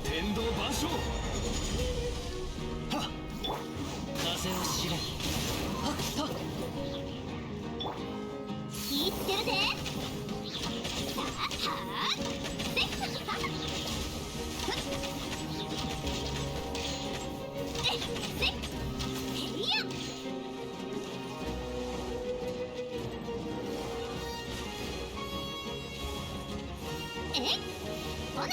天道万象。はっ風を知れ。はっはっ気ぃつけるでさあはあせっはっせっせっへいやえいほらい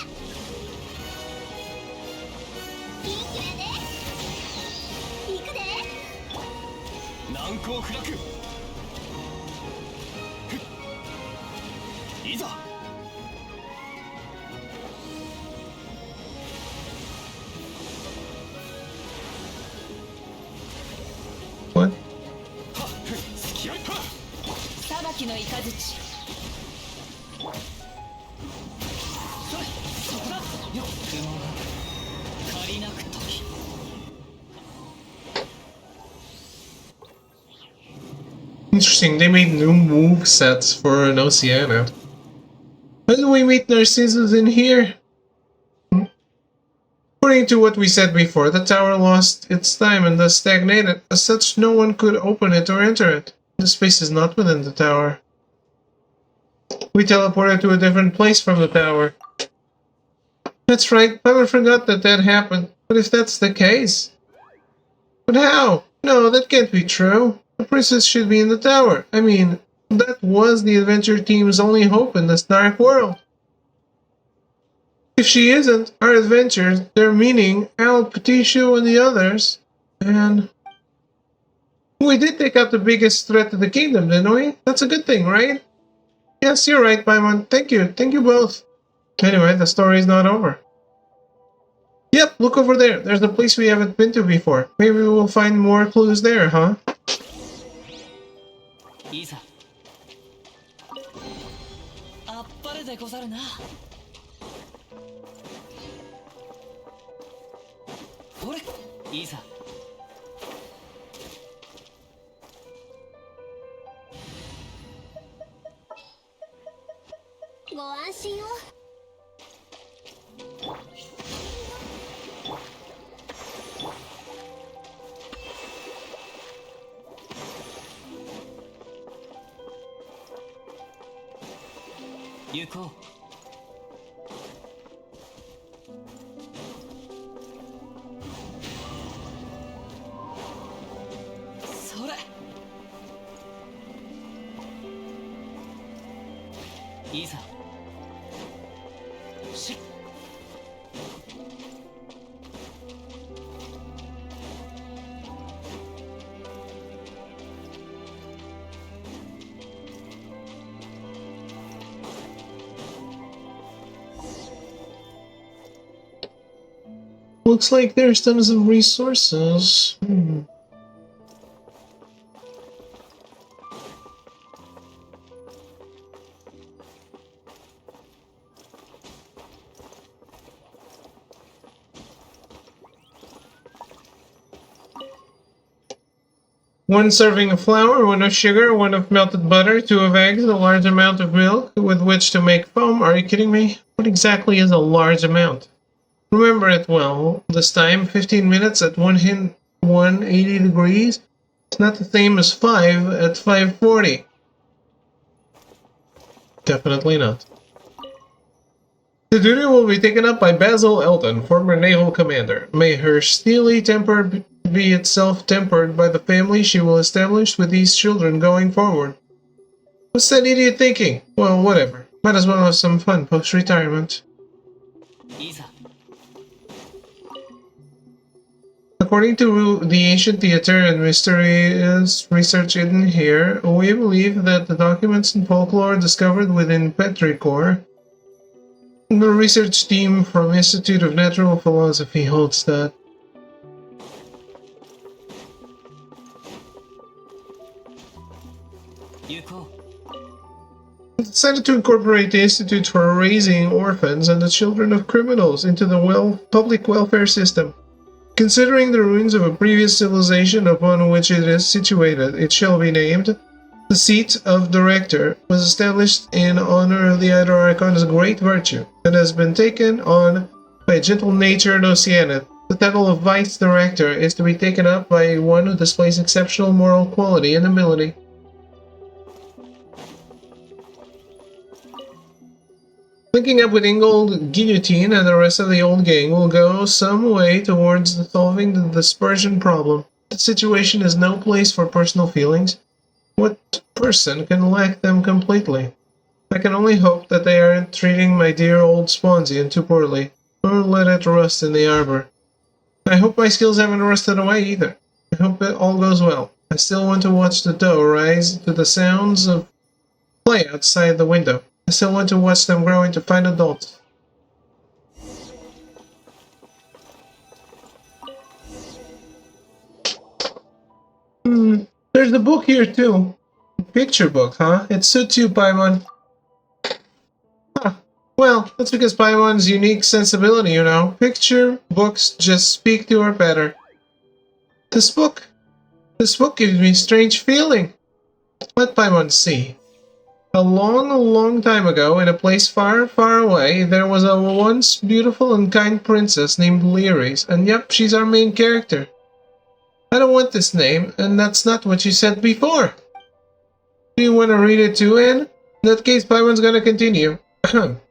いくやでいくで難攻不落。ふっいざ。 What? はっふっ隙ありはっ裁きの雷。それそこだよ。雲が借りなく時。 Interesting, they made new move sets for an Oceania. How do we meet Narcissus in here? According to what we said before, the tower lost its time and thus stagnated. As such, no one could open it or enter it. The space is not within the tower. We teleported to a different place from the tower. That's right, Paimon forgot that happened. But if that's the case... But how? No, that can't be true. The princess should be in the tower. I mean, that was the adventure team's only hope in this dark world. If she isn't, our adventures, their meaning, Al, Patricio, and the others, and... We did take out the biggest threat to the kingdom, didn't we? That's a good thing, right? Yes, you're right, Paimon. Thank you both. Anyway, the story's not over. Yep, look over there. There's a place we haven't been to before. Maybe we'll find more clues there, huh? いざ。あっぱれでござるな。ほれいざ。ご安心を行こう。それいざし Looks like there's tons of resources. One serving of flour, one of sugar, one of melted butter, two of eggs, a large amount of milk with which to make foam. Are you kidding me? What exactly is a large amount? Remember it well. This time, 15 minutes at 180 degrees. It's not the same as 5 at 540. Definitely not. The duty will be taken up by Basil Elton, former naval commander. May her steely temper be itself tempered by the family she will establish with these children going forward. What's that idiot thinking? Well, whatever. Might as well have some fun post-retirement. According to the ancient theater and mysterious research in here, we believe that the documents and folklore discovered within Petrichor, the research team from Institute of Natural Philosophy holds that. 行こDecided to incorporate the Institute for Raising Orphans and the Children of Criminals into the public welfare system. Considering the ruins of a previous civilization upon which it is situated, it shall be named. The seat of Director was established in honor of the Idol Archon's great virtue, and has been taken on by a gentle-natured Oceanid. The title of Vice Director is to be taken up by one who displays exceptional moral quality and ability. Linking up with Ingold, Guillotine, and the rest of the old gang will go some way towards solving the dispersion problem. The situation is no place for personal feelings. What person can lack them completely? I can only hope that they aren't treating my dear old Sponsian too poorly, or let it rust in the arbor. I hope my skills haven't rusted away either. I hope it all goes well. I still want to watch the doe rise to the sounds of play outside the window. I still want to watch them grow into fine adults. There's a book here too. Picture book, huh? It suits you, Paimon. Huh. Well, that's because Paimon's unique sensibility, you know. Picture books just speak to her better. This book gives me a strange feeling. Let Paimon see. A long time ago, in a place far, far away, there was a once beautiful and kind princess named Lyris, and yep, she's our main character. I don't want this name, and that's not what you said before. Do you want to read it too, Anne? In that case, Paimon's gonna continue. Come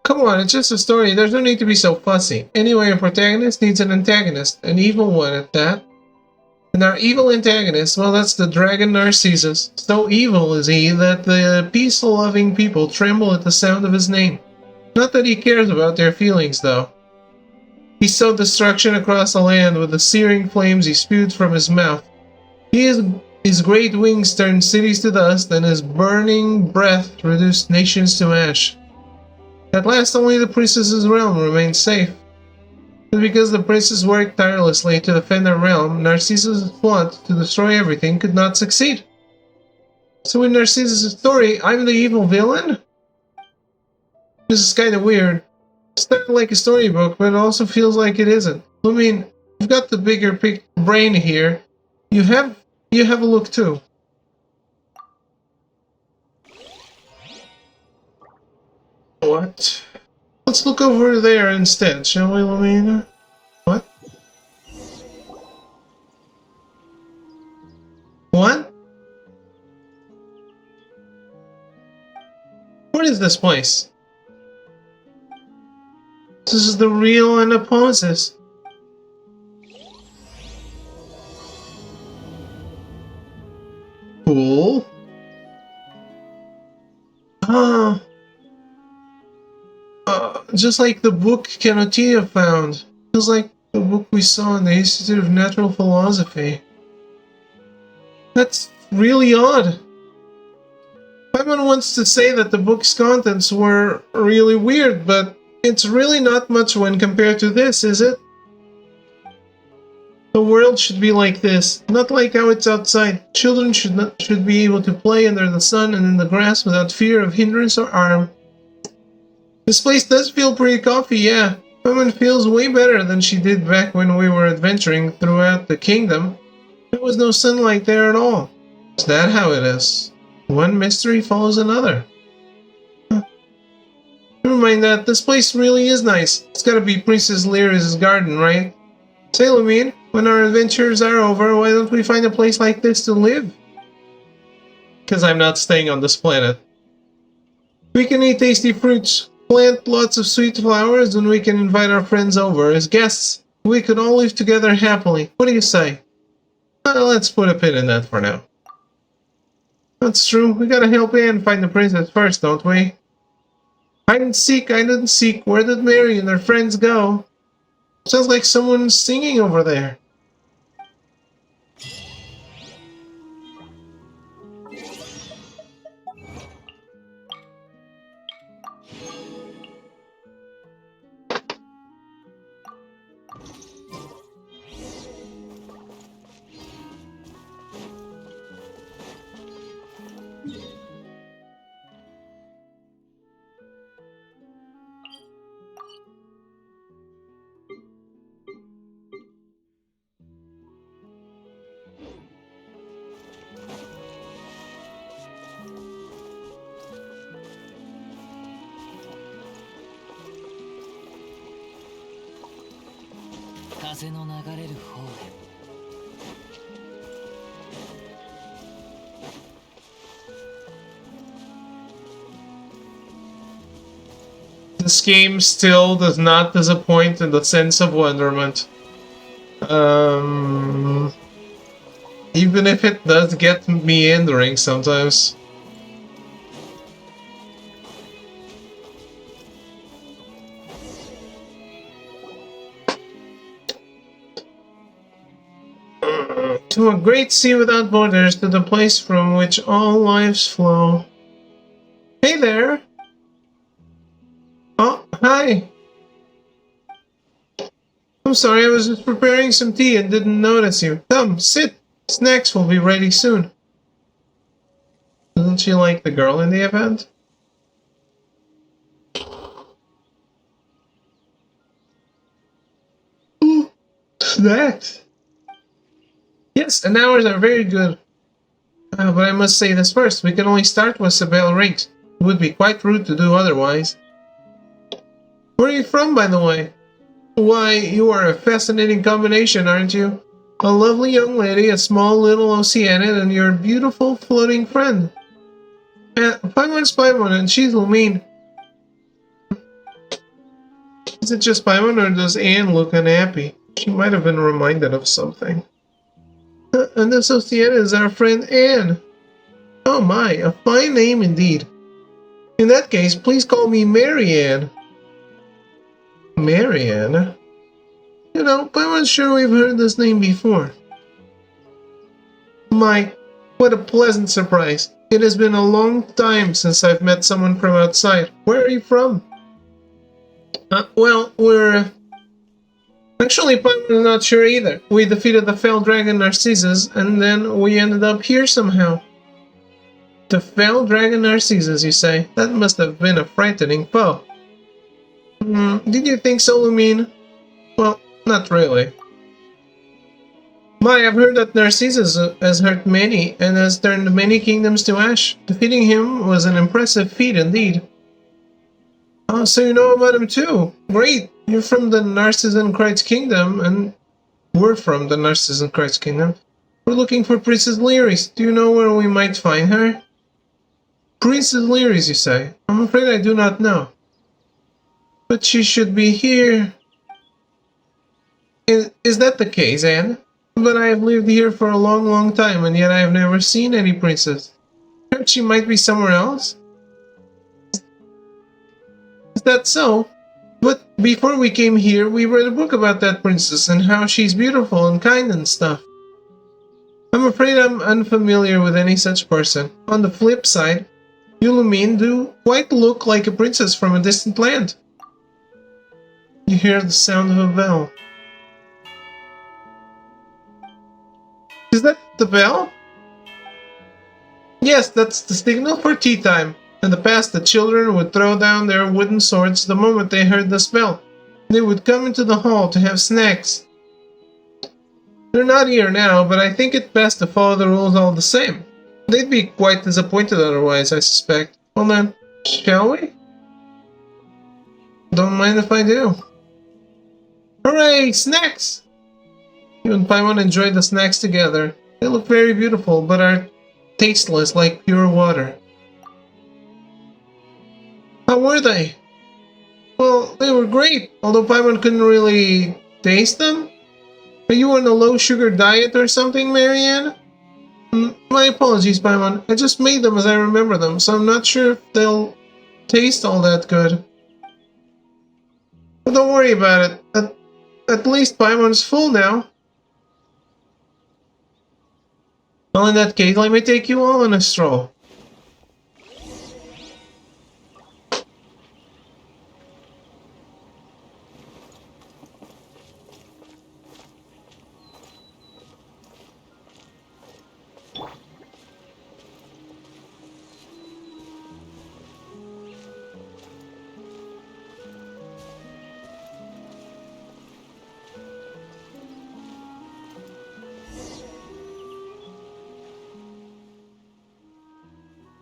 on, it's just a story, there's no need to be so fussy. Anyway, a protagonist needs an antagonist, an evil one at that. And our evil antagonist, well, that's the dragon Narcissus. So evil is he that the peace-loving people tremble at the sound of his name. Not that he cares about their feelings, though. He sowed destruction across the land with the searing flames he spewed from his mouth. His great wings turned cities to dust, and his burning breath reduced nations to ash. At last, only the princess's realm remained safe. But because the princess worked tirelessly to defend her realm, Narcissus' plot to destroy everything could not succeed. So in Narcissus' story, I'm the evil villain? This is kinda weird. It's not like a storybook, but it also feels like it isn't. I mean, you've got the bigger brain here. You have a look too. What? Let's look over there instead, shall we, Lumina? What? What? What is this place? This is the real Anaposis. Cool. Just like the book Canotia found. Feels like the book we saw in the Institute of Natural Philosophy. That's really odd. Paimon wants to say that the book's contents were really weird, but it's really not much when compared to this, is it? The world should be like this, not like how it's outside. Children should be able to play under the sun and in the grass without fear of hindrance or harm. This place does feel pretty coffee, yeah. Paimon feels way better than she did back when we were adventuring throughout the kingdom. There was no sunlight there at all. Is that how it is? One mystery follows another. Never mind that, this place really is nice. It's gotta be Princess Lyris' garden, right? Say, Lumine, when our adventures are over, why don't we find a place like this to live? Because I'm not staying on this planet. We can eat tasty fruits, plant lots of sweet flowers, and we can invite our friends over as guests. We could all live together happily. What do you say? Well, let's put a pin in that for now. That's true. We gotta help Anne find the princess first, don't we? Hide and seek, where did Mary and her friends go? Sounds like someone's singing over there. 風の流れる方へ。This game still does not disappoint in the sense of wonderment. Even if it does get meandering sometimes. To a great sea without borders, to the place from which all lives flow. Hey there! Oh, hi! I'm sorry, I was just preparing some tea and didn't notice you. Come, sit! Snacks will be ready soon. Doesn't she like the girl in the event? Ooh, snacks! Yes, and ours are very good. But I must say this first, we can only start once the bell rings. It would be quite rude to do otherwise. Where are you from, by the way? Why, you are a fascinating combination, aren't you? A lovely young lady, a small little Oceanian, and your beautiful floating friend. Paimon's Paimon, and she's Lumine. Is it just Paimon, or does Anne look unhappy? She might have been reminded of something. And this Oceanian is our friend Anne. Oh my, a fine name indeed. In that case, please call me Marianne. Marianne? You know, I'm sure we've heard this name before. My, what a pleasant surprise. It has been a long time since I've met someone from outside. Where are you from? Well, we're... Actually, I'm not sure either. We defeated the fell dragon Narcissus, and then we ended up here somehow. The fell dragon Narcissus, you say? That must have been a frightening foe. Did you think so, Lumine? Well, not really. My, I've heard that Narcissus has hurt many and has turned many kingdoms to ash. Defeating him was an impressive feat indeed. Oh, so you know about him too? Great! You're from the Narcissan Christ Kingdom, and we're from the Narcissan Christ Kingdom. We're looking for Princess Lyris. Do you know where we might find her? Princess Lyris, you say? I'm afraid I do not know. But she should be here. Is that the case, Anne? But I have lived here for a long, long time, and yet I have never seen any princess. Perhaps she might be somewhere else? Is that so? But before we came here, we read a book about that princess and how she's beautiful and kind and stuff. I'm afraid I'm unfamiliar with any such person. On the flip side, you, Lumine, do quite look like a princess from a distant land. You hear the sound of a bell. Is that the bell? Yes, that's the signal for tea time. In the past, the children would throw down their wooden swords the moment they heard the bell. They would come into the hall to have snacks. They're not here now, but I think it best to follow the rules all the same. They'd be quite disappointed otherwise, I suspect. Well then, shall we? Don't mind if I do. Hooray! Snacks! You and Paimon enjoy the snacks together. They look very beautiful, but are tasteless like pure water. How were they? Well, they were great, although Paimon couldn't really taste them. Are you on a low-sugar diet or something, Marianne? My apologies, Paimon. I just made them as I remember them, so I'm not sure if they'll taste all that good. But don't worry about it. At least Paimon's full now. Well, in that case, let me take you all on a stroll.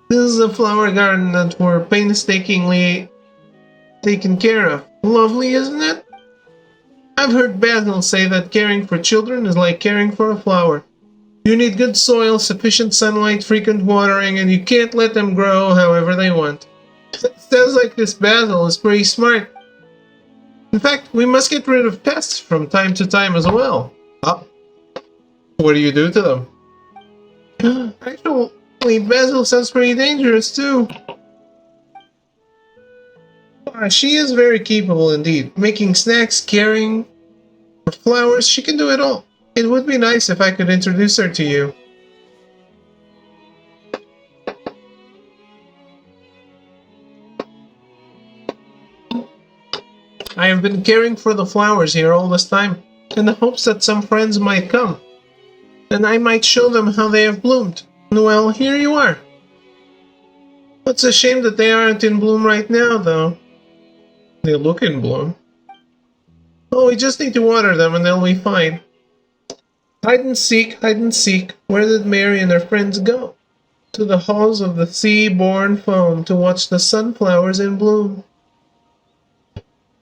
This is a flower garden that we're painstakingly taken care of. Lovely, isn't it? I've heard Basil say that caring for children is like caring for a flower. You need good soil, sufficient sunlight, frequent watering, and you can't let them grow however they want. Sounds like this Basil is pretty smart. In fact, we must get rid of pests from time to time as well. Oh. What do you do to them? Actually, Basil sounds pretty dangerous too. She is very capable indeed. Making snacks, caring for flowers, she can do it all. It would be nice if I could introduce her to you. I have been caring for the flowers here all this time, in the hopes that some friends might come, and I might show them how they have bloomed. Well, here you are. It's a shame that they aren't in bloom right now, though. They look in bloom. Oh, we just need to water them and they'll be fine. Hide and seek, hide and seek. Where did Mary and her friends go? To the halls of the sea-born foam to watch the sunflowers in bloom.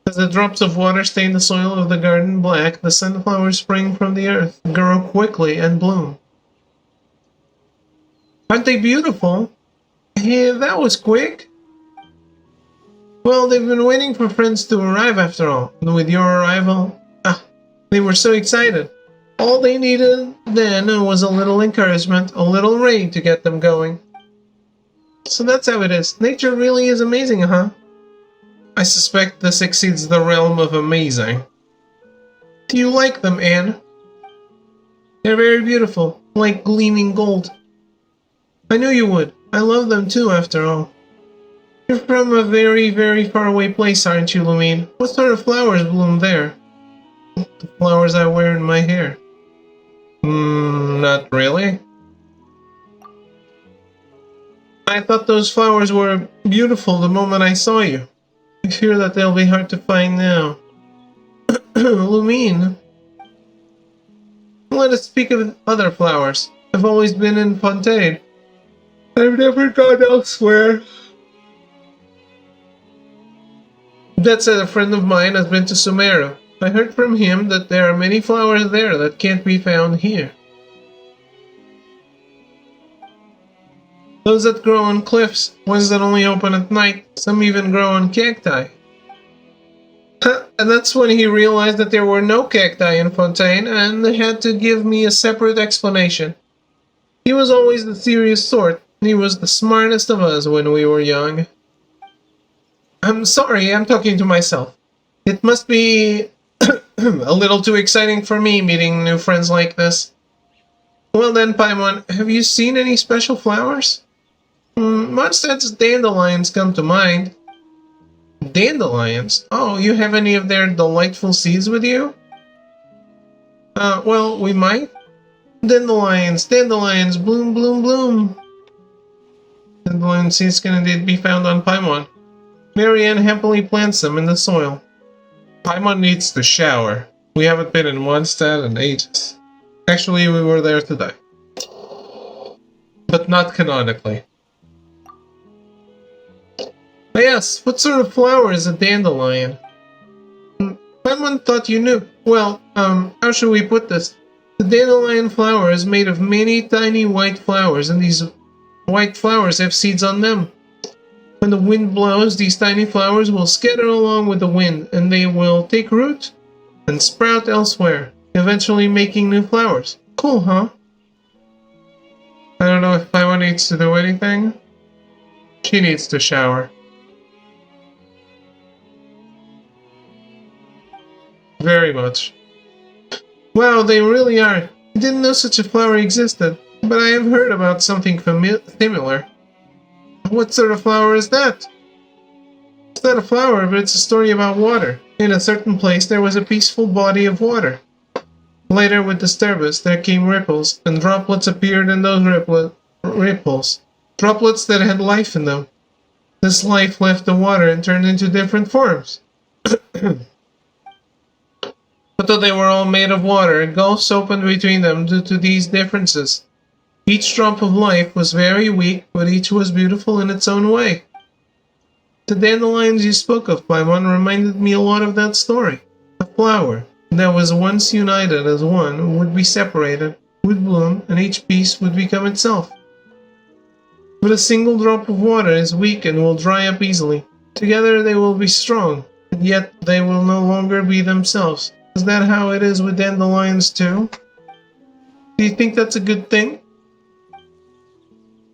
As the drops of water stain the soil of the garden black, the sunflowers spring from the earth, grow quickly, and bloom. Aren't they beautiful? Hey, that was quick. Well, they've been waiting for friends to arrive after all, and with your arrival, they were so excited. All they needed then was a little encouragement, a little rain to get them going. So that's how it is. Nature really is amazing, huh? I suspect this exceeds the realm of amazing. Do you like them, Anne? They're very beautiful, like gleaming gold. I knew you would. I love them too, after all. You're from a very, very far away place, aren't you, Lumine? What sort of flowers bloom there? The flowers I wear in my hair. Not really. I thought those flowers were beautiful the moment I saw you. I fear that they'll be hard to find now. Lumine. Let us speak of other flowers. I've always been in Fontaine. I've never gone elsewhere. That said, a friend of mine has been to Sumeru. I heard from him that there are many flowers there that can't be found here. Those that grow on cliffs, ones that only open at night, some even grow on cacti. And that's when he realized that there were no cacti in Fontaine and had to give me a separate explanation. He was always the serious sort. He was the smartest of us when we were young. I'm sorry, I'm talking to myself. It must be a little too exciting for me meeting new friends like this. Well then, Paimon, have you seen any special flowers? Mondstadt's dandelions come to mind. Dandelions? Oh, you have any of their delightful seeds with you? Well, we might. Dandelions, dandelions, bloom, bloom, bloom. Dandelion seeds can indeed be found on Paimon. Marianne happily plants them in the soil. Paimon needs to shower. We haven't been in Mondstadt in ages. Actually, we were there today. But not canonically. But yes, what sort of flower is a dandelion? Paimon thought you knew. Well, how should we put this? The dandelion flower is made of many tiny white flowers, and these white flowers have seeds on them. When the wind blows, these tiny flowers will scatter along with the wind, and they will take root and sprout elsewhere, eventually making new flowers. Cool, huh? I don't know if Paimon needs to do anything. She needs to shower. Very much. Wow, they really are. I didn't know such a flower existed, but I have heard about something similar. What sort of flower is that? It's not a flower, but it's a story about water. In a certain place there was a peaceful body of water. Later, with disturbance, there came ripples, and droplets appeared in those ripples. Droplets that had life in them. This life left the water and turned into different forms. But though they were all made of water, gulfs opened between them due to these differences. Each drop of life was very weak, but each was beautiful in its own way. The dandelions you spoke of, Paimon, reminded me a lot of that story. A flower, that was once united as one would be separated, would bloom, and each piece would become itself. But a single drop of water is weak and will dry up easily. Together they will be strong, and yet they will no longer be themselves. Is that how it is with dandelions too? Do you think that's a good thing?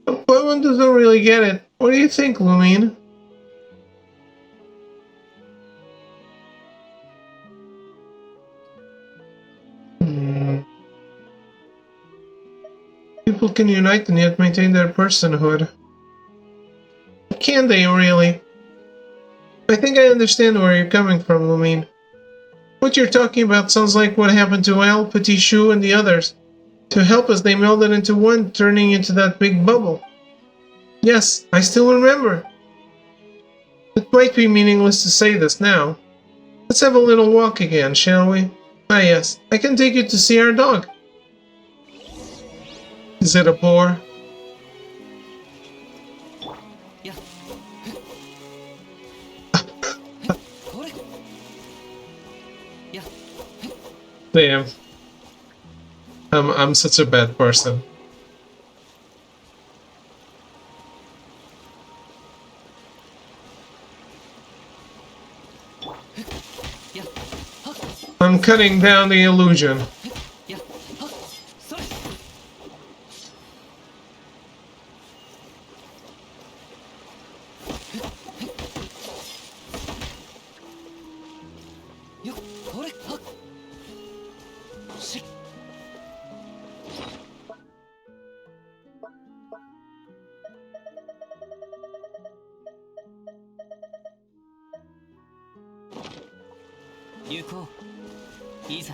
But one doesn't really get it. What do you think, Lumine? People can unite and yet maintain their personhood. Can they, really? I think I understand where you're coming from, Lumine. What you're talking about sounds like what happened to El, Petit Chou, and the others. To help us, they melded into one, turning into that big bubble. Yes, I still remember. It might be meaningless to say this now. Let's have a little walk again, shall we? Ah yes, I can take you to see our dog. Is it a boar? Yeah. Yeah. Damn. I'm such a bad person. I'm cutting down the illusion. Yuko, いざ。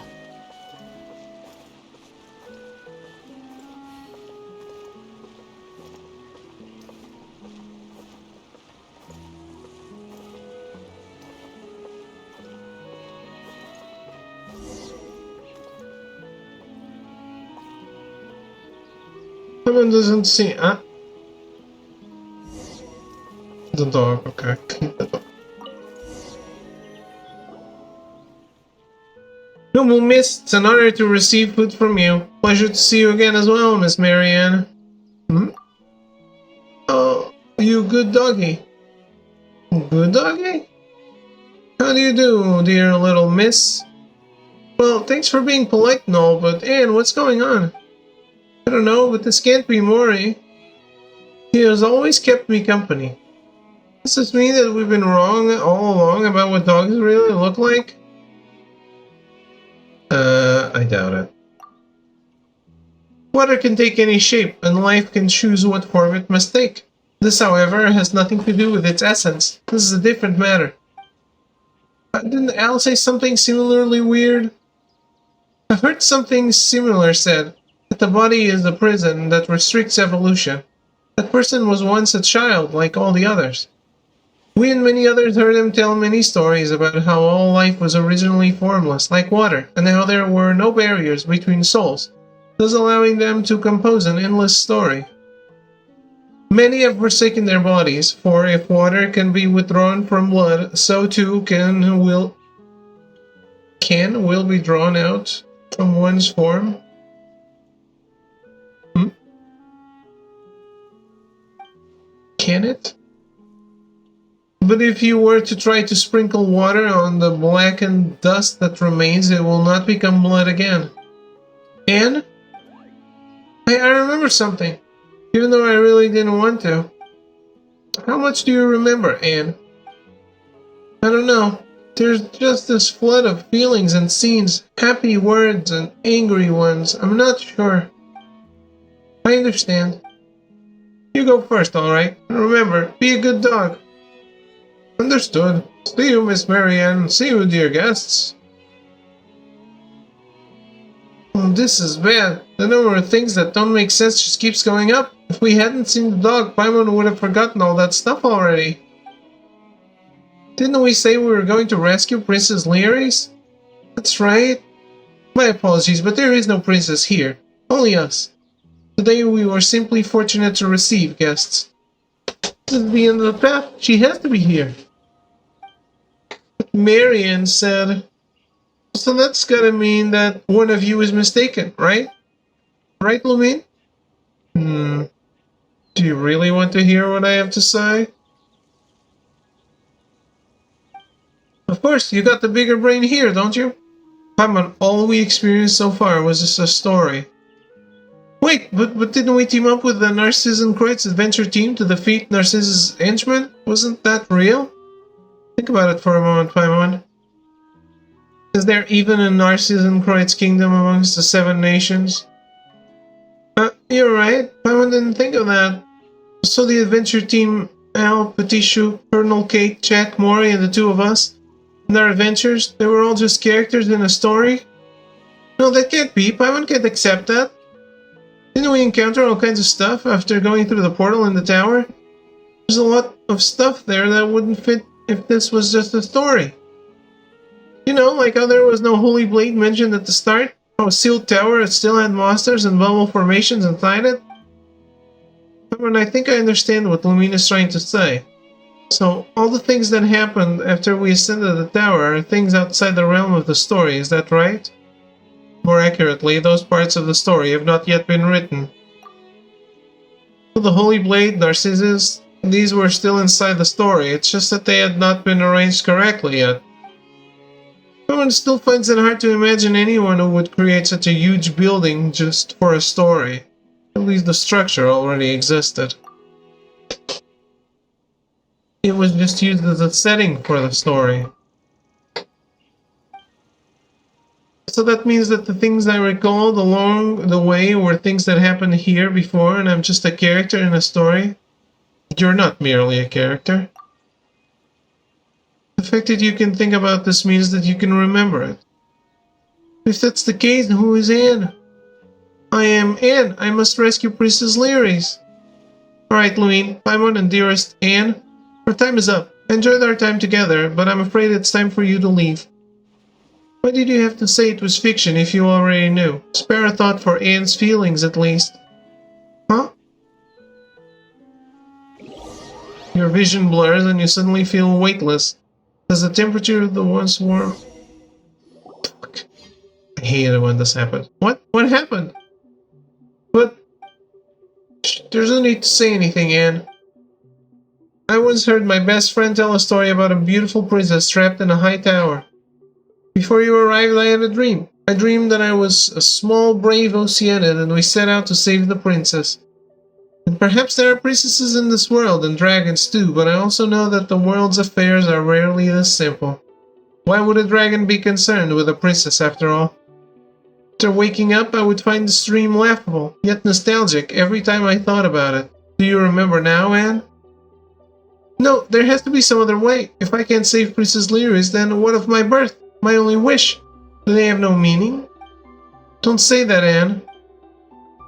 Someone doesn't see. The dog, okay. Noble Miss, it's an honor to receive food from you. Pleasure to see you again as well, Miss Marianne. Oh, you good doggy. Good doggy? How do you do, dear little miss? Well, thanks for being polite and all, but Anne, what's going on? I don't know, but this can't be Mori. He has always kept me company. Does this mean that we've been wrong all along about what dogs really look like? I doubt it. Water can take any shape, and life can choose what form it must take. This, however, has nothing to do with its essence. This is a different matter. Didn't Al say something similarly weird? I've heard something similar said, that the body is a prison that restricts evolution. That person was once a child, like all the others. We and many others heard him tell many stories about how all life was originally formless, like water, and how there were no barriers between souls, thus allowing them to compose an endless story. Many have forsaken their bodies, for if water can be withdrawn from blood, so too will be drawn out from one's form. Can it? But if you were to try to sprinkle water on the blackened dust that remains, it will not become blood again. Anne? I remember something, even though I really didn't want to. How much do you remember, Anne? I don't know. There's just this flood of feelings and scenes, happy words and angry ones. I'm not sure. I understand. You go first, alright? And remember, be a good dog. Understood. See you, Miss Marianne. See you, dear guests. Oh, this is bad. The number of things that don't make sense just keeps going up. If we hadn't seen the dog, Paimon would have forgotten all that stuff already. Didn't we say we were going to rescue Princess Lyris? That's right. My apologies, but there is no princess here. Only us. Today we were simply fortunate to receive guests. This is the end of the path. She has to be here. Marianne said... So that's gotta mean that one of you is mistaken, right? Right, Lumine? Hmm. Do you really want to hear what I have to say? Of course, you got the bigger brain here, don't you? Paimon, all we experienced so far was just a story. Wait, but didn't we team up with the Narcissus and Kreutz adventure team to defeat Narcissus' henchmen? Wasn't that real? Think about it for a moment, Paimon. Is there even a Narcissus and Kreutz kingdom amongst the 7 nations? You're right. Paimon didn't think of that. So the adventure team, Al, Patishu, Colonel Kate, Jack, Mori, and the 2 of us, and our adventures, they were all just characters in a story? No, that can't be. Paimon can't accept that. Didn't we encounter all kinds of stuff after going through the portal in the tower? There's a lot of stuff there that wouldn't fit if this was just a story. You know, like how there was no Holy Blade mentioned at the start? How a sealed tower still had monsters and bubble formations inside it? Paimon, I think I understand what Lumine is trying to say. So, all the things that happened after we ascended the tower are things outside the realm of the story, is that right? More accurately, those parts of the story have not yet been written. So the Holy Blade, Narcissus, these were still inside the story, it's just that they had not been arranged correctly yet. Someone still finds it hard to imagine anyone who would create such a huge building just for a story. At least the structure already existed. It was just used as a setting for the story. So that means that the things I recalled along the way were things that happened here before, and I'm just a character in a story? You're not merely a character. The fact that you can think about this means that you can remember it. If that's the case, who is Anne? I am Anne. I must rescue Princess Lyris. Alright, Lumine, Paimon, and dearest Anne, our time is up. Enjoyed our time together, but I'm afraid it's time for you to leave. Why did you have to say it was fiction if you already knew? Spare a thought for Anne's feelings, at least. Huh? Your vision blurs and you suddenly feel weightless. Does the temperature of the once warm... Fuck. I hate it when this happens. What? What happened? But... There's no need to say anything, Anne. I once heard my best friend tell a story about a beautiful princess trapped in a high tower. Before you arrived, I had a dream. I dreamed that I was a small, brave Oceanid and we set out to save the princess. And perhaps there are princesses in this world and dragons too, but I also know that the world's affairs are rarely this simple. Why would a dragon be concerned with a princess after all? After waking up, I would find this dream laughable, yet nostalgic every time I thought about it. Do you remember now, Anne? No, there has to be some other way. If I can't save Princess Lyris, then what of my birth? My only wish? Do they have no meaning? Don't say that, Anne.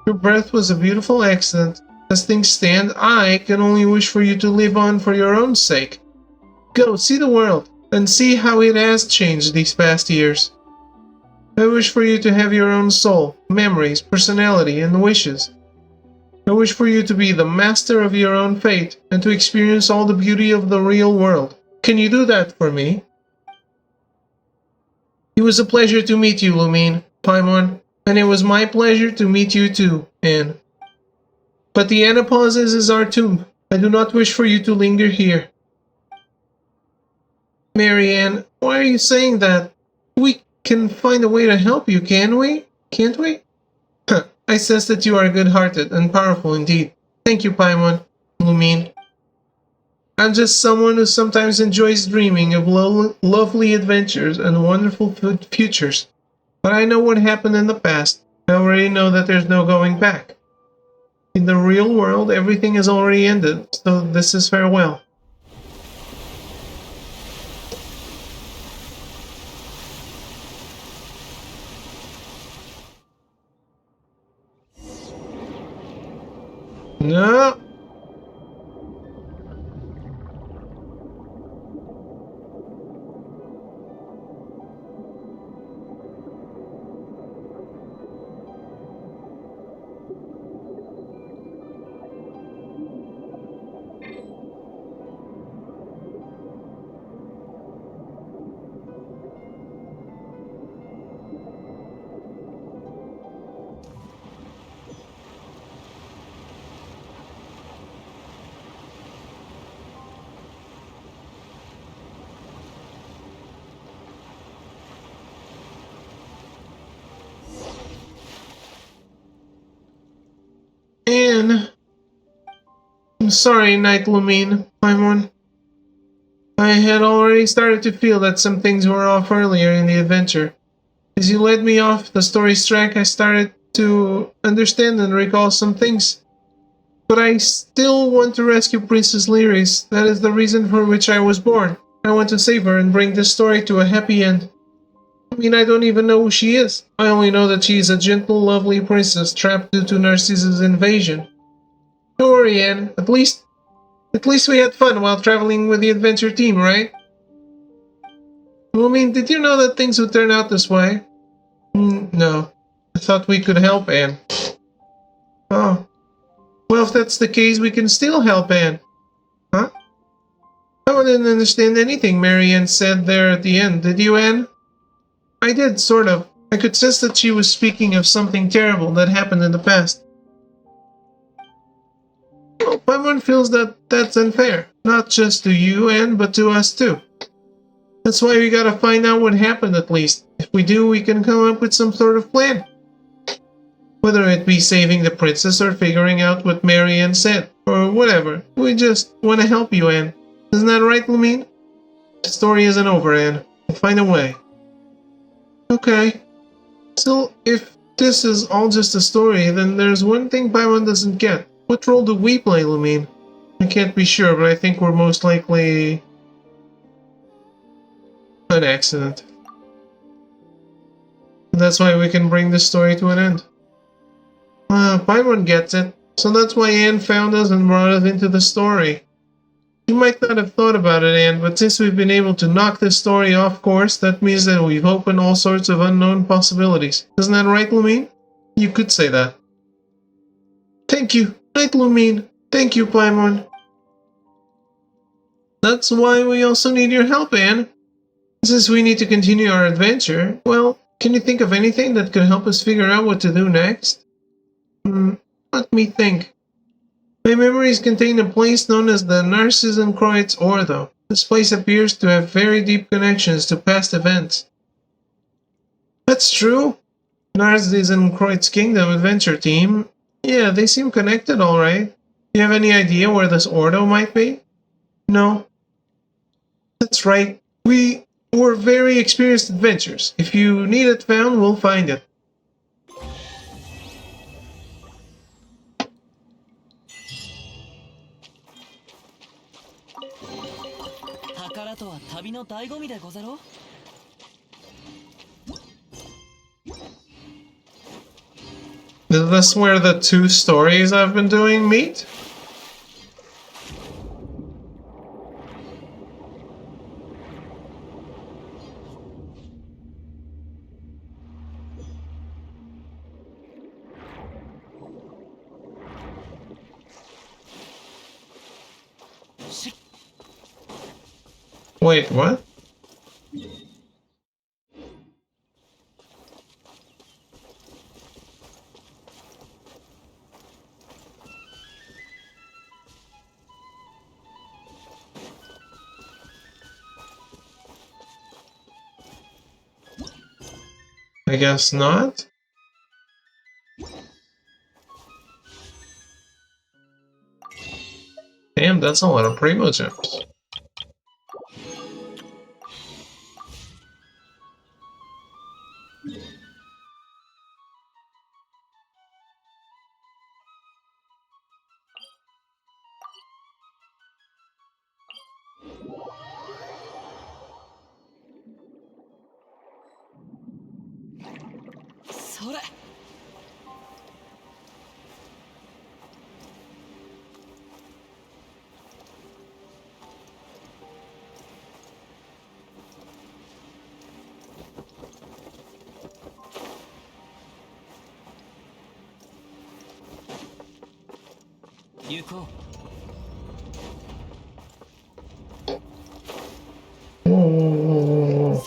Your birth was a beautiful accident. As things stand, I can only wish for you to live on for your own sake. Go, see the world, and see how it has changed these past years. I wish for you to have your own soul, memories, personality, and wishes. I wish for you to be the master of your own fate, and to experience all the beauty of the real world. Can you do that for me? It was a pleasure to meet you, Lumine, Paimon, and it was my pleasure to meet you too, Anne. But the Anapauses is our tomb. I do not wish for you to linger here. Marianne, why are you saying that? We can find a way to help you, can we? Can't we? I sense that you are good-hearted and powerful indeed. Thank you, Paimon, Lumine. I'm just someone who sometimes enjoys dreaming of lovely adventures and wonderful futures. But I know what happened in the past. I already know that there's no going back. In the real world, everything has already ended, so this is farewell. No! Anne. I'm sorry, Night Lumine, Paimon. I had already started to feel that some things were off earlier in the adventure. As you led me off the story's track, I started to understand and recall some things. But I still want to rescue Princess Lyris. That is the reason for which I was born. I want to save her and bring this story to a happy end. I mean, I don't even know who she is. I only know that she is a gentle, lovely princess trapped due to Narcissus' invasion. Don't worry, Anne. At least we had fun while traveling with the adventure team, right? Well, I mean, did you know that things would turn out this way? No. I thought we could help Anne. Oh. Well, if that's the case, we can still help Anne. Huh? I didn't understand anything Marianne said there at the end. Did you, Anne? I did, sort of. I could sense that she was speaking of something terrible that happened in the past. Well, Paimon feels that that's unfair. Not just to you, Anne, but to us too. That's why we gotta find out what happened at least. If we do, we can come up with some sort of plan. Whether it be saving the princess or figuring out what Marianne said, or whatever. We just want to help you, Anne. Isn't that right, Lumine? The story isn't over, Anne. We'll find a way. Okay. So, if this is all just a story, then there's one thing Paimon doesn't get. What role do we play, Lumine? I can't be sure, but I think we're most likely an accident. And that's why we can bring this story to an end. Paimon gets it, so that's why Anne found us and brought us into the story. You might not have thought about it, Anne, but since we've been able to knock this story off course, that means that we've opened all sorts of unknown possibilities. Isn't that right, Lumine? You could say that. Thank you, Night Lumine. Thank you, Paimon. That's why we also need your help, Anne. Since we need to continue our adventure, well, can you think of anything that could help us figure out what to do next? Let me think. My memories contain a place known as the Narcissenkreuz Ordo. This place appears to have very deep connections to past events. That's true. Narcissenkreuz Kingdom Adventure Team. Yeah, they seem connected alright. Do you have any idea where this Ordo might be? No. That's right. We're very experienced adventurers. If you need it found, we'll find it. Is this where the two stories I've been doing meet? Wait, what? I guess not. Damn, that's a lot of primo gems. Whoa.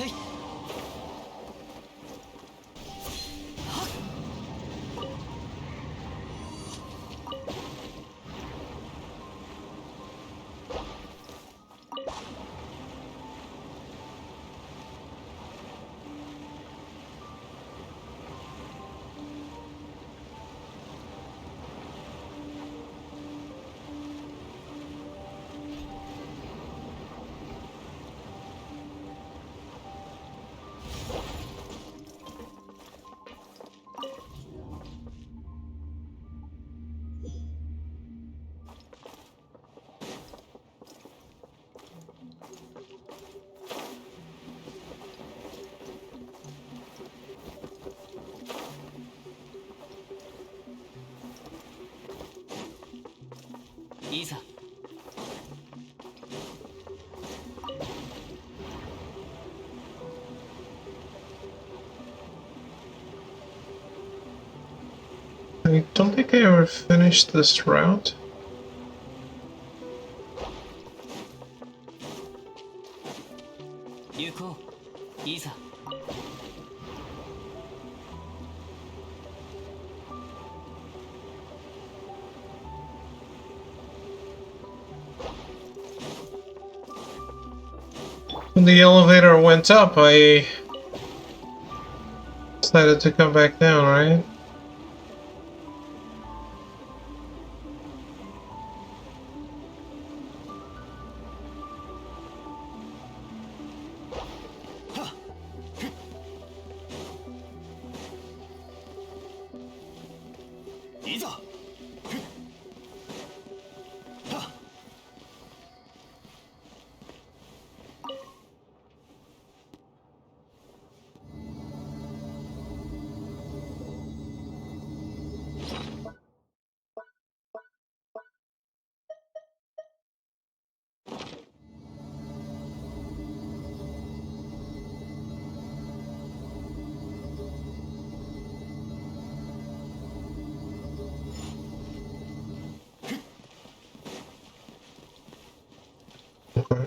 いざ I don't think I ever finished this route. 行こういざ When the elevator went up, I decided to come back down, right? Okay.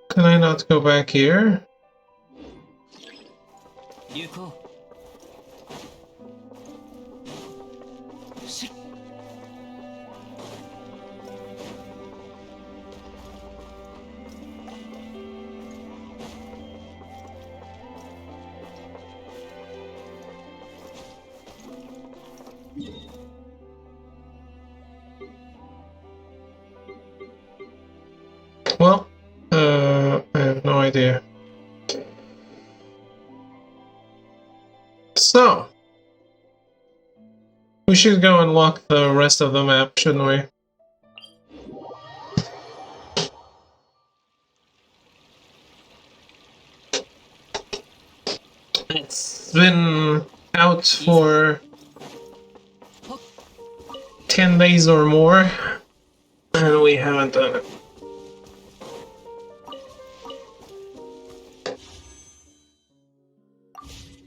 Can I not go back here? 行こうし Well, I have no idea. So, we should go unlock the rest of the map, shouldn't we? It's been out for 10 days or more, and we haven't done it.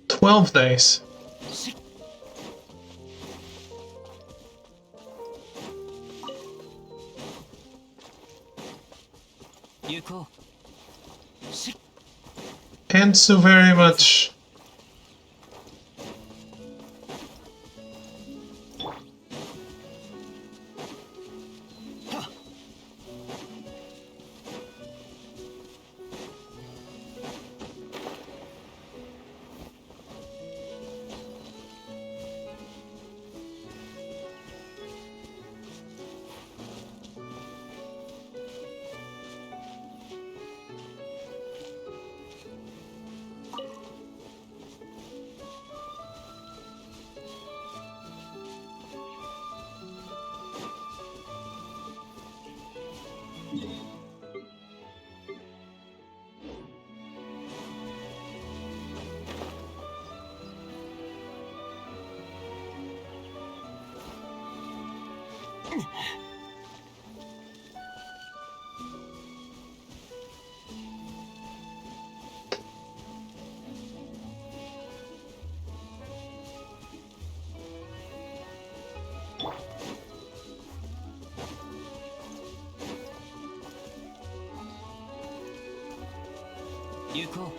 "12 days. 行こうし Thanks so very much. Yuko.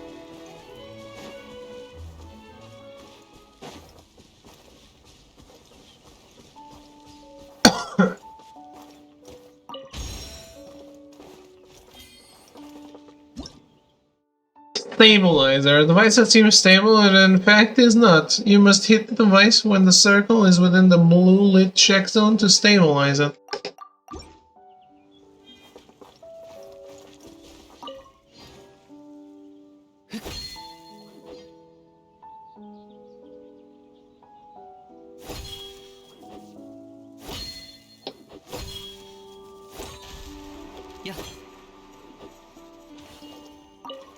Stabilizer. A device that seems stable and in fact is not. You must hit the device when the circle is within the blue lit check zone to stabilize it. Yeah.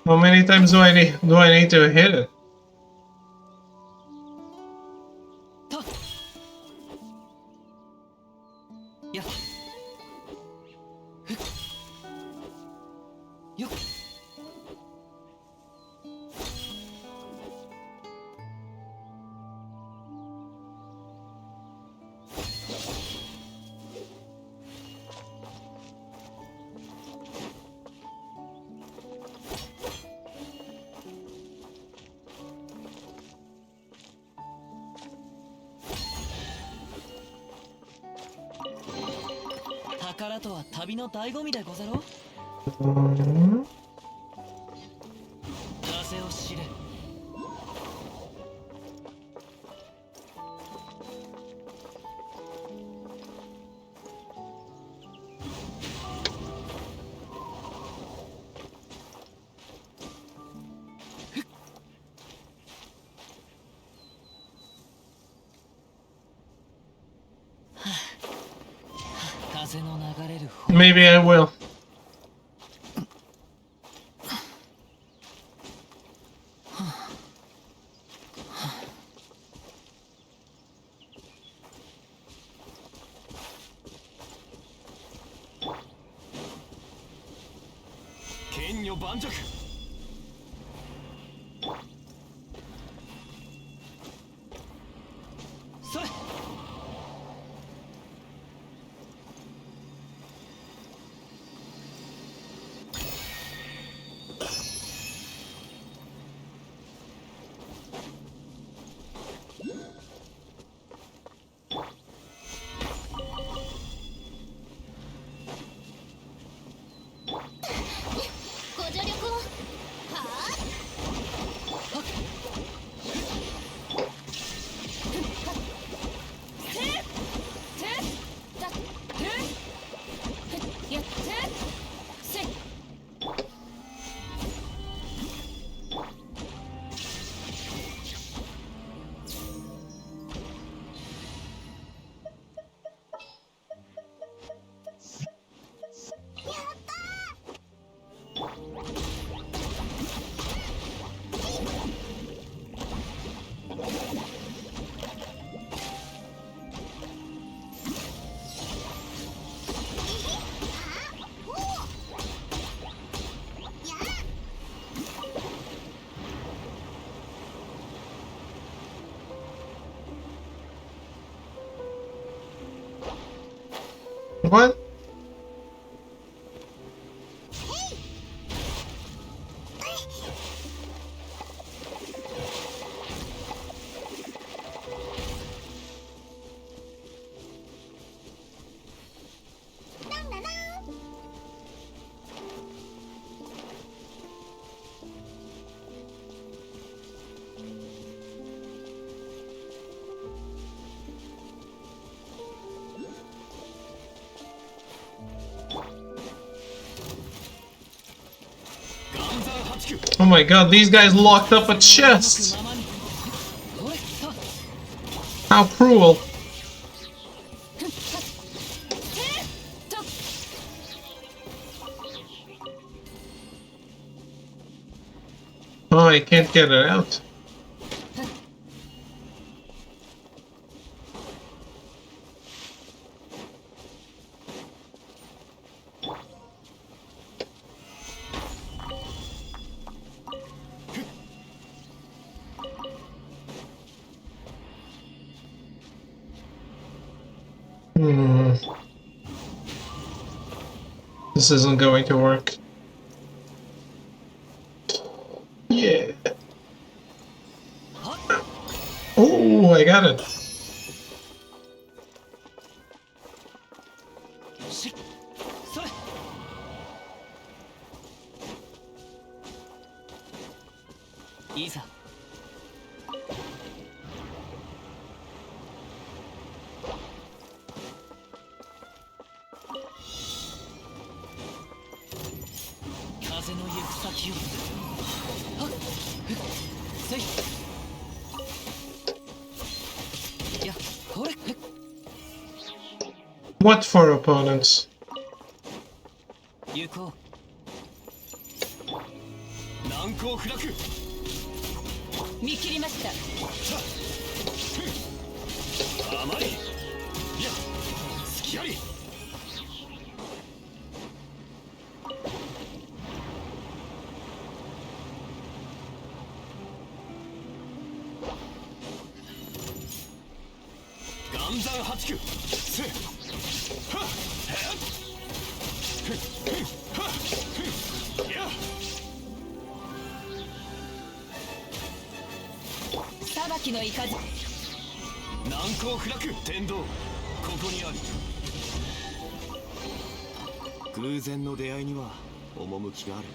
How many times do I need to hit it? Yeah. Yo.宝とは旅の醍醐味でござろう。風を知れ。風の流れる方。 Maybe I will. What? Oh my god, these guys locked up a chest! How cruel. Oh, I can't get it out. This isn't going to work. Yeah. Oh, I got it. いざ。風の行く先を。はっふっせい。やほれへっ。 What for opponents? 行こう。難攻不落。見切りました。甘い。いや隙あり。岩山八九。せっ。はっ。へっ。ふっふっはっ。ふっ。いや。裁きの雷。難攻不落。天道ここにある。偶然の出会いには趣がある。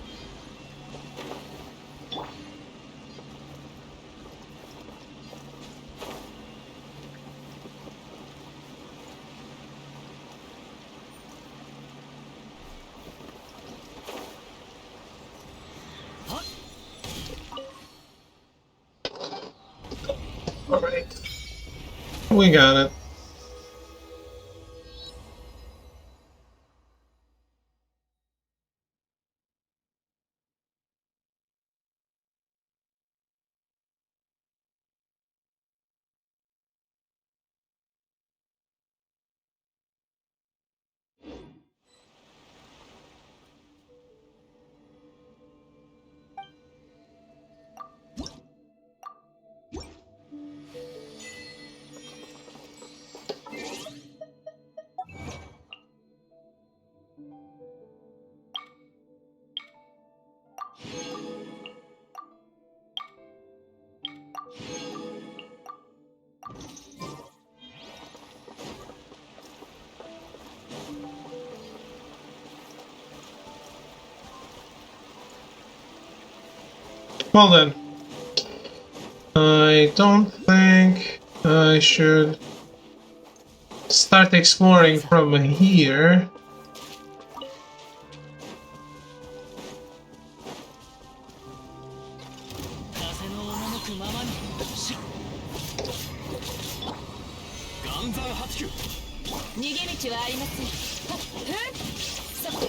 はっ。 Alright. We got it. Well then, I don't think I should start exploring from here. 風の赴くままに。しっ。岩山八九。逃げ道はありません。はっふっそ。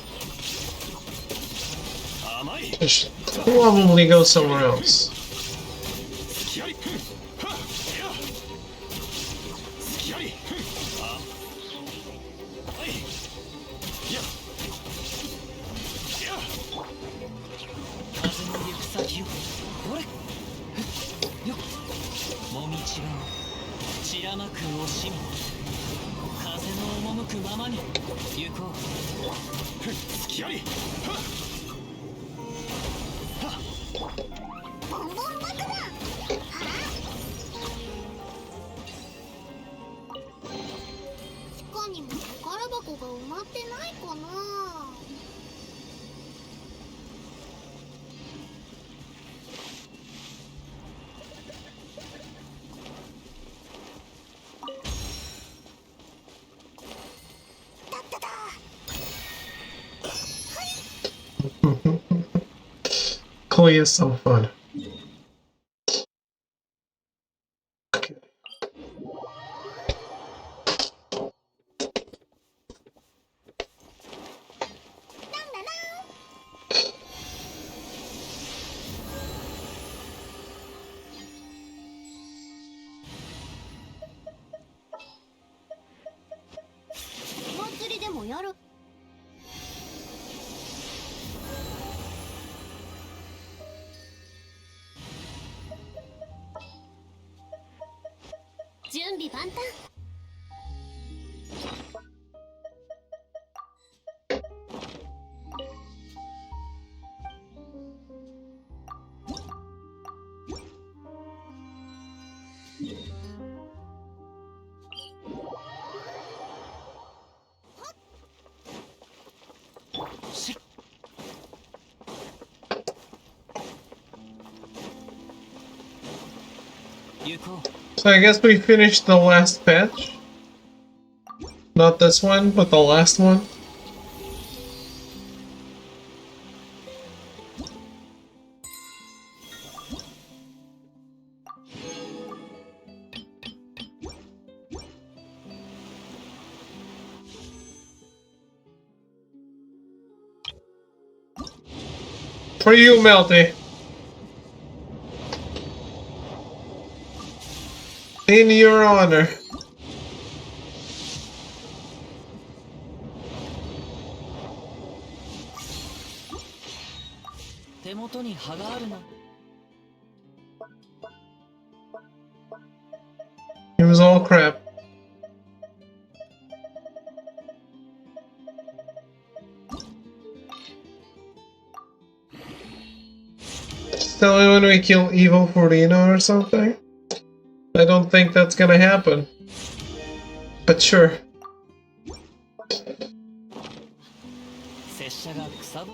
甘い。 I should probably go somewhere else. 隙あり。ふん。はっ。いや隙あり。ふん。あ。はい。いや。いや。風の行く先を。ほれ。ふっ。よっ。もみちがを散らまく惜しみ。風の赴くままに行こう。ふっ。隙あり。はっ。ボンボン爆弾。は地下にも宝箱が埋まってないかな。だっただ。 Koi is so fun. Okay. なんだな。お祭りでもやる。準備万端。行こう。 So I guess we finished the last patch. Not this one, but the last one. For you, Melty. In your honor. 手元に葉があるの。 It was all crap. Tell me when we kill Evil Furino or something? I don't think that's gonna happen. But sure. 拙者が草ぶ。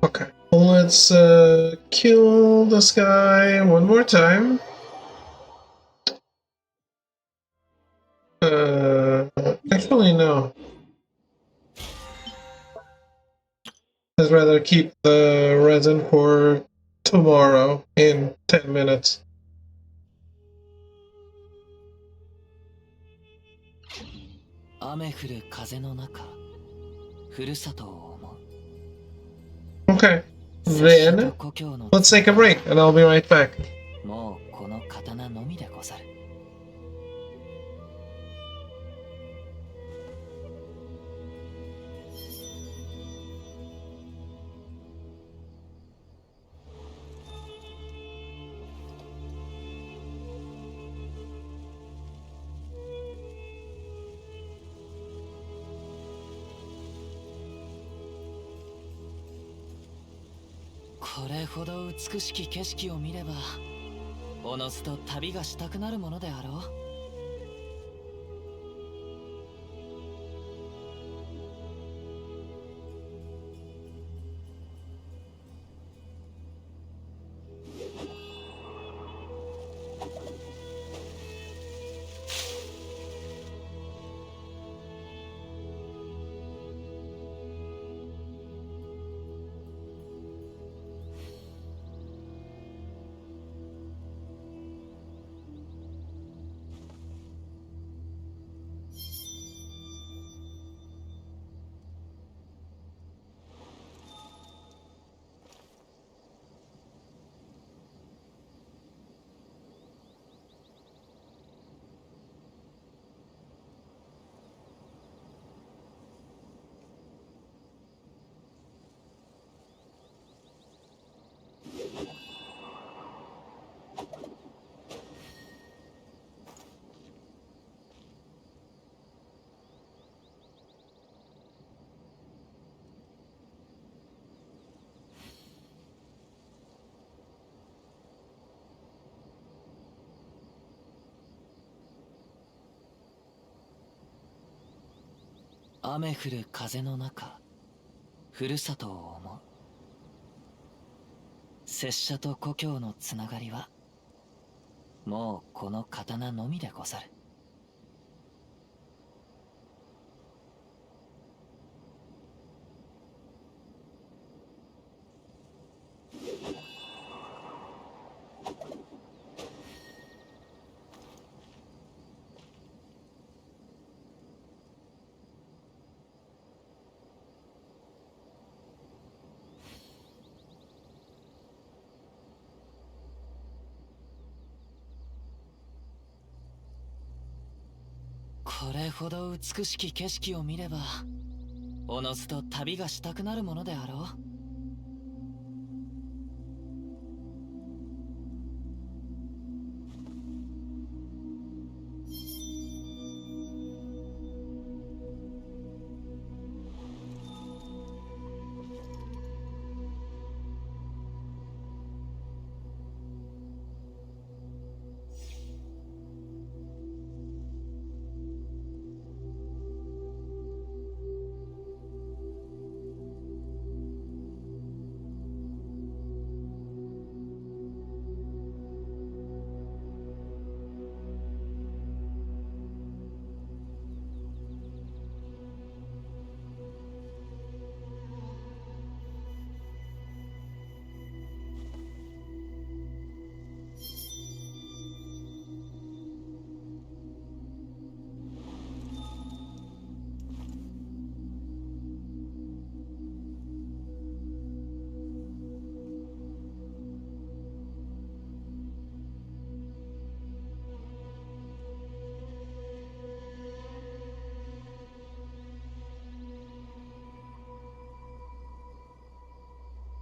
Okay. Let's kill this guy one more time. Actually no. I'd rather keep the resin for tomorrow in 10 minutes. 雨降る風の中、ふるさとを思う。 Okay. 拙者 Then と故郷の let's take a break and I'll be right back. もうこの刀のみでござる。 これほど美しき景色を見ればおのずと旅がしたくなるものであろう。 雨降る風の中、ふるさとを思う。拙者と故郷のつながりはもうこの刀のみでござる。これほど美しき景色を見ればおのずと旅がしたくなるものであろう。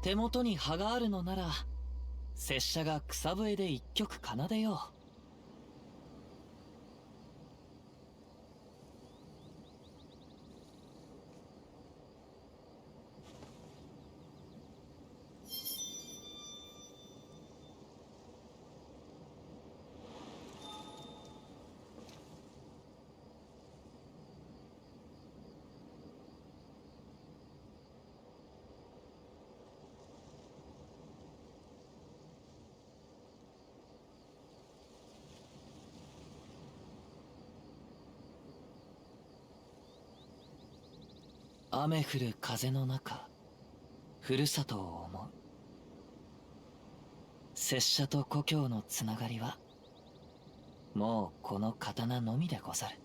手元に葉があるのなら拙者が草笛で一曲奏でよう。雨降る風の中、ふるさとを思う。拙者と故郷のつながりはもうこの刀のみでござる。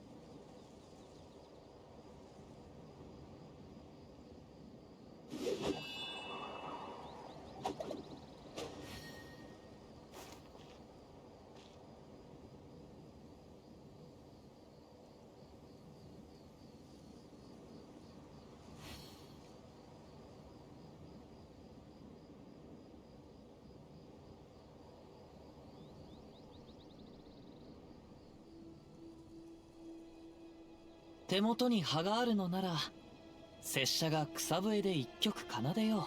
手元に葉があるのなら拙者が草笛で一曲奏でよう。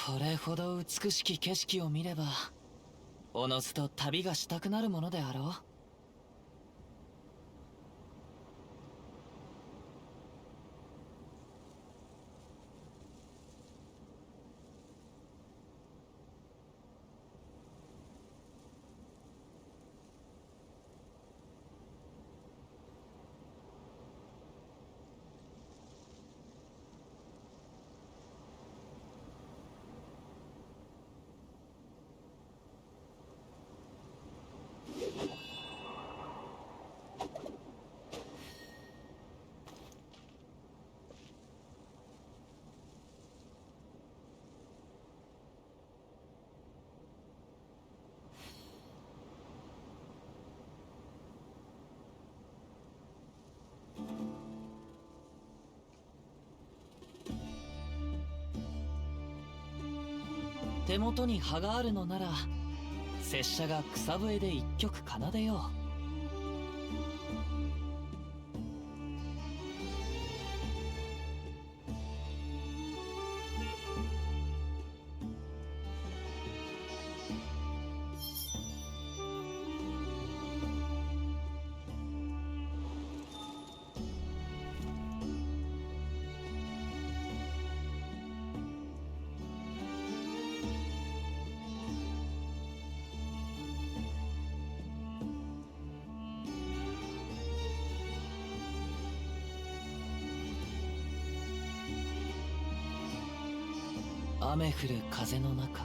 これほど美しき景色を見ればおのずと旅がしたくなるものであろう。手元に葉があるのなら拙者が草笛で一曲奏でよう。雨降る風の中、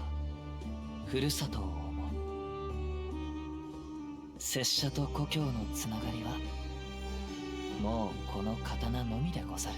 ふるさとを思う。拙者と故郷のつながりはもうこの刀のみでござる。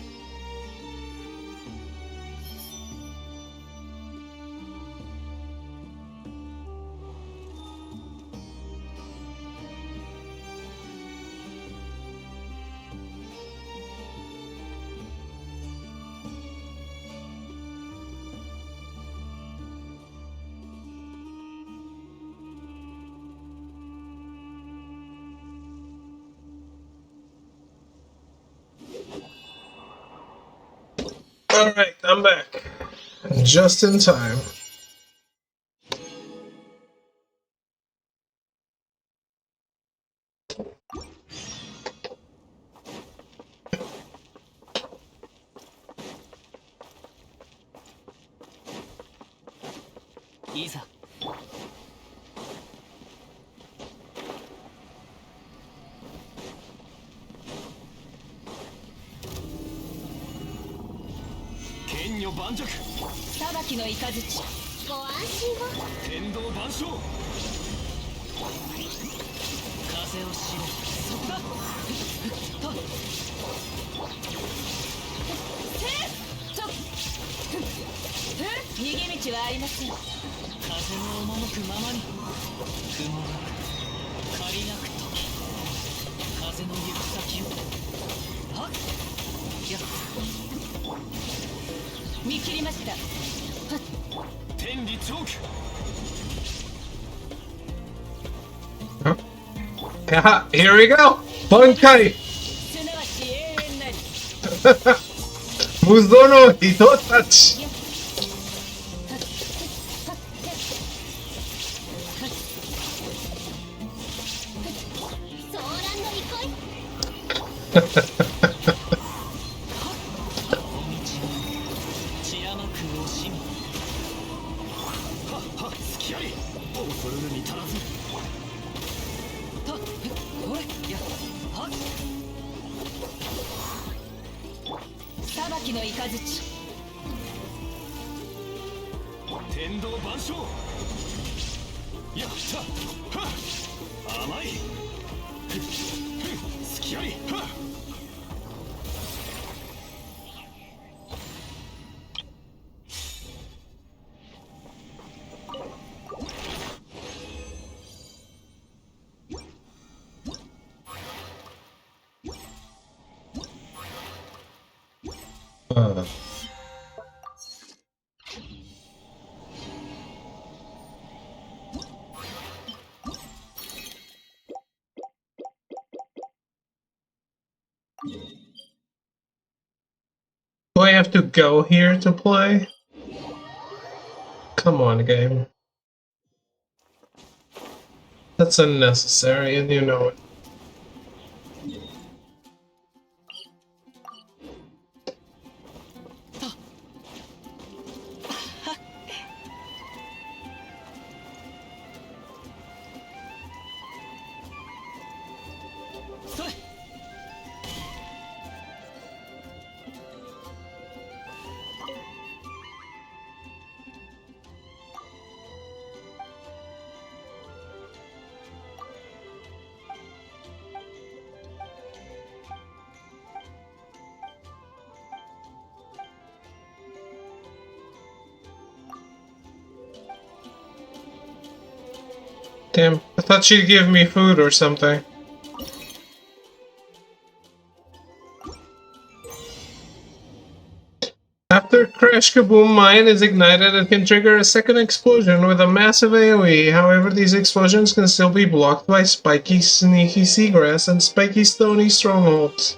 Alright, I'm back. Just in time. Isa.剣女盤石、裁きの雷。ご安心を。天道万象、風を知れ。そこだ。逃げ道はありません。風の赴くままに雲が借りなく時、風の行く先を。はっやっ、見切りました。天理チョーク。Haha, here we go! Bankai! すなわち永遠なり。Muzo no Hitotachi! ソーランド憩い。血甘く惜しみ。はっはっ、隙あり。恐るるに足らず。たっ、これやはっ。裁きの雷。天道万象。やったはっ、甘い。ふっふっ、隙ありはっ。Do I have to go here to play? Come on, game. That's unnecessary, and you know it. Damn, I thought she'd give me food or something. After Crash Kaboom mine is ignited, it can trigger a second explosion with a massive AoE. However, these explosions can still be blocked by spiky, sneaky seagrass and spiky, stony strongholds.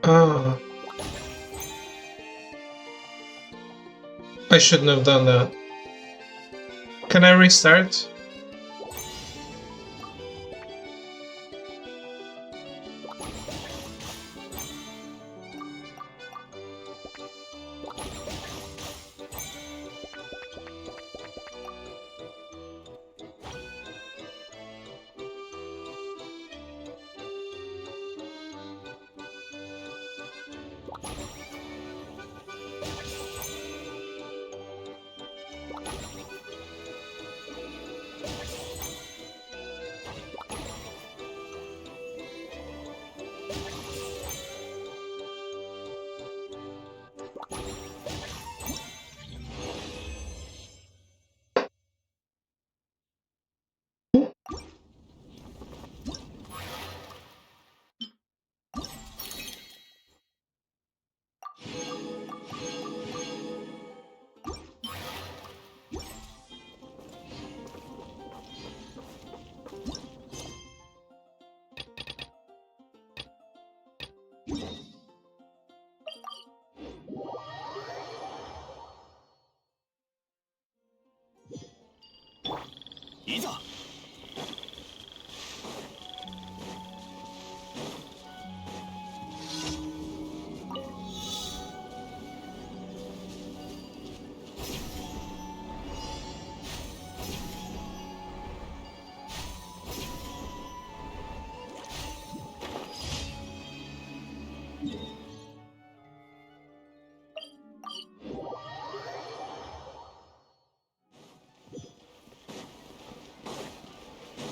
Ah. I shouldn't have done that. Can I restart?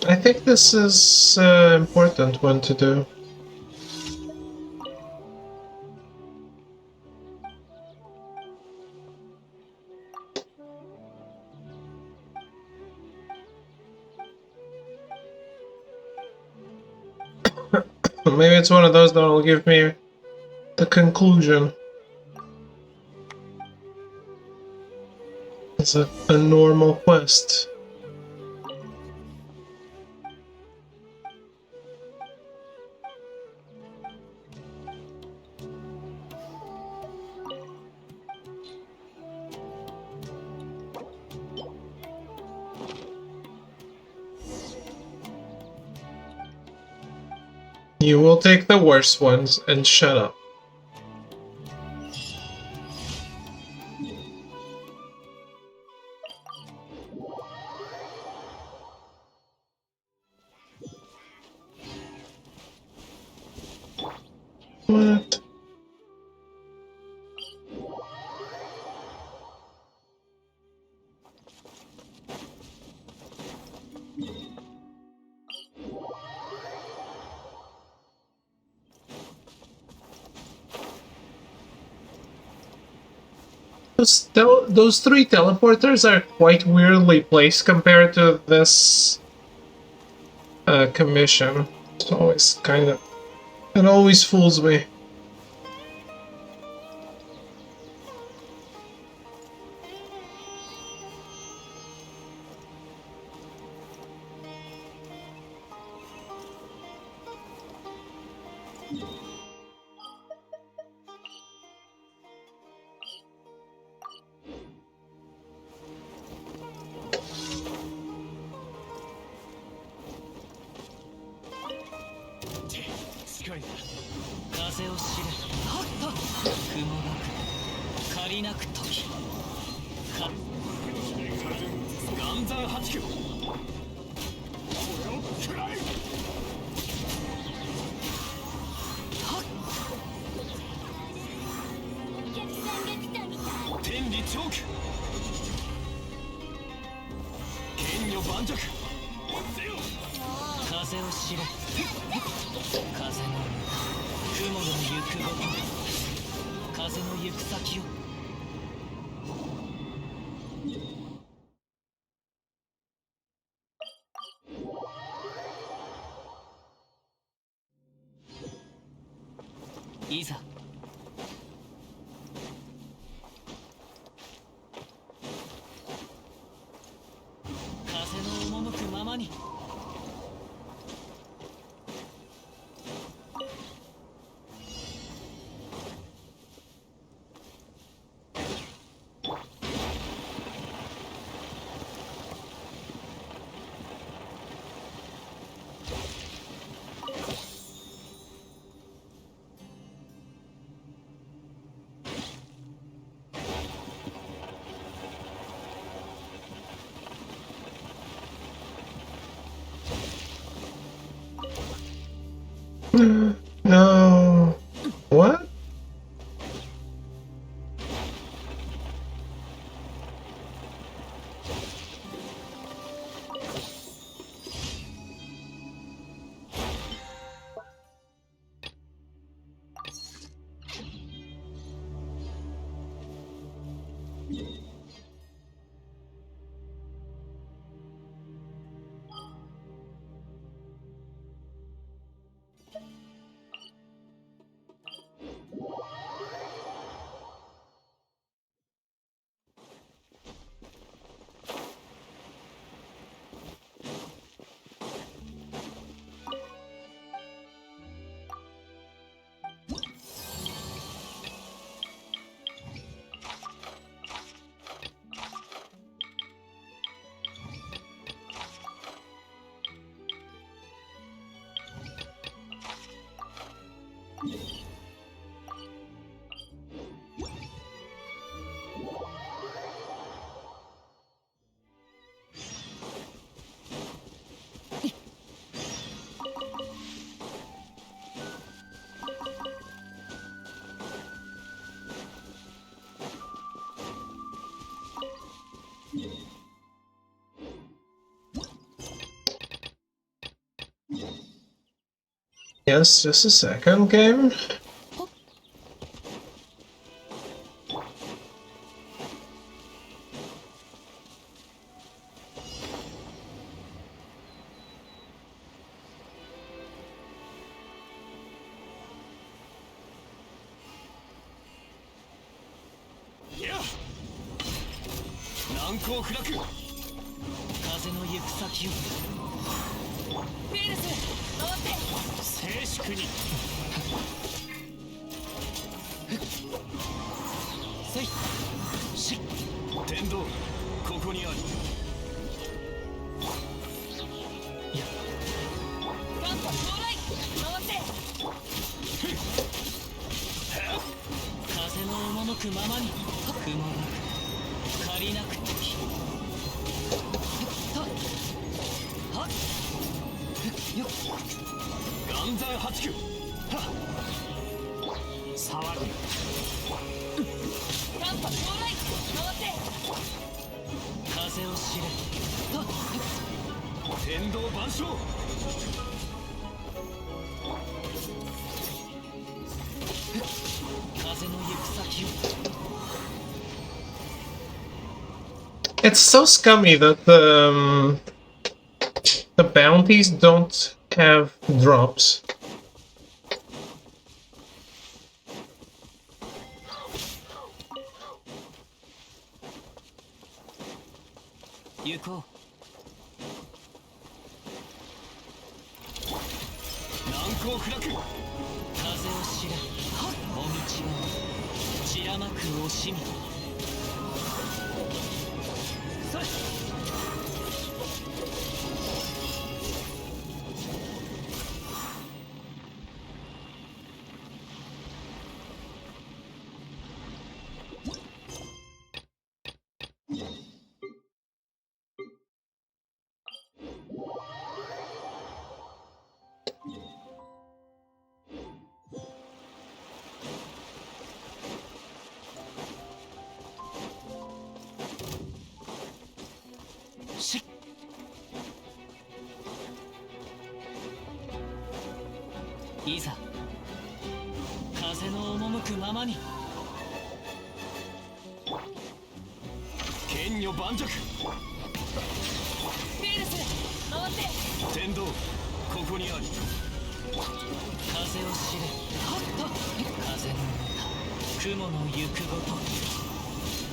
I think this is important one to do. Maybe it's one of those that will give me the conclusion. It's a normal quest. You will take the worst ones and shut up. What? Those three teleporters are quite weirdly placed compared to this commission. It's always kind of... It always fools me. 風を知れ風の雲の行くごと風の行く先をいざ風の赴くままにNo. What? Yes, just a second, game. Yeah. 難攻不落風の行く先をフィールス回って静粛にせいし天道ここにあるいやガンパ到来回って風の赴くままに雲なく借りなく時はっよっ岩山八九はっ騒ぐ寒波到来回って風を知れはっ天道万象風の行く先をIt's so scummy that the bounties don't have drops. 行こう難攻不落風を知れお道は散らまく惜しみそれいざ風の赴くままに。剣女盤石。フィールス回って。天道ここにあり。風を知れ。はっはっ。風の歌雲の行くごと。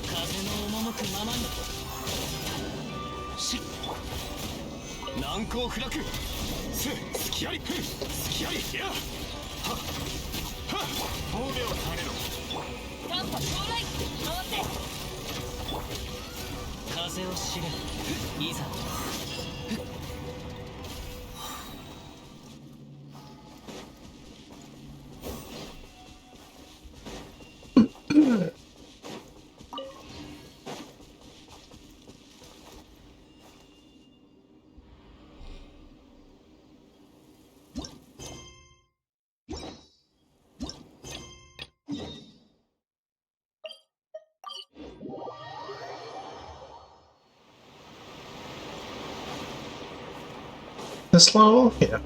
風の赴くままに。し難攻不落。すきありすきあり。やはっはっ。褒めを垂れろ。短波到来回って。風を知れ。いざ。This level? Yeah.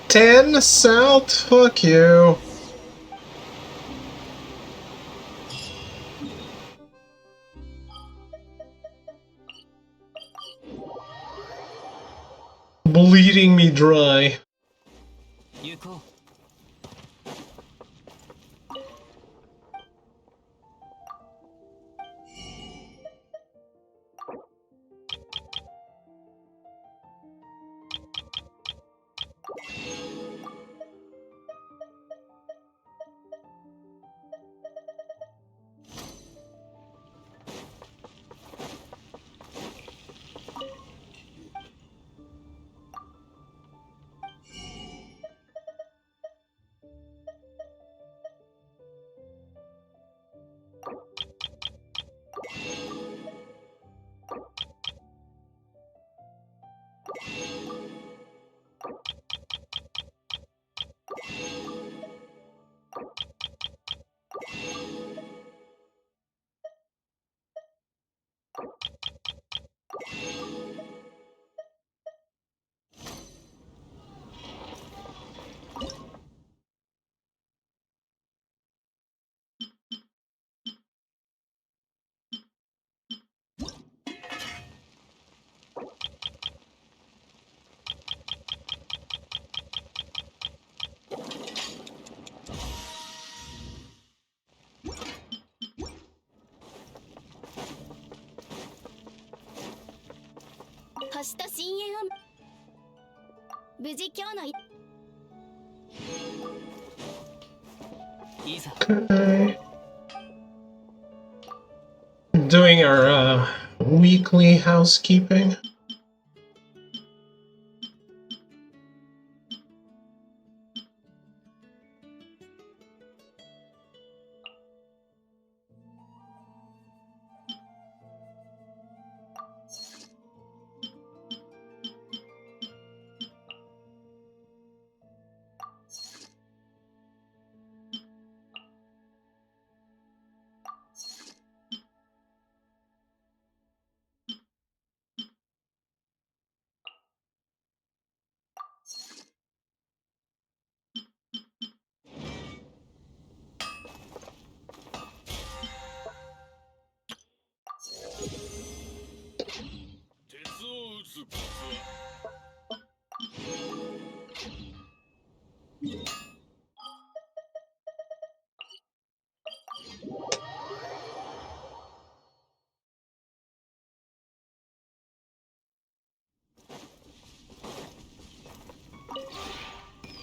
Ten South, fuck you. Bleeding me dry. 行こう。星と深淵を無事今日のいざ。 Okay. Doing our weekly housekeeping.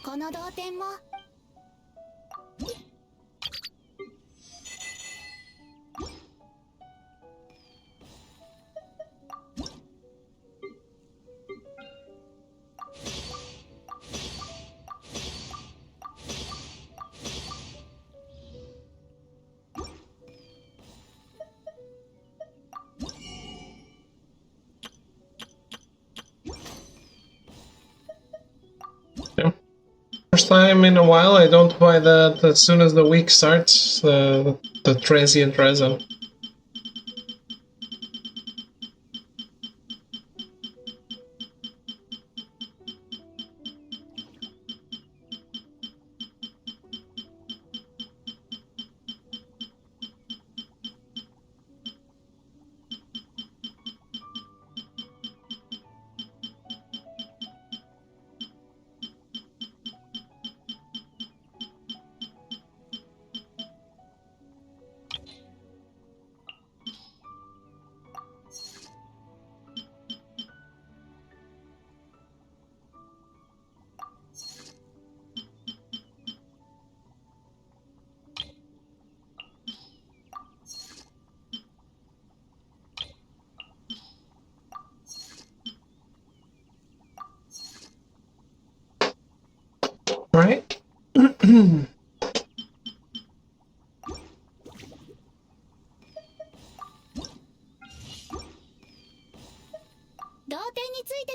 この同点もFirst time in a while I don't buy that as soon as the week starts, the transient resin. 同点について。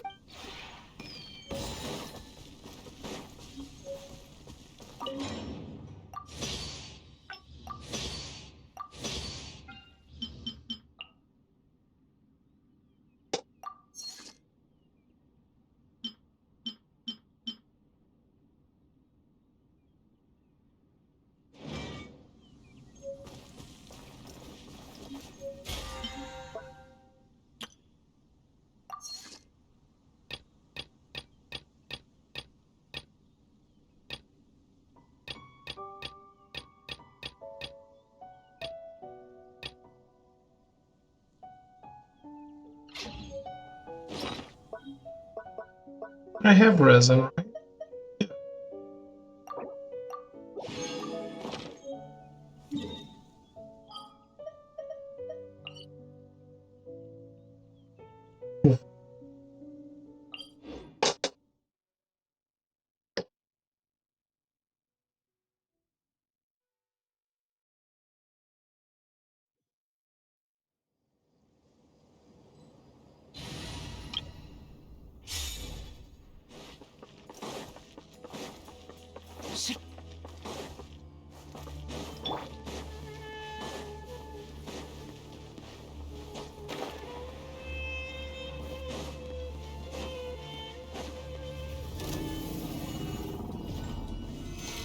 I have resin, right? Shit.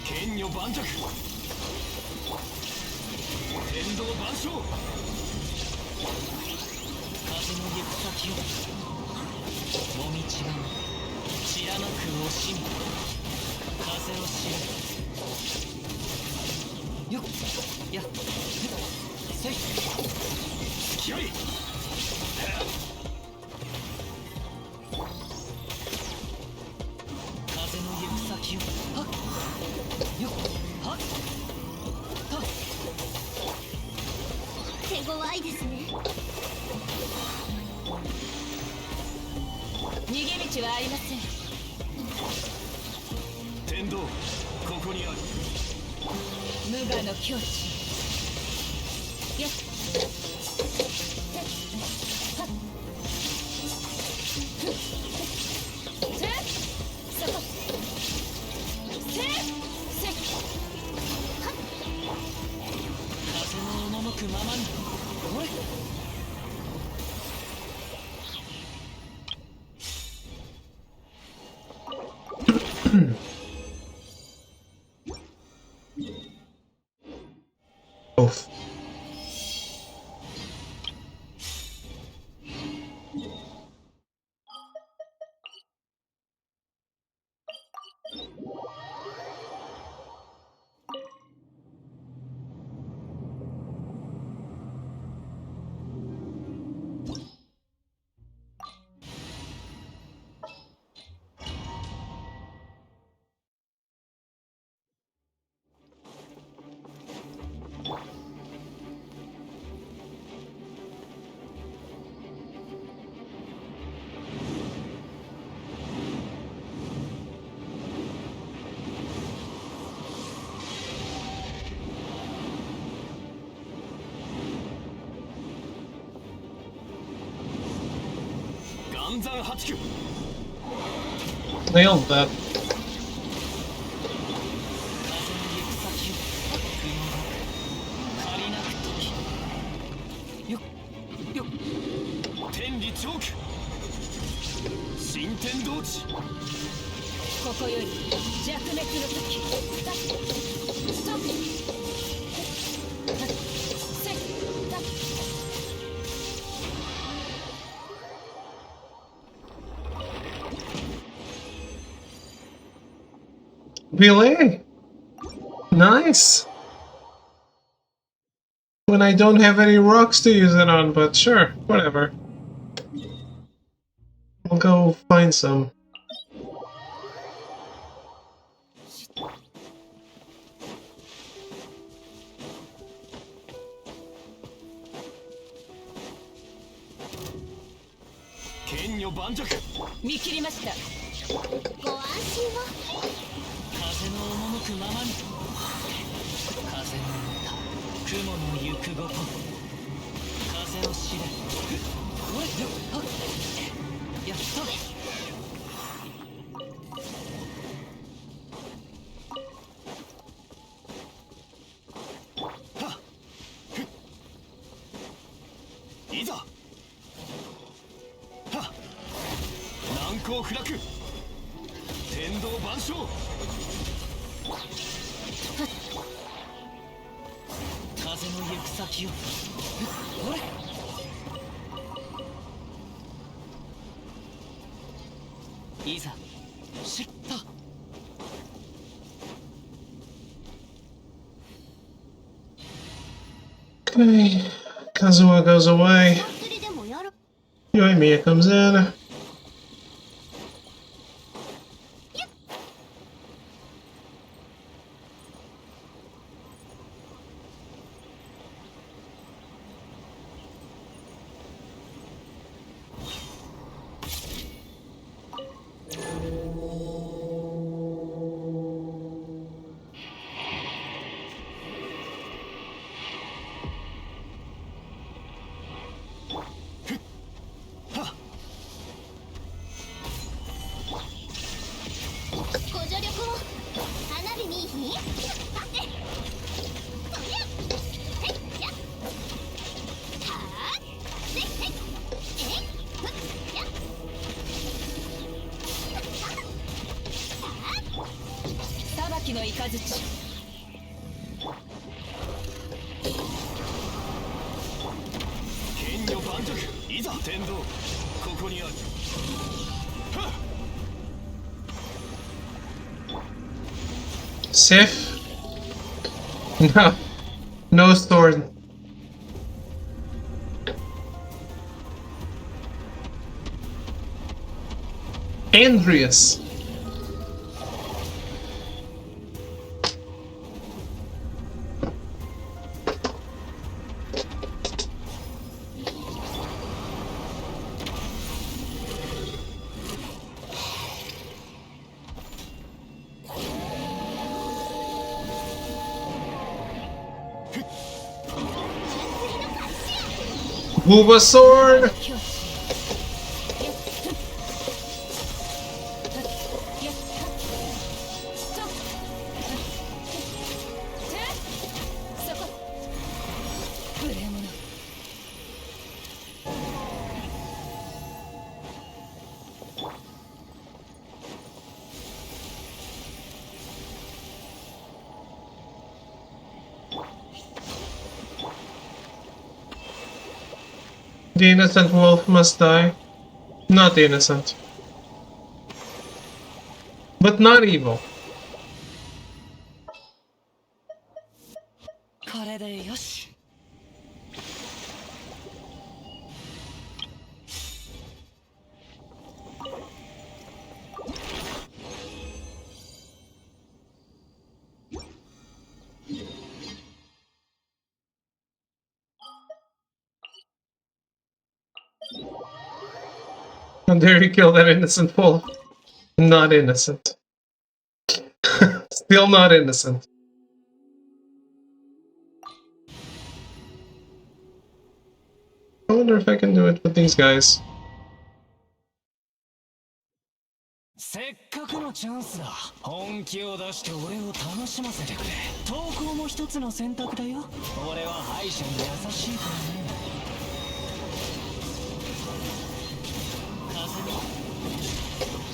剣女盤石天道万象風の行く先をもみちがも知らなく惜しみ風を知るよっやっせい気合い風の行く先をはっよっはっはっ手強いですね。逃げ道はありません。天道ここにある無我の境地。よっはっせっそこせっせっはっ風の赴くままにこれBoth.暗山八九 Nailed that. 風の行く先を雲が借りなく時よっよっ天理チョーク新天道地ここより弱滅の時。スタッストップはっせっだっ Relay. Nice. When I don't have any rocks to use it on, but sure, whatever. I'll go find some. 剣女盤石見切りました。ご安心を。風の赴くままに風の歌雲の行くごと風を知れおいやったいざはっ難攻不落天道万象風の行く先をほれいざ知った Okay. Kazuha goes away. 祭りでもやる Yoimiya comes in. Sif? No. No sword. Andreas. Booba sword! The innocent wolf must die. Not innocent. But not evil. これでよし How dare you kill that innocent wolf? Not innocent. Still not innocent. I wonder if I can do it with these guys. せっかくのチャンスだ本気を出して俺を楽しませてくれ投稿も一つの選択だよ俺は敗者に優しいからね風に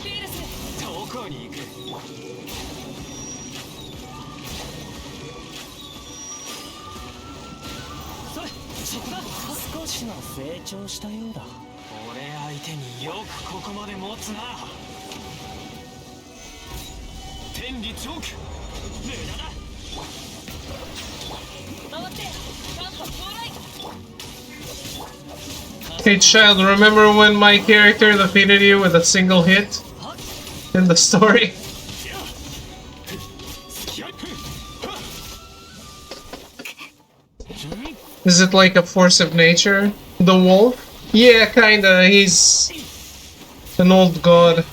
ビールスどこに行くそれそこだ少しは成長したようだ俺相手によくここまで持つな天理チョーク無駄だ回ってカンパ到来 Hey child, remember when my character defeated you with a single hit? In the story? Is it like a force of nature? The wolf? Yeah, kinda. He's an old god.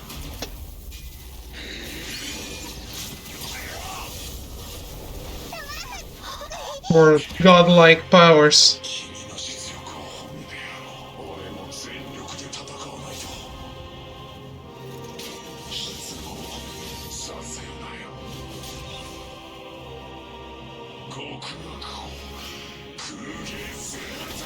Or godlike powers. 君の実力を褒めてやろう。俺も全力で戦わないと。失望させるなよ。極悪を空芸せらせ。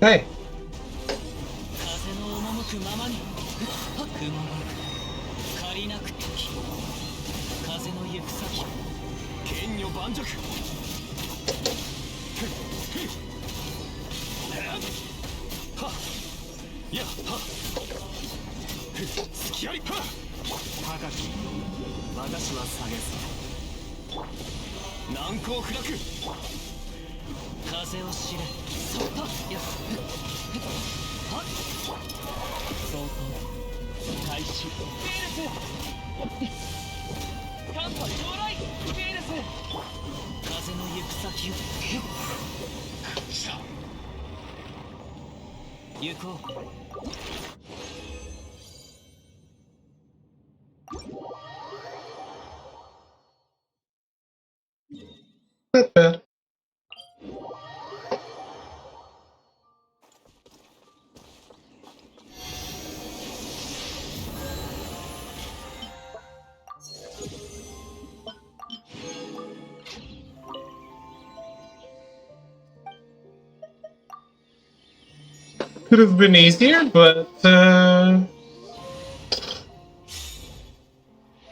Hey. 風の赴くままに雲が借りなく時風の行く先剣女盤石はっやっはっ突きありはっ高き私は下げず難攻不落風を知れそっはっやっはっ相当開始ベールス寒波到来ベールス風の行く先を行こう Not bad. Could have been easier, but I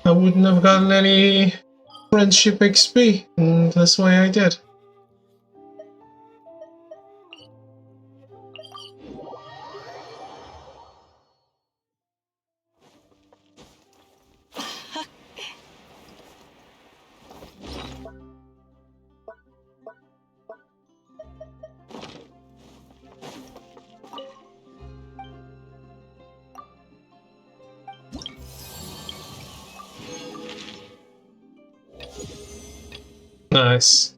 wouldn't have gotten any friendship XP, and that's why I did. Nice.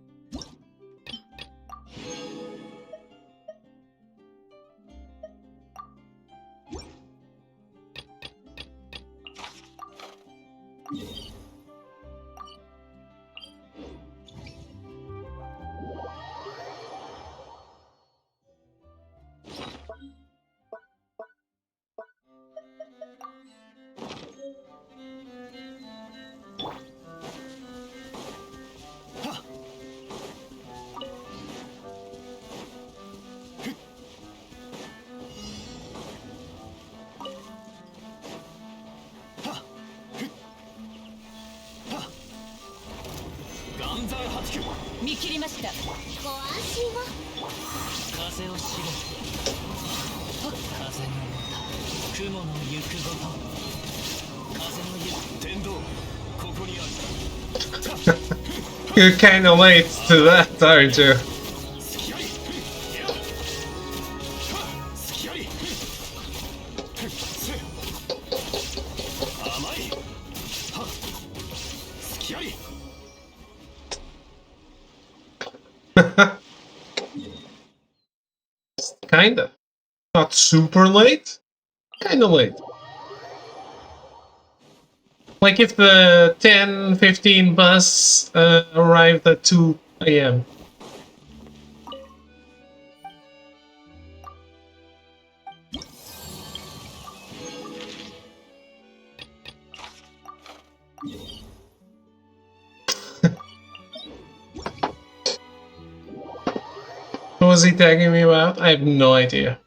見切りました。ご安心を。風を知れ風の歌雲の行くごと風の行く天道ここにある You're kinda late to that, aren't you? スキアリスキアリ甘いスキアリ Kinda. Not super late. Kinda late. Like if the 10:15 bus arrived at 2 a.m. What was he tagging me about? I have no idea.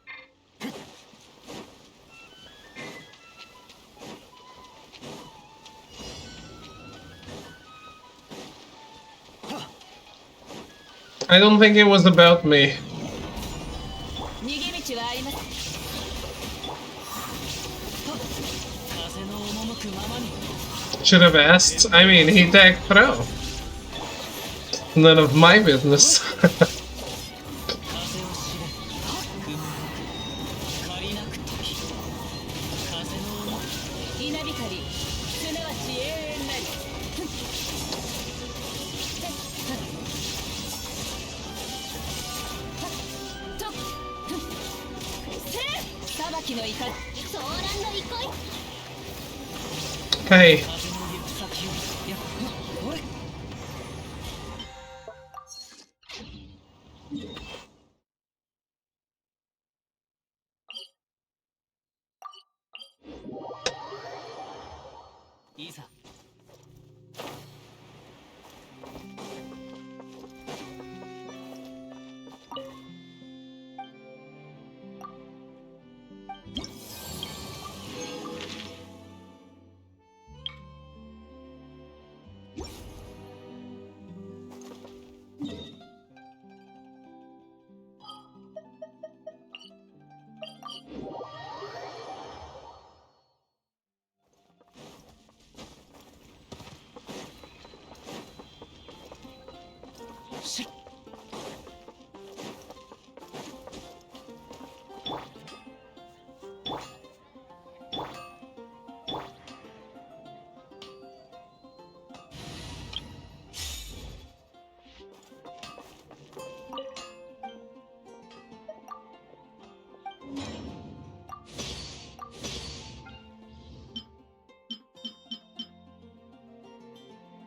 I don't think it was about me. 逃げ道はあります。風風の赴くままに Should have asked. I mean, he tagged pro. None of my business. 風を知れ雲が借りなく時風の稲光すなわち永遠なりと裁きの怒りソーランの憩い Hey, 風の行く先をいや俺いざし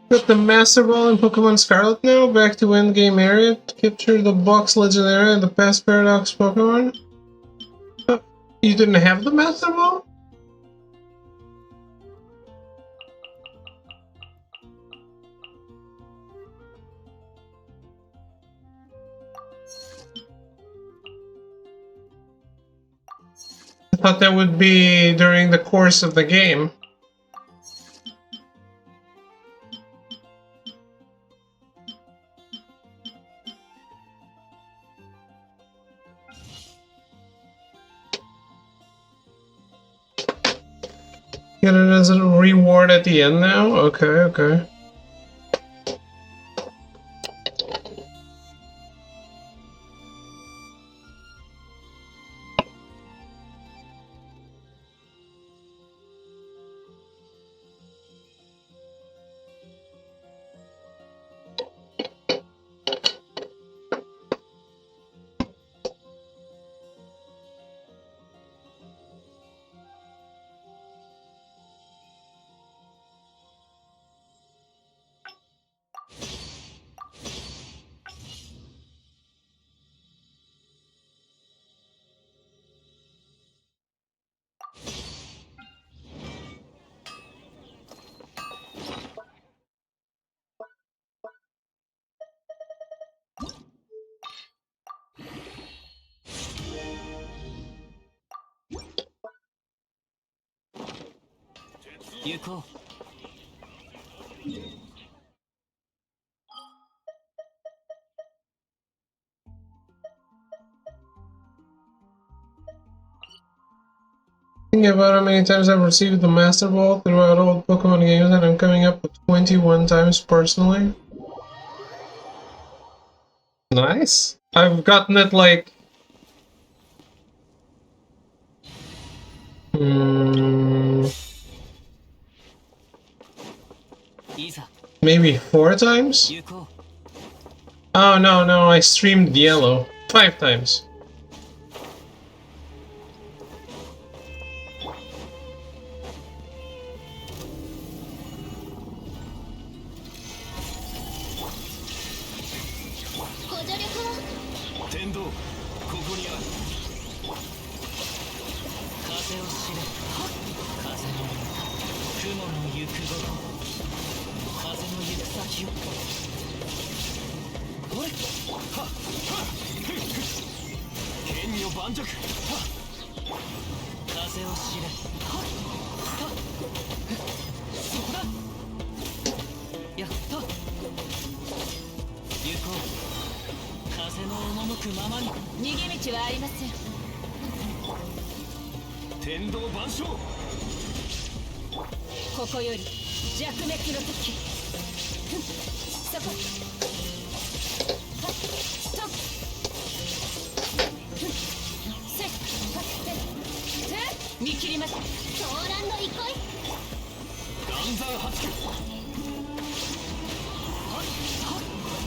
got the Master Ball in Pokemon Scarlet now. Back to endgame area. Capture the box legendary and the past Paradox Pokemon. You didn't have the Master Ball? I thought that would be during the course of the game. Get it as a reward at the end now? Okay, okay.行こう Thinking about how many times I've received the Master Ball throughout all Pokemon games, and I'm coming up with 21 times personally. Nice. I've gotten it like... maybe 4 times? 行こう Oh no, no, I streamed Yellow. 5 times. ここより弱滅の時。そこ。はっストップ。せっはっ見切りました。狂乱の憩い。岩山八九。こ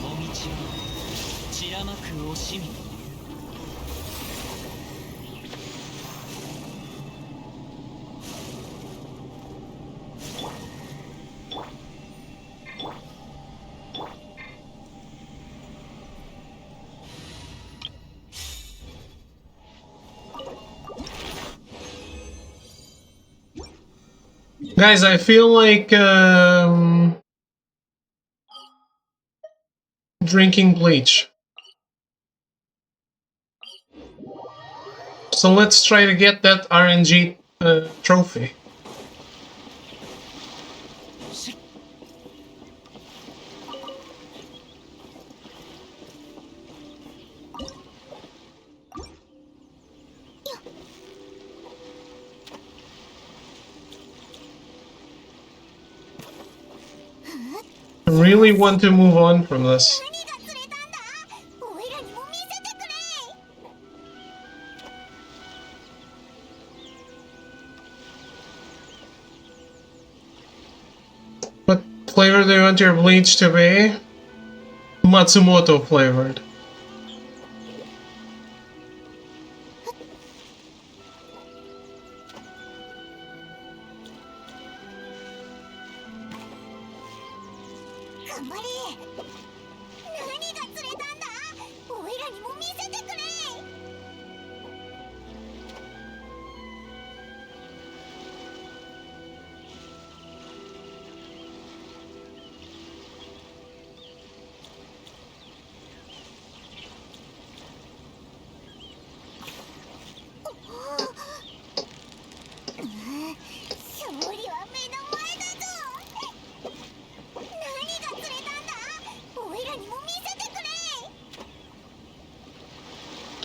の道は散らまく惜しみ。Guys, I feel like drinking bleach. So let's try to get that RNG trophy. I really want to move on from this. 何が釣れたんだ。おいらにも見せてくれ。What flavor do you want your bleach to be? Matsumoto flavored.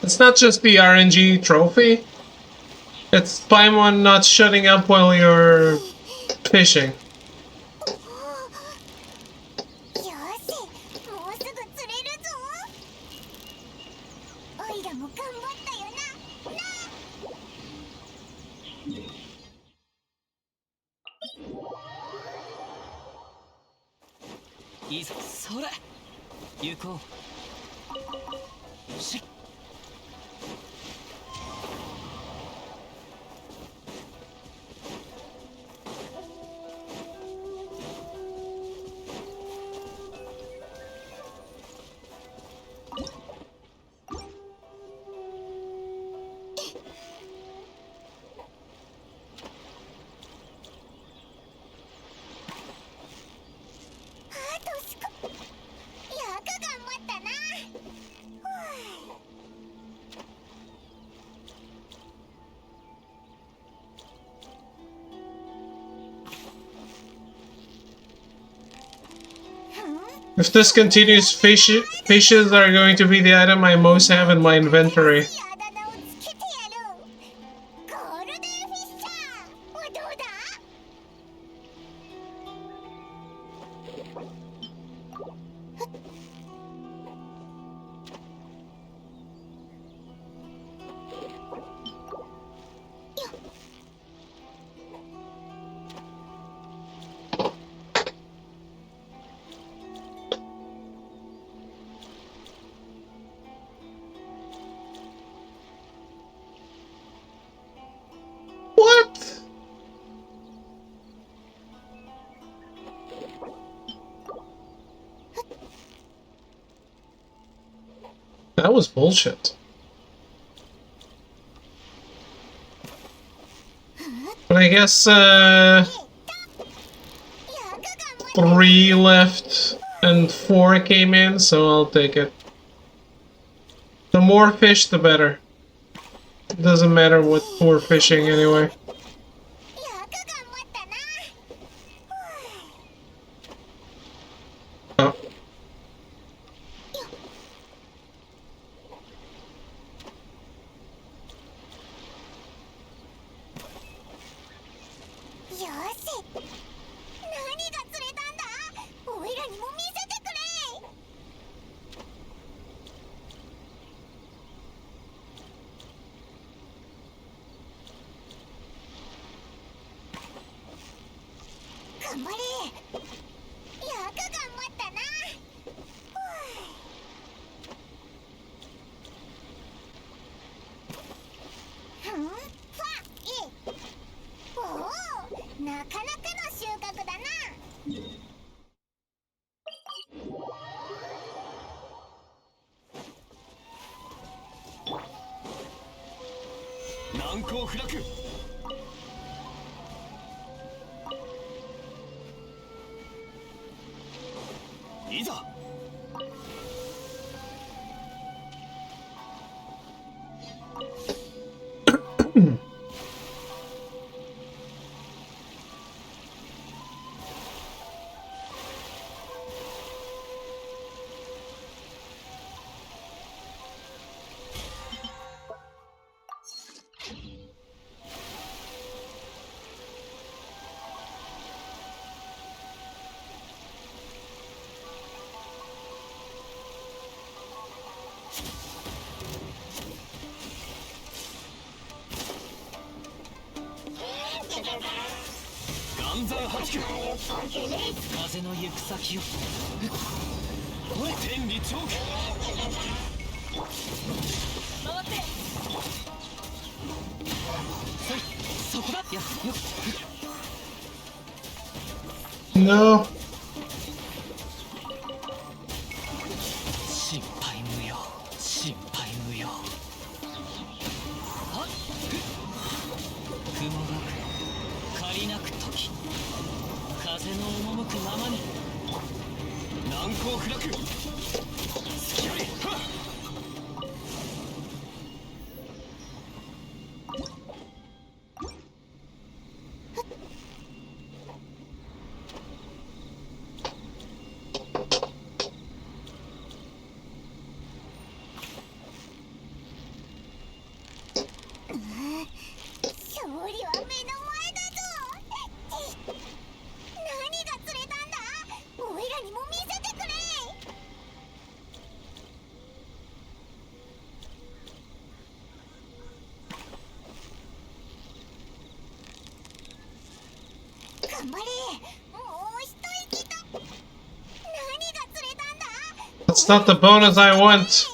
It's not just the RNG trophy. It's Paimon not shutting up while you're fishing. よし、もうすぐ釣れるぞ。おいらも頑張ったよな。いざそれ行こう。しっIf this continues, fishes are going to be the item I most have in my inventory. あだ名をつけてやる。ゴールデンフィッシャーはどうだ。What? That was bullshit. But I guess 3 left and 4 came in, so I'll take it. The more fish, the better. It doesn't matter what we're fishing anyway. よく頑張ったな。Oh. よし、頑張れ。よく頑張ったな。ふん、ファイ。おお、なかなかの収穫だな。難攻不落。いざ。岩山八九。風の行く先を。天理チョーク。回って。そこだ。やよ。No. 心配無用。心配無用。はっ。雲が借りなく時。風の赴くままに。難攻不落。隙あり。はっ。勝利は目の前だぞ。何が釣れたんだ。おいらにも見せてくれ。頑張れ。もう一息だ。何が釣れたんだ。 That's not the bonus I want.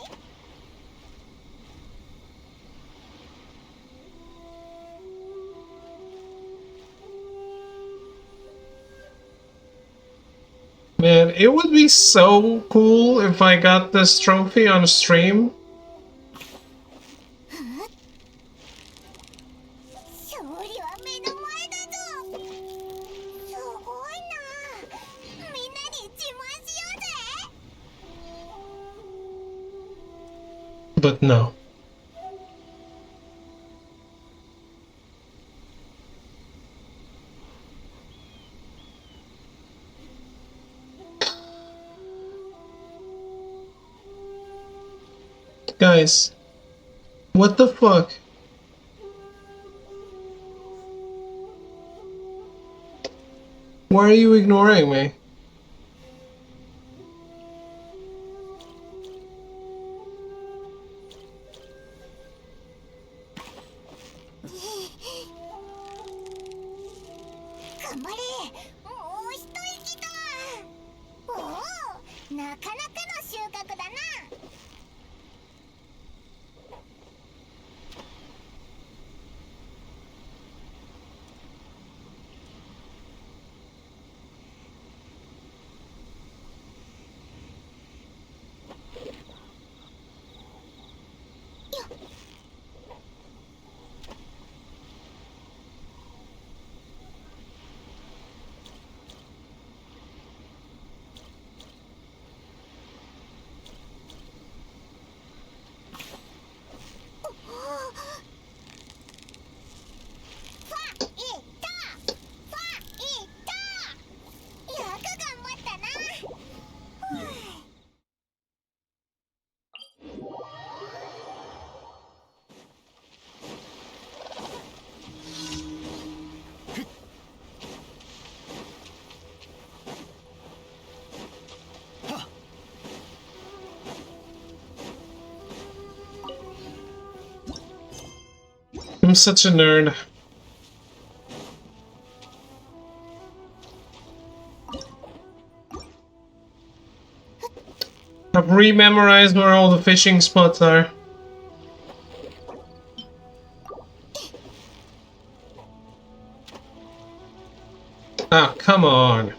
Man, it would be so cool if I got this trophy on stream. 勝利は目の前だぞ。すごいな。みんなに自慢しようぜ。 But no. Guys, what the fuck? Why are you ignoring me? I'm such a nerd. re-memorize where all the fishing spots are. Ah, come on.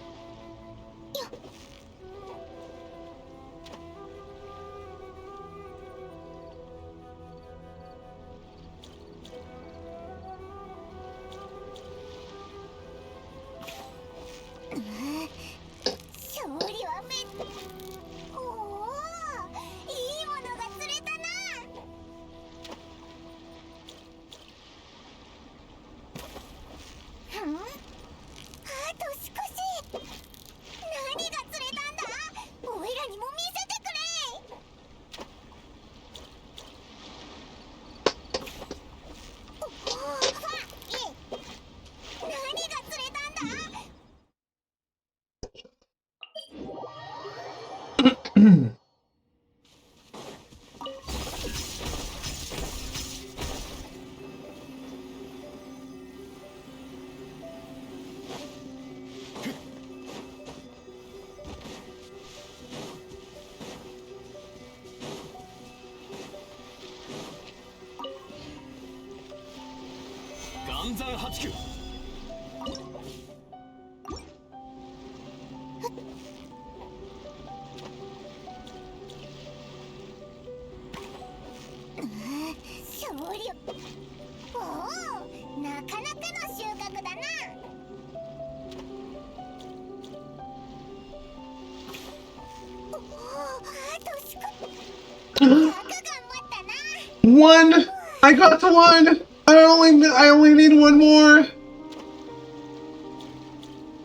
One! I got one! I only need one more!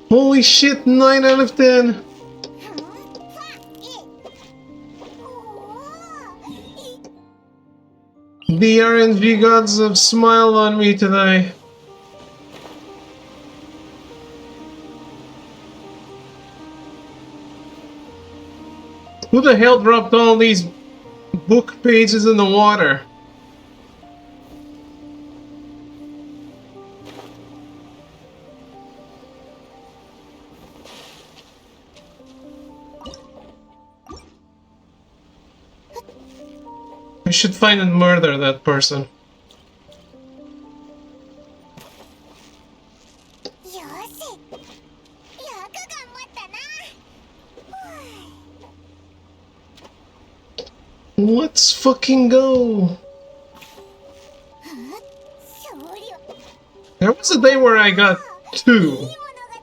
Holy shit, 9 out of 10! The RNG gods have smiled on me today. Who the hell dropped all these book pages in the water? I should find and murder that person. Let's fucking go! There was a day where I got 2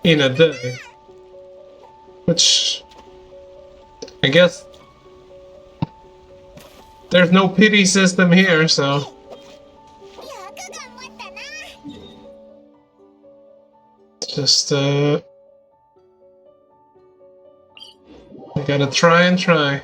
in a day. Which... I guess... There's no pity system here, so... Just, I gotta try and try.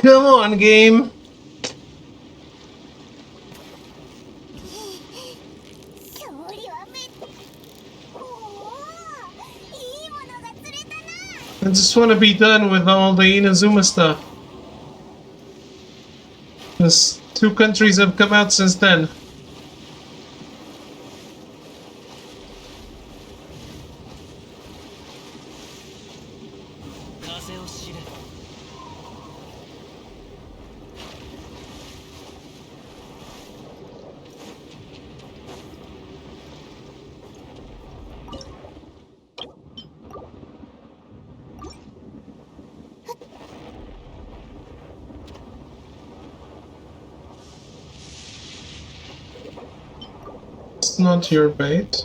Come on, game! I just want to be done with all the Inazuma stuff. Because 2 countries have come out since then. 風を知れ。It's not your bait.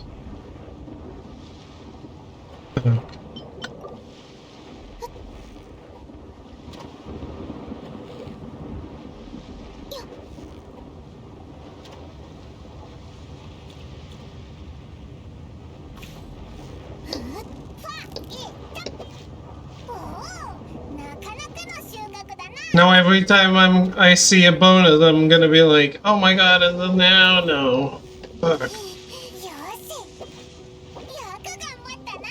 Now every time I see a bonus, I'm gonna be like, oh my god, now no. Fuck. よし、よく頑張ったな。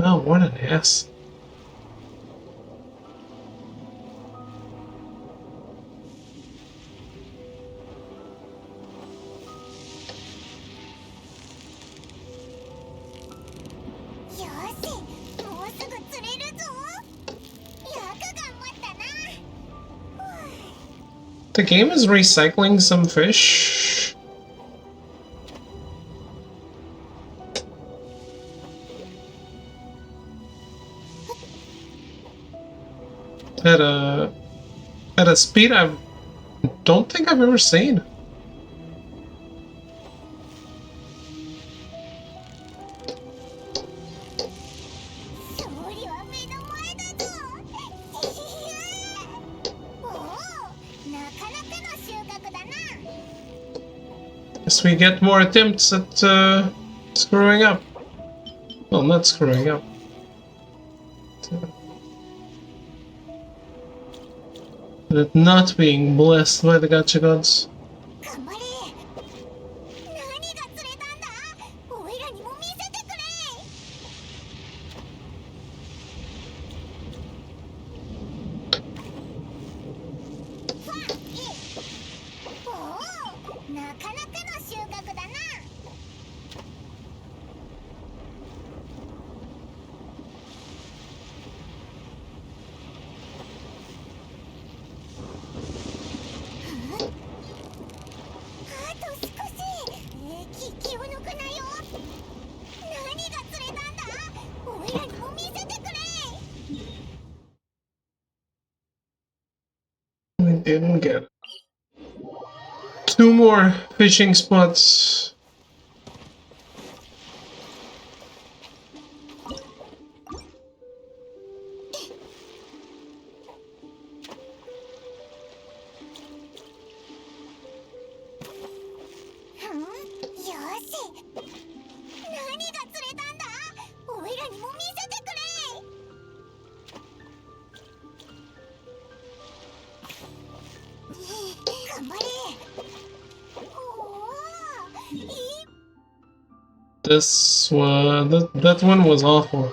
Oh, what an ass. The game is recycling some fish. At a speed I don't think I've ever seen. Guess we get more attempts at screwing up. Well, not screwing up. But not being blessed by the gacha gods. 頑張れ。何が釣れたんだ。おいらにも見せてくれ。おお、なかなかの収穫だな。気を抜くなよ。何が釣れたんだ。おいらにも見せてくれ。We didn't get it. 2 more fishing spots. This one, that one was awful.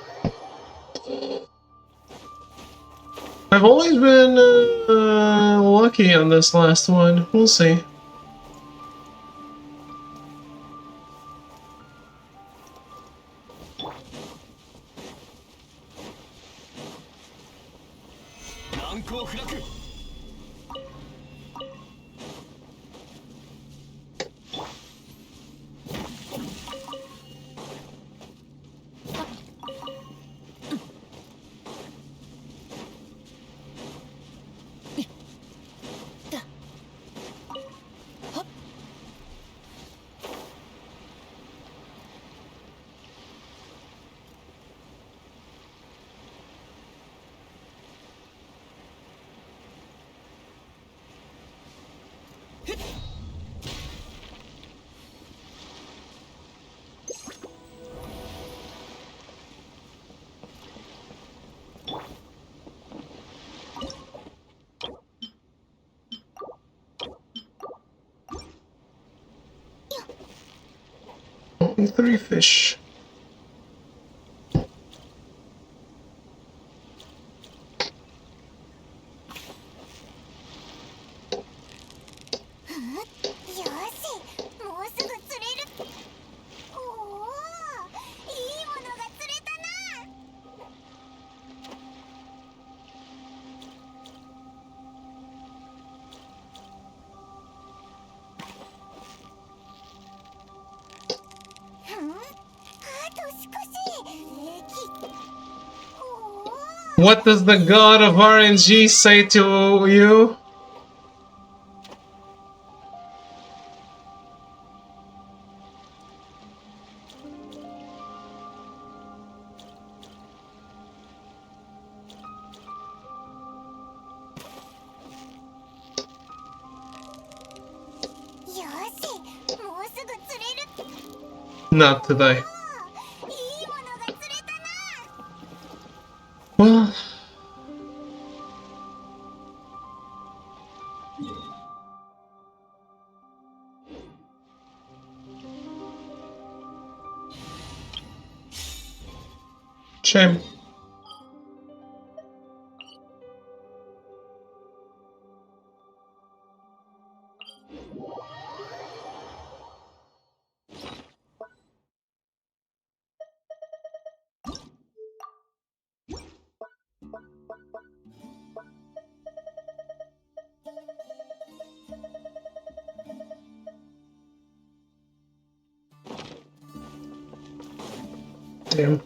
I've always been lucky on this last one. We'll see. Three fish. What does the god of RNG say to you? Not today. Well, shame. Damn.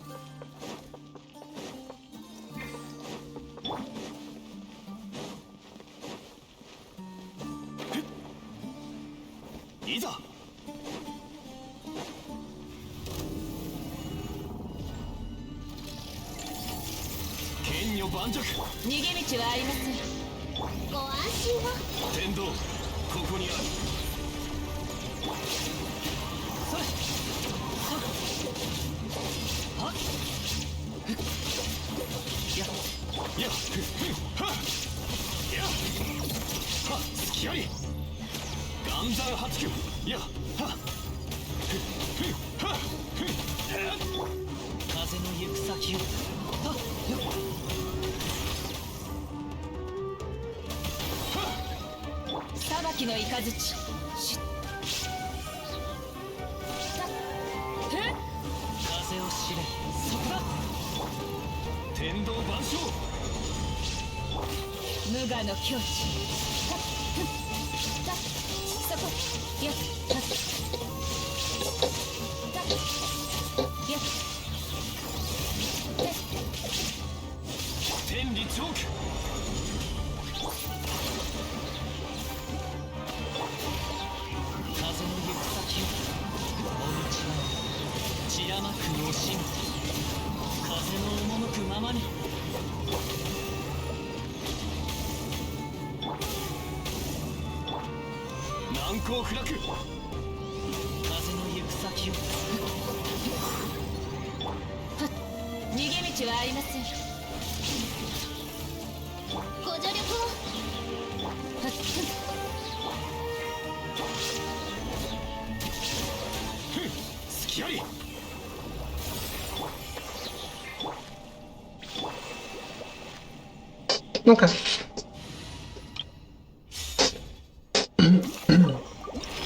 Okay.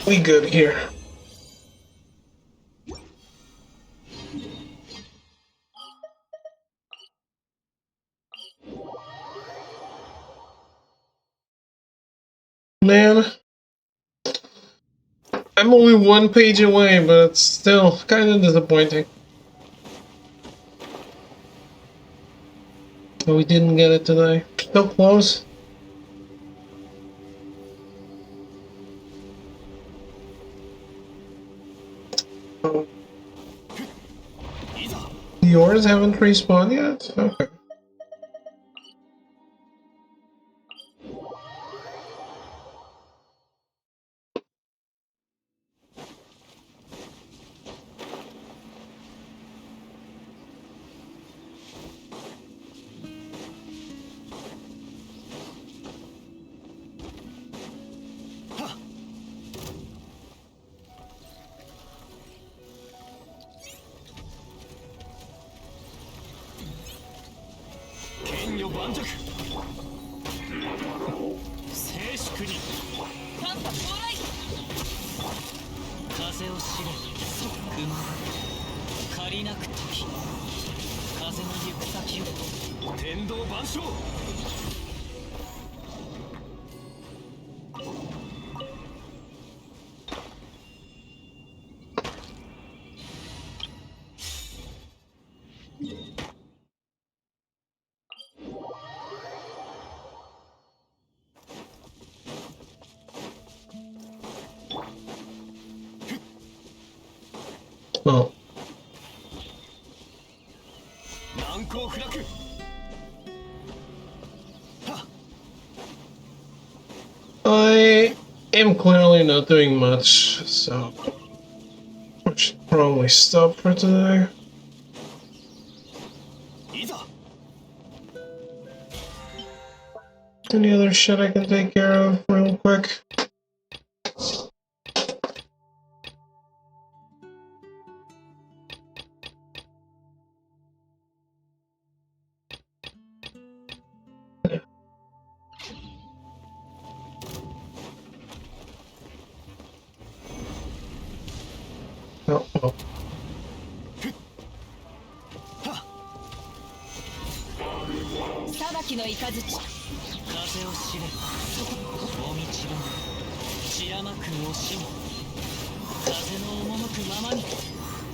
We good here. Man, I'm only one page away, but it's still kind of disappointing. But we didn't get it today. So close. Yours haven't respawned yet? Okay. 盤石静粛にパンパ到来。風を知れ雲借りなく時風の行く先を天道万象Well, 難攻不落 I am clearly not doing much, so I should probably stop for today. いざ Any other shit I can take care of real quick? Oh, well. 裁きの雷風を知れもみちぶ散らまく惜しみ風の赴くままに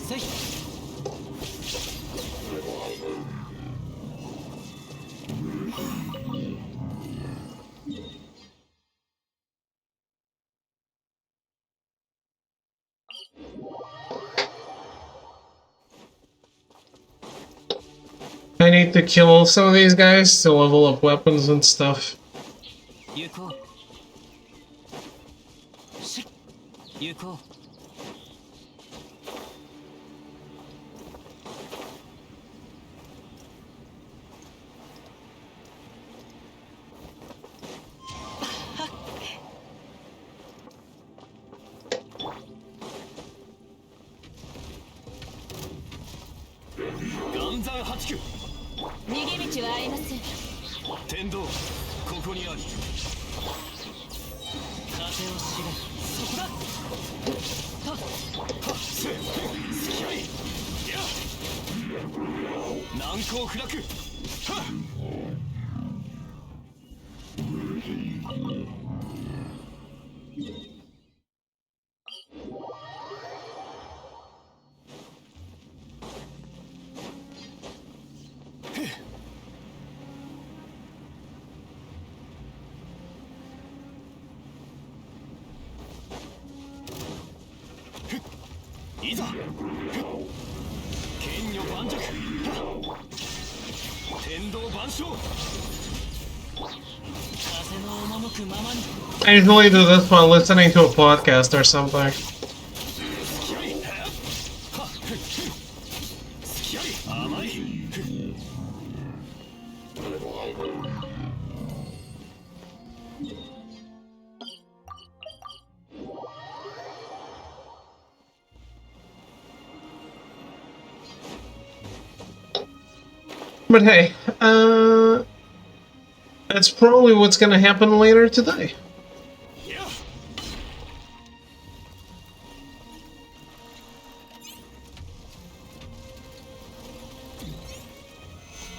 せい I need to kill some of these guys to level up weapons and stuff. 行こうし行こう 岩山八九逃げ道はありません。天道ここにあり風を知れそこだはっはっせ付き合いや難攻不落はっ いざ剣女盤石天道万象風の赴くままに I usually do this while listening to a podcast or something. 付き合いはっ付き合い甘い But hey, that's probably what's gonna happen later today. や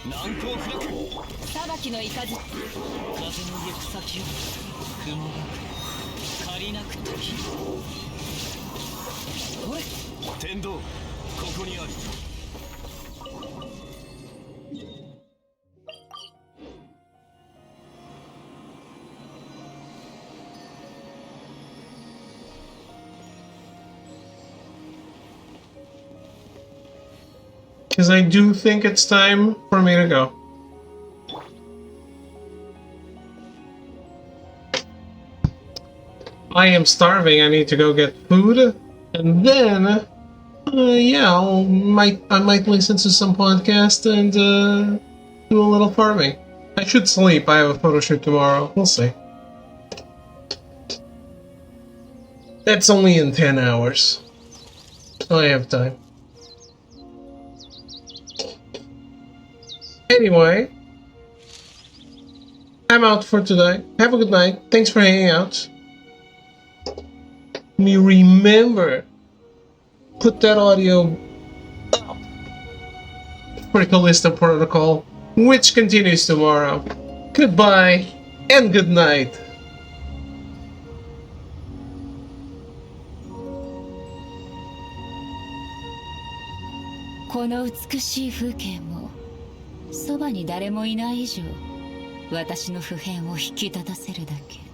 難攻不落裁きの雷。風の行く先を雲が借りなく時ほれ天道ここにあり Because I do think it's time for me to go. I am starving. I need to go get food, and then, yeah, I might listen to some podcast and do a little farming. I should sleep. I have a photo shoot tomorrow. We'll see. That's only in 10 hours. I have time. Anyway, I'm out for today. Have a good night. Thanks for hanging out. Let me remember. Put that audio up for Callisto Protocol, which continues tomorrow. Goodbye and good night. この美しい風景もそばに誰もいない以上私の普遍を引き立たせるだけ。